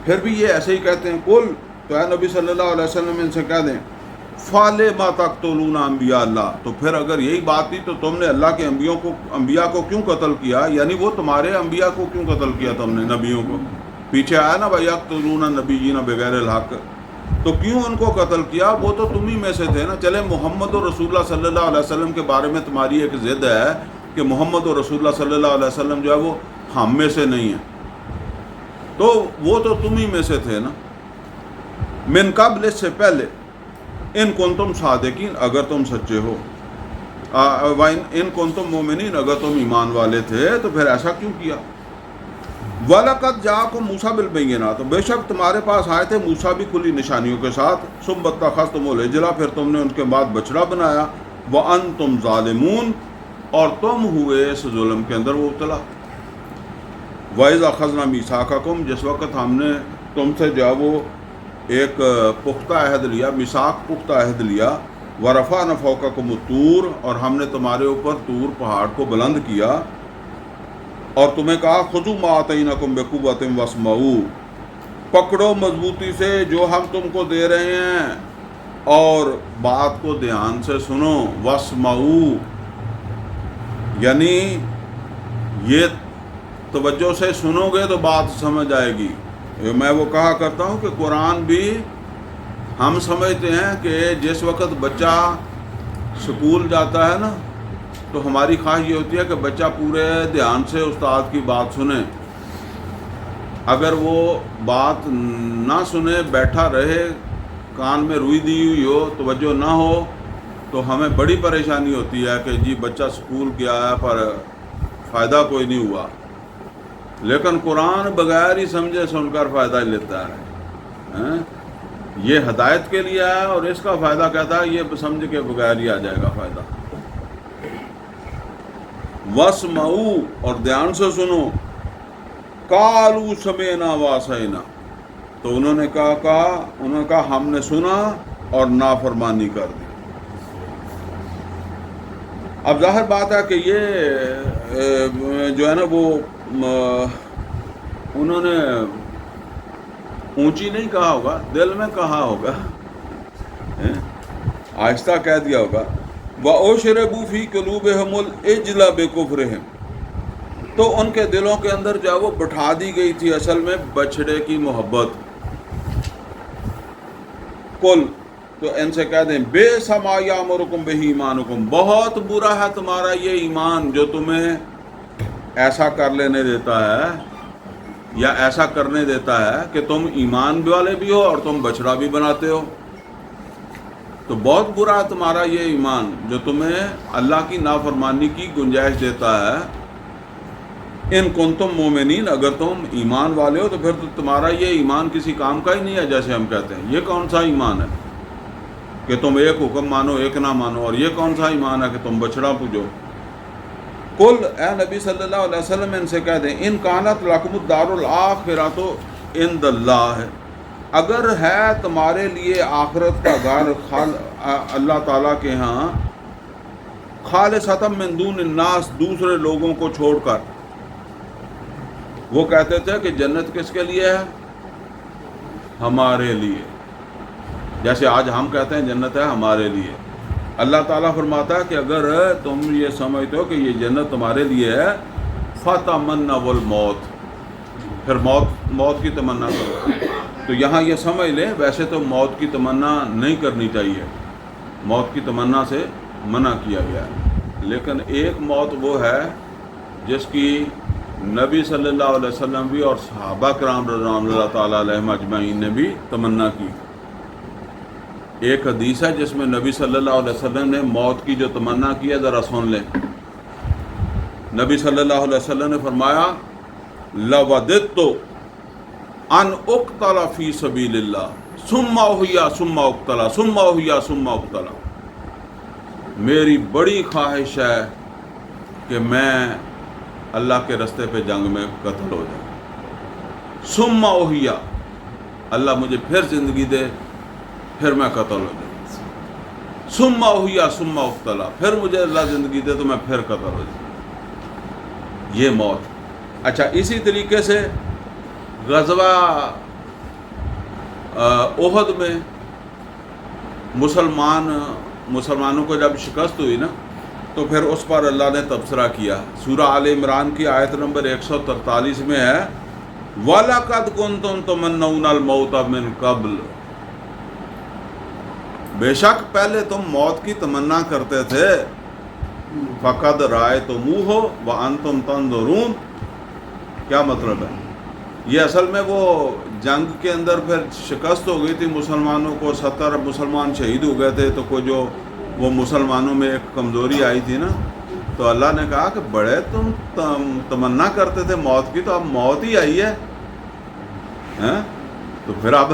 پھر بھی یہ ایسے ہی کہتے ہیں. قل، تو اے نبی صلی اللہ علیہ وسلم ان سے کہہ دیں فَلِمَ تَقْتُلُونَ انبیاء اللہ، تو پھر اگر یہی بات تھی تو تم نے اللہ کے انبیاء کو کیوں قتل کیا؟ یعنی وہ تمہارے انبیاء کو کیوں قتل کیا تم نے، نبیوں کو؟ پیچھے آیا نا وَيَقْتُلُونَ النَّبِيِّينَ بِغَيْرِ الْحَقِّ، تو کیوں ان کو قتل کیا؟ وہ تو تم ہی میں سے تھے نا. چلے محمد و رسول اللہ صلی اللہ علیہ وسلم کے بارے میں تمہاری ایک ضد ہے کہ محمد و رسول اللہ صلی اللہ علیہ وسلم جو ہے وہ ہم میں سے نہیں ہیں، تو وہ تو تم ہی میں سے تھے نا. من قبل، اس سے پہلے. ان کنتم صادقین، اگر تم سچے ہو. ان کنتم مومنین، اگر تم ایمان والے تھے تو پھر ایسا کیوں کیا؟ وَلَقَدْ جَاءَكُم مُوسَىٰ بِالْبَيِّنَاتِ، بے شک تمہارے پاس آئے تھے موسیٰ بھی کھلی نشانیوں کے ساتھ. ثُمَّ اتَّخَذْتُمُ الْعِجْلَ، پھر تم نے ان کے بعد بچڑا بنایا. وَأَنْتُمْ ظَالِمُونَ، اور تم ہوئے اس ظلم کے اندر مبتلا. وَإِذْ أَخَذْنَا مِيثَاقَكُمْ، جس وقت ہم نے تم سے جو ہے وہ ایک پختہ عہد لیا، میثاق پختہ عہد لیا. وَرَفَعْنَا فَوْقَكُمُ الطُّورَ، اور ہم نے تمہارے اوپر طور پہاڑ کو بلند کیا اور تمہیں کہا خُذُوا مَا آتَيْنَاكُمْ بِقُوَّةٍ وَاسْمَعُوا، پکڑو مضبوطی سے جو ہم تم کو دے رہے ہیں اور بات کو دھیان سے سنو. وَاسْمَعُوا، یعنی یہ توجہ سے سنو گے تو بات سمجھ آئے گی. میں وہ کہا کرتا ہوں کہ قرآن بھی ہم سمجھتے ہیں کہ جس وقت بچہ سکول جاتا ہے نا تو ہماری خواہش یہ ہوتی ہے کہ بچہ پورے دھیان سے استاد کی بات سنے. اگر وہ بات نہ سنے، بیٹھا رہے، کان میں روئی دی ہوئی ہو، توجہ نہ ہو، تو ہمیں بڑی پریشانی ہوتی ہے کہ جی بچہ سکول گیا ہے پر فائدہ کوئی نہیں ہوا. لیکن قرآن بغیر ہی سمجھے سن کر فائدہ ہی لیتا ہے. یہ ہدایت کے لیے ہے اور اس کا فائدہ کہتا ہے یہ سمجھ کے بغیر ہی آ جائے گا فائدہ. وَاسْمَعُوا، اور دھیان سے سنو. قَالُوا سَمِعْنَا وَعَصَيْنَا، تو انہوں نے کہا ہم نے سنا اور نافرمانی کر دی. اب ظاہر بات ہے کہ یہ جو ہے نا وہ انہوں نے اونچی نہیں کہا ہوگا، دل میں کہا ہوگا، آہستہ کہہ دیا ہوگا. وَأُشْرِبُوا فِي قُلُوبِهِمُ الْعِجْلَ بِكُفْرِهِمْ، تو ان کے دلوں کے اندر جو ہے وہ بٹھا دی گئی تھی اصل میں بچھڑے کی محبت. قُلْ، تو ان سے کہہ دیں بِئْسَ مَا یَأْمُرُکُم بِهِ ایمانکم، بہت برا ہے تمہارا یہ ایمان جو تمہیں ایسا کر لینے دیتا ہے یا ایسا کرنے دیتا ہے کہ تم ایمان والے بھی ہو اور تم بچڑا بھی بناتے ہو. تو بہت برا ہے تمہارا یہ ایمان جو تمہیں اللہ کی نافرمانی کی گنجائش دیتا ہے. ان کنتم مومنین، اگر تم ایمان والے ہو تو پھر تو تمہارا یہ ایمان کسی کام کا ہی نہیں ہے. جیسے ہم کہتے ہیں یہ کون سا ایمان ہے کہ تم ایک حکم مانو ایک نہ مانو، اور یہ کون سا ایمان ہے کہ تم بچڑا پوجو. قل، اے نبی صلی اللہ علیہ وسلم ان سے کہہ دیں ان کانت لکم الدار الآخرۃ عند اللہ، اگر ہے تمہارے لیے آخرت کا گھر اللہ تعالیٰ کے ہاں خالصۃ من دون الناس، دوسرے لوگوں کو چھوڑ کر. وہ کہتے تھے کہ جنت کس کے لیے ہے؟ ہمارے لیے. جیسے آج ہم کہتے ہیں جنت ہے ہمارے لیے، اللہ تعالیٰ فرماتا ہے کہ اگر تم یہ سمجھتے ہو کہ یہ جنت تمہارے لیے ہے، فَتَمَنَّوُا الْمَوْتَ، پھر موت کی تمنا کرو۔ تو یہاں یہ سمجھ لیں ویسے تو موت کی تمنا نہیں کرنی چاہیے، موت کی تمنا سے منع کیا گیا ہے، لیکن ایک موت وہ ہے جس کی نبی صلی اللہ علیہ وسلم بھی اور صحابہ کرام رضوان اللہ تعالیٰ علیہم اجمعین نے بھی تمنا کی۔ ایک حدیث ہے جس میں نبی صلی اللہ علیہ وسلم نے موت کی جو تمنا کی ہے ذرا سن لیں۔ نبی صلی اللہ علیہ وسلم نے فرمایا لَوَدِدْتُ أَنْ أُقْتَلَ فِي سَبِيلِ اللَّهِ ثُمَّ أُحْيَا ثُمَّ أُقْتَلَ ثُمَّ أُحْيَا ثُمَّ أُقْتَلَ، میری بڑی خواہش ہے کہ میں اللہ کے رستے پہ جنگ میں قتل ہو جاؤں، ثُمَّ أُحْيَا، اللہ مجھے پھر زندگی دے، پھر میں قتل ہو جاؤں، ثُمَّ أُحْيَا ثُمَّ أُقْتَلَ، پھر مجھے اللہ زندگی دے تو میں پھر قتل ہو جاؤں، یہ موت۔ اچھا، اسی طریقے سے غزوہ احد میں مسلمانوں کو جب شکست ہوئی نا تو پھر اس پر اللہ نے تبصرہ کیا۔ سورہ آل عمران کی آیت نمبر 143 میں ہے وَلَقَدْ كُنْتُمْ تُمَنَّوْنَ الْمَوْتَ مِنْ قَبْلُ، بے شک پہلے تم موت کی تمنا کرتے تھے، فَقَدْ رَأَيْتُمُوهُ وَأَنْتُمْ تَنْظُرُونَ۔ کیا مطلب ہے؟ یہ اصل میں وہ جنگ کے اندر پھر شکست ہو گئی تھی مسلمانوں کو، 70 مسلمان شہید ہو گئے تھے، تو کوئی جو وہ مسلمانوں میں ایک کمزوری آئی تھی نا، تو اللہ نے کہا کہ بڑے تم تمنا کرتے تھے موت کی، تو اب موت ہی آئی ہے، تو پھر اب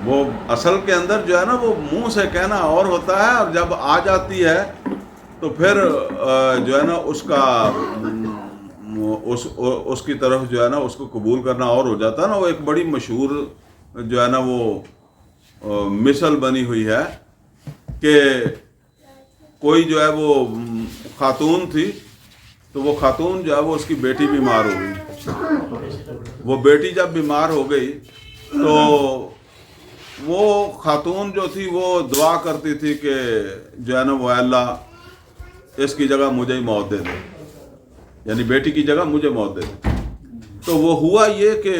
وہ اصل کے اندر جو ہے نا وہ منہ سے کہنا اور ہوتا ہے، اور جب آ جاتی ہے تو پھر جو ہے نا اس کا اس کی طرف جو ہے نا اس کو قبول کرنا اور ہو جاتا ہے نا۔ وہ ایک بڑی مشہور جو ہے نا وہ مثل بنی ہوئی ہے کہ کوئی جو ہے وہ خاتون تھی، تو وہ خاتون جو ہے وہ اس کی بیٹی بیمار ہو گئی۔ وہ بیٹی جب بیمار ہو گئی تو وہ خاتون جو تھی وہ دعا کرتی تھی کہ جو ہے نا وہ اللہ اس کی جگہ مجھے ہی موت دے دے، یعنی بیٹی کی جگہ مجھے موت دے دے۔ تو وہ ہوا یہ کہ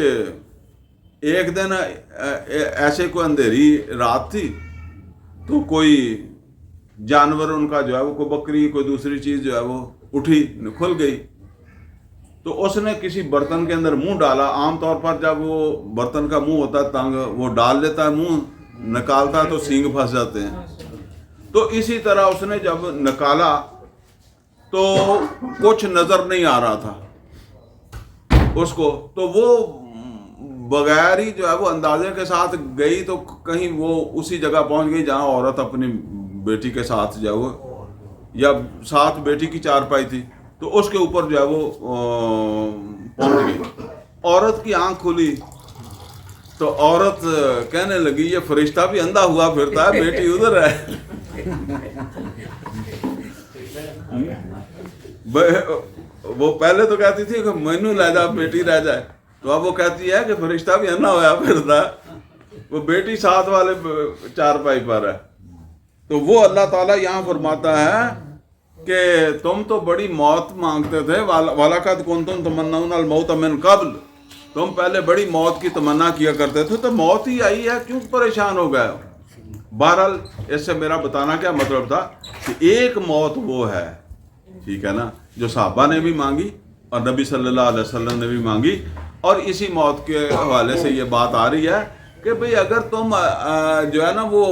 ایک دن ایسے کوئی اندھیری رات تھی، تو کوئی جانور ان کا جو ہے وہ کوئی بکری کوئی دوسری چیز جو ہے وہ اٹھی کھل گئی، تو اس نے کسی برتن کے اندر منہ ڈالا۔ عام طور پر جب وہ برتن کا منہ ہوتا ہے تنگ، وہ ڈال لیتا ہے منہ، نکالتا ہے تو سینگ پھنس جاتے ہیں، تو اسی طرح اس نے جب نکالا تو کچھ نظر نہیں آ رہا تھا اس کو، تو وہ بغیر ہی جو ہے وہ اندازے کے ساتھ گئی، تو کہیں وہ اسی جگہ پہنچ گئی جہاں عورت اپنی بیٹی کے ساتھ جو ہے وہ، یا ساتھ بیٹی کی چارپائی تھی، تو اس کے اوپر جو ہے وہ پہنچ گئی۔ عورت کی آنکھ کھلی تو عورت کہنے لگی یہ فرشتہ بھی اندھا ہوا پھرتا ہے، بیٹی ادھر ہے۔ وہ پہلے تو کہتی تھی کہ مینو لے جا بیٹی رہ جائے، تو اب وہ کہتی ہے کہ فرشتہ بھی اندھا ہوا پھرتا ہے، وہ بیٹی ساتھ والے چارپائی پر ہے۔ تو وہ اللہ تعالیٰ یہاں فرماتا ہے کہ تم تو بڑی موت مانگتے تھے، وَلَقَدْ كُنْتُمْ تُمَنَّوْنَ الْمَوْتَ مِنْ قَبْلُ، تم پہلے بڑی موت کی تمنا کیا کرتے تھے، تو موت ہی آئی ہے، کیوں پریشان ہو گئے؟ بہرحال اس سے میرا بتانا کیا مطلب تھا کہ ایک موت وہ ہے، ٹھیک ہے نا، جو صحابہ نے بھی مانگی اور نبی صلی اللہ علیہ وسلم نے بھی مانگی، اور اسی موت کے حوالے سے یہ بات آ رہی ہے کہ بھئی اگر تم جو ہے نا وہ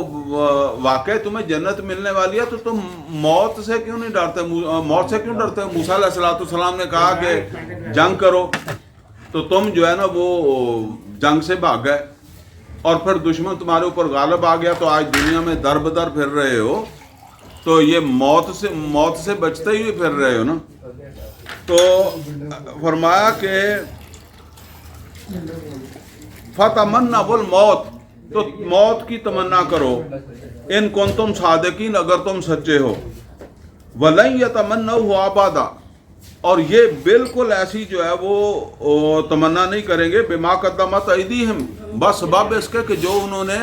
واقعی تمہیں جنت ملنے والی ہے تو تم موت سے کیوں نہیں ڈرتے؟ موت سے کیوں ڈرتے؟ موسیٰ علیہ السلام نے کہا کہ جنگ کرو، تو تم جو ہے نا وہ جنگ سے بھاگ گئے، اور پھر دشمن تمہارے اوپر غالب آ گیا، تو آج دنیا میں در بدر پھر رہے ہو، تو یہ موت سے بچتے ہی پھر رہے ہو نا۔ تو فرمایا کہ فَتَمَنَّوُا الْمَوْتَ، تو موت کی تمنا کرو، ان کنتم صادقین، اگر تم سچے ہو، وَلَن يَتَمَنَّوْهُ أَبَدًا، اور یہ بالکل ایسی جو ہے وہ تمنا نہیں کریں گے بما قدمت ایدیہم، بس سبب اس کے کہ جو انہوں نے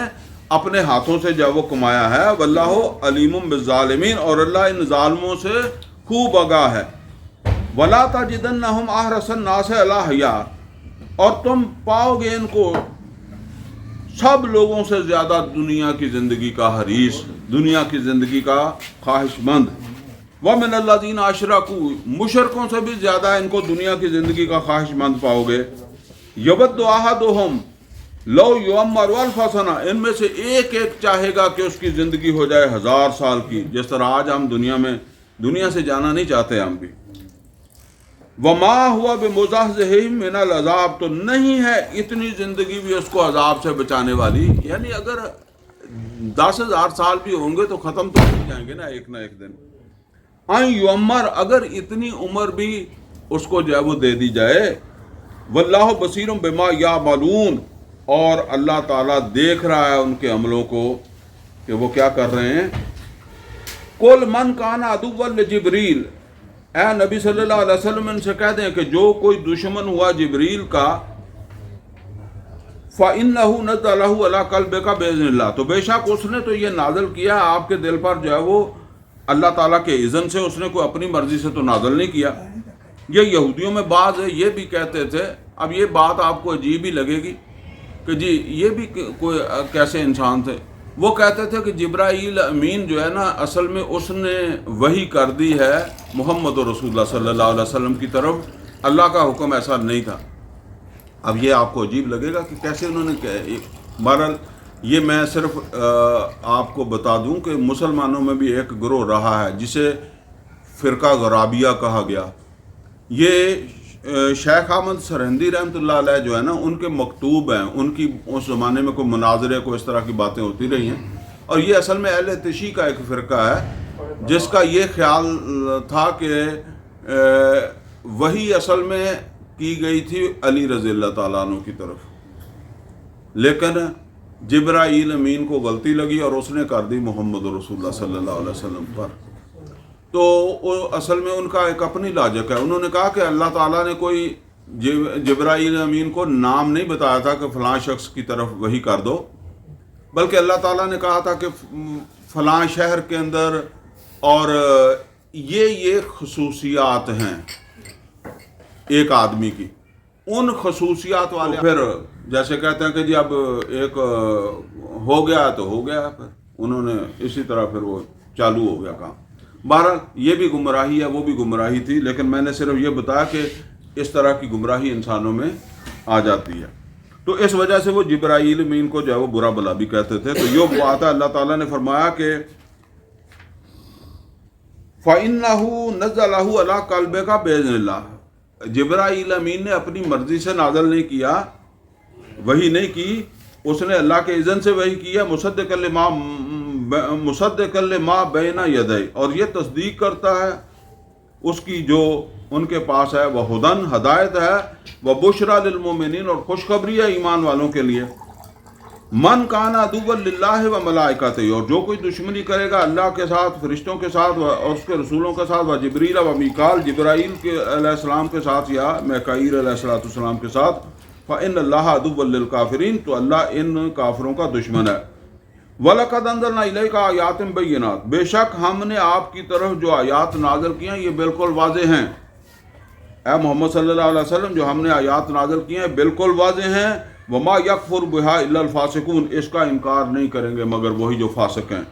اپنے ہاتھوں سے جو ہے وہ کمایا ہے، واللہ علیم بالظالمین، اور اللہ ان ظالموں سے خوب آگاہ ہے۔ ولا تجدنہم احرص الناس علی حیاء، اور تم پاؤ گے ان کو سب لوگوں سے زیادہ دنیا کی زندگی کا حریص، دنیا کی زندگی کا خواہش مند۔ وَمِنَ الَّذِينَ أَشْرَكُوا، مشرکوں سے بھی زیادہ ان کو دنیا کی زندگی کا خواہش مند پاؤ گے۔ يَوَدُّ أَحَدُهُمْ لَوْ يُعَمَّرُ أَلْفَ سَنَةٍ، ان میں سے ایک ایک چاہے گا کہ اس کی زندگی ہو جائے 1000 سال کی، جس طرح آج ہم دنیا سے جانا نہیں چاہتے ہم بھی۔ وَمَا هُوَ بِمُزَحْزِحِهِ مِنَ الْعَذَابِ، تو نہیں ہے اتنی زندگی بھی اس کو عذاب سے بچانے والی، یعنی اگر 10,000 سال بھی ہوں گے تو ختم تو ہو جائیں گے نا ایک نہ ایک دن۔ ان یعمر، اگر اتنی عمر بھی اس کو جو ہے وہ دے دی جائے۔ واللہ بصیر بما یعملون، اور اللہ تعالیٰ دیکھ رہا ہے ان کے عملوں کو کہ وہ کیا کر رہے ہیں۔ قل من کان عدوا لجبریل، اے نبی صلی اللہ علیہ وسلم ان سے کہہ دیں کہ جو کوئی دشمن ہوا جبریل کا، فَإِنَّهُ نَزَّلَهُ عَلَىٰ قَلْبِكَ بِإِذْنِ اللَّهِ، تو بے شک اس نے تو یہ نازل کیا آپ کے دل پر جو ہے وہ اللہ تعالیٰ کے اذن سے، اس نے کوئی اپنی مرضی سے تو نازل نہیں کیا۔ یہ یہودیوں میں بعض یہ بھی کہتے تھے، اب یہ بات آپ کو عجیب ہی لگے گی کہ جی یہ بھی کوئی کیسے انسان تھے۔ وہ کہتے تھے کہ جبرائیل امین جو ہے نا، اصل میں اس نے وحی کر دی ہے محمد رسول اللہ صلی اللہ علیہ وسلم کی طرف، اللہ کا حکم ایسا نہیں تھا۔ اب یہ آپ کو عجیب لگے گا کہ کیسے انہوں نے کہا۔ بہرحال یہ میں صرف آپ کو بتا دوں کہ مسلمانوں میں بھی ایک گروہ رہا ہے جسے فرقہ غرابیہ کہا گیا۔ یہ شیخ احمد سرہندی رحمۃ اللہ علیہ جو ہے نا، ان کے مکتوب ہیں، ان کی اس زمانے میں کوئی مناظرے کو اس طرح کی باتیں ہوتی رہی ہیں، اور یہ اصل میں اہل تشیع کا ایک فرقہ ہے جس کا یہ خیال تھا کہ وہی اصل میں کی گئی تھی علی رضی اللہ تعالیٰ عنہ کی طرف، لیکن جبرائیل امین کو غلطی لگی اور اس نے کر دی محمد رسول اللہ صلی اللہ علیہ وسلم پر۔ تو اصل میں ان کا ایک اپنی لاجک ہے، انہوں نے کہا کہ اللہ تعالیٰ نے کوئی جبرائیل امین کو نام نہیں بتایا تھا کہ فلاں شخص کی طرف وحی کر دو، بلکہ اللہ تعالیٰ نے کہا تھا کہ فلاں شہر کے اندر، اور یہ خصوصیات ہیں ایک آدمی کی، ان خصوصیات والے پھر جیسے کہتے ہیں کہ جی اب ایک ہو گیا تو ہو گیا، پھر انہوں نے اسی طرح پھر وہ چالو ہو گیا کام۔ بہرحال یہ بھی گمراہی ہے، وہ بھی گمراہی تھی، لیکن میں نے صرف یہ بتایا کہ اس طرح کی گمراہی انسانوں میں آ جاتی ہے۔ تو اس وجہ سے وہ جبرائیل امین کو جو ہے وہ برا بلا بھی کہتے تھے۔ تو یہ بات ہے، اللہ تعالیٰ نے فرمایا کہ فَإِنَّهُ نَزَّلَهُ عَلَىٰ قَلْبِكَ بِإِذْنِ اللَّهِ، جبرائیل امین نے اپنی مرضی سے نازل نہیں کیا، وہی نہیں کی، اس نے اللہ کے اذن سے وحی کیا، مصدق لما بین یدی، اور یہ تصدیق کرتا ہے اس کی جو ان کے پاس ہے، وہ ہدن، ہدایت ہے، وہ بشرا للمؤمنین، اور خوشخبری ہے ایمان والوں کے لیے۔ من کان عدوا للہ و ملائکتہ، اور جو کوئی دشمنی کرے گا اللہ کے ساتھ، فرشتوں کے ساتھ اور اس کے رسولوں کے ساتھ، و جبریل و میکال، جبرائیل کے علیہ السلام کے ساتھ یا میکائیل علیہ السلام کے ساتھ، فإن اللہ عدو للکافرین، تو اللہ ان کافروں کا دشمن ہے۔ وَلَقَدْ أَنزَلْنَا إِلَيْكَ آیَاتٍ بَيِّنَاتٍ، بے شک ہم نے آپ کی طرف جو آیات نازل کی ہیں یہ بالکل واضح ہیں۔ اے محمد صلی اللہ علیہ وسلم، جو ہم نے آیات نازل کی ہیں بالکل واضح ہیں۔ وَمَا يَكْفُرُ بِهَا إِلَّا الْفَاسِقُونَ، اس کا انکار نہیں کریں گے مگر وہی جو فاسق ہیں۔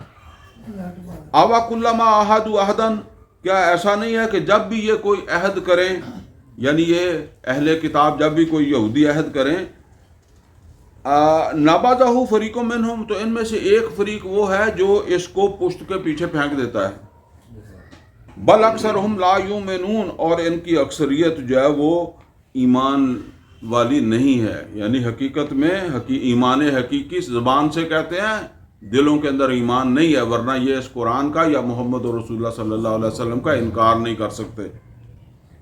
أَوَا كُلَّمَا عَاهَدُوا عَهْدًا، کیا ایسا نہیں ہے کہ جب بھی یہ کوئی عہد کریں، یعنی یہ اہل کتاب جب بھی کوئی یہودی عہد کریں، نَبَذَهُ فَرِيقٌ مِّنْهُمْ، تو ان میں سے ایک فریق وہ ہے جو اس کو پشت کے پیچھے پھینک دیتا ہے۔ بل اکثرہم لا یؤمنون، اور ان کی اکثریت جو ہے وہ ایمان والی نہیں ہے، یعنی حقیقت میں ایمان حقیقی زبان سے کہتے ہیں، دلوں کے اندر ایمان نہیں ہے، ورنہ یہ اس قرآن کا یا محمد رسول اللہ صلی اللہ علیہ وسلم کا انکار نہیں کر سکتے۔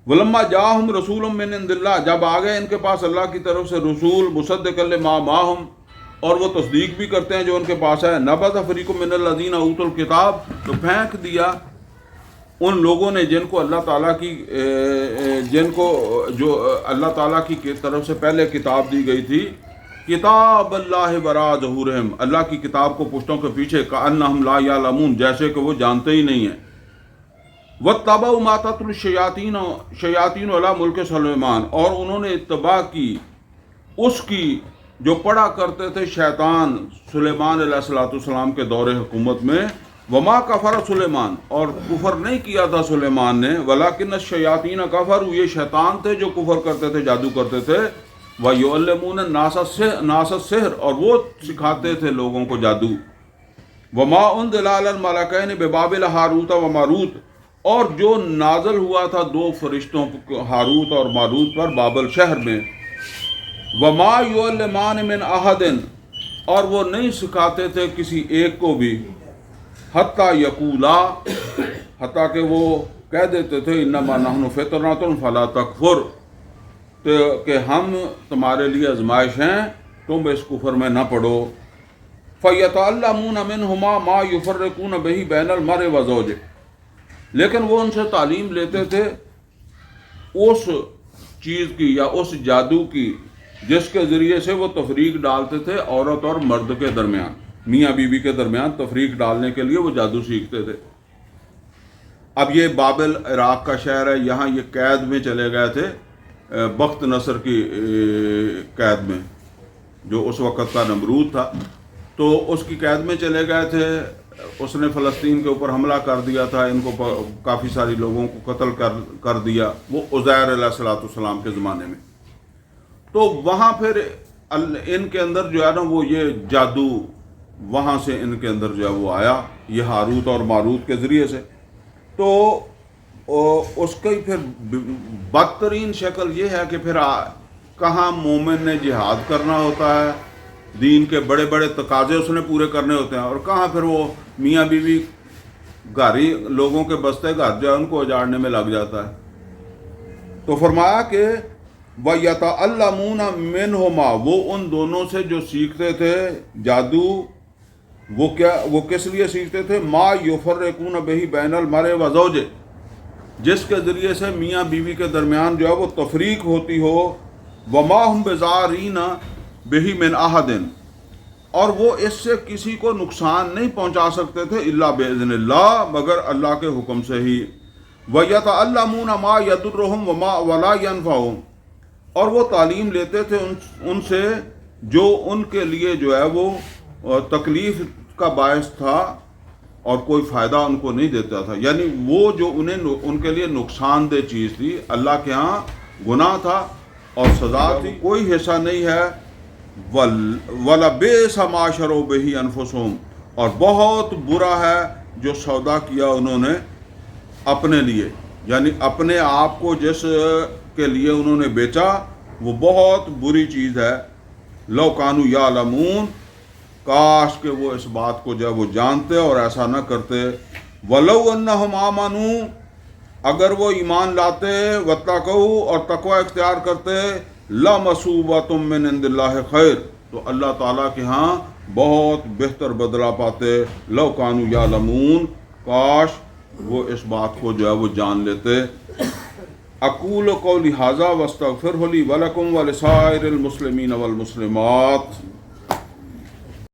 وَلَمَّا جَاءَهُمْ رَسُولٌ مِّنْ عِندِ اللَّهِ، جب آ گئے ان کے پاس اللہ کی طرف سے رسول، مصدقا لما معہم، اور وہ تصدیق بھی کرتے ہیں جو ان کے پاس ہے، نَبَذَ فَرِيقٌ مِّنَ الَّذِينَ أُوتُوا الْكِتَابَ، تو پھینک دیا ان لوگوں نے جن کو اللہ تعالیٰ کی جو اللہ تعالیٰ کی طرف سے پہلے کتاب دی گئی تھی، کتاب اللہ برا ظہورہم، اللہ کی کتاب کو پشتوں کے پیچھے، کأنہم لا یعلمون، جیسے کہ وہ جانتے ہی نہیں ہیں، واتبعوا ما تتلو الشیاطین علی ملک سلیمان، اور انہوں نے اتباع کی اس کی جو پڑھا کرتے تھے شیطان سلیمان علیہ السلام کے دور حکومت میں، وما کفر سلیمان، اور کفر نہیں کیا تھا سلیمان نے، ولکن الشیاطین کفروا، یہ شیطان تھے جو کفر کرتے تھے، جادو کرتے تھے، وَيُعَلِّمُونَ النَّاسَ السِّحْرَ، اور وہ سکھاتے تھے لوگوں کو جادو، وَمَا أُنزِلَ عَلَى الْمَلَكَيْنِ بِبَابِلَ هَارُوتَ وَمَارُوتَ، اور جو نازل ہوا تھا دو فرشتوں ہاروت اور ماروت پر بابل شہر میں، وَمَا يُعَلِّمَانِ مِنْ أَحَدٍ، اور وہ نہیں سکھاتے تھے کسی ایک کو بھی، حتیٰ یقولا، حتیٰ کہ وہ کہہ دیتے تھے انما نحن فتنۃ فلا تکفر، کہ ہم تمہارے لیے آزمائش ہیں، تم اس کفر میں نہ پڑو، فیتعلمون منہما ما یفرقون بہ بین المرء وزوجہ، لیکن وہ ان سے تعلیم لیتے تھے اس چیز کی یا اس جادو کی جس کے ذریعے سے وہ تفریق ڈالتے تھے عورت اور مرد کے درمیان، میاں بیوی کے درمیان تفریق ڈالنے کے لیے وہ جادو سیکھتے تھے۔ اب یہ بابل عراق کا شہر ہے، یہاں یہ قید میں چلے گئے تھے، بخت نصر کی قید میں، جو اس وقت کا نمرود تھا، تو اس کی قید میں چلے گئے تھے، اس نے فلسطین کے اوپر حملہ کر دیا تھا، ان کو کافی ساری لوگوں کو قتل کر دیا، وہ عزیر علیہ السلام کے زمانے میں، تو وہاں پھر ان کے اندر جو ہے نا وہ یہ جادو وہاں سے ان کے اندر جو ہے وہ آیا، یہ ہاروت اور ماروت کے ذریعے سے، تو اس کی پھر بدترین شکل یہ ہے کہ پھر کہاں مومن نے جہاد کرنا ہوتا ہے، دین کے بڑے بڑے تقاضے اس نے پورے کرنے ہوتے ہیں، اور کہاں پھر وہ میاں بیوی گھری لوگوں کے بستے گھر جو ہے ان کو اجاڑنے میں لگ جاتا ہے۔ تو فرمایا کہ وَيَتَعَلَّمُونَ مِنْهُمَا، وہ ان دونوں سے جو سیکھتے تھے جادو، وہ کس لیے سیکھتے تھے؟ مَا يُفَرِّقُونَ بِهِ بَيْنَ الْمَرْءِ وَزَوْجِهِ، جس کے ذریعے سے میاں بیوی کے درمیان جو ہے وہ تفریق ہوتی ہو، وَمَا هُمْ بِضَارِّينَ بِهِ مِنْ أَحَدٍ، اور وہ اس سے کسی کو نقصان نہیں پہنچا سکتے تھے الا بِإِذْنِ اللَّهِ، مگر اللہ کے حکم سے ہی، وَيَتَعَلَّمُونَ مَا يَضُرُّهُمْ وَلَا يَنْفَعُهُمْ، اور وہ تعلیم لیتے تھے ان سے جو ان کے لیے جو ہے وہ تکلیف کا باعث تھا اور کوئی فائدہ ان کو نہیں دیتا تھا، یعنی وہ جو ان کے لیے نقصان دہ چیز تھی، اللہ کے ہاں گناہ تھا اور سزا تھی، کوئی حصہ نہیں ہے، وَلَبِئْسَ مَا شَرَوْا بِهِ أَنفُسُهُمْ، اور بہت برا ہے جو سودا کیا انہوں نے اپنے لیے، یعنی اپنے آپ کو جس کے لیے انہوں نے بیچا وہ بہت بری چیز ہے، لو کانوا یعلمون، کاش کہ وہ اس بات کو جو ہے وہ جانتے اور ایسا نہ کرتے، ولو انہم آمنوا، اگر وہ ایمان لاتے، واتقوا، اور تقوی اختیار کرتے، لمثوبۃ من عند اللہ خیر، تو اللہ تعالیٰ کے ہاں بہت بہتر بدلہ پاتے، لو کانوا یعلمون، کاش وہ اس بات کو جو ہے وہ جان لیتے۔ اقول قولی ھذا واستغفر لی ولکم ولسائر المسلمین والمسلمات۔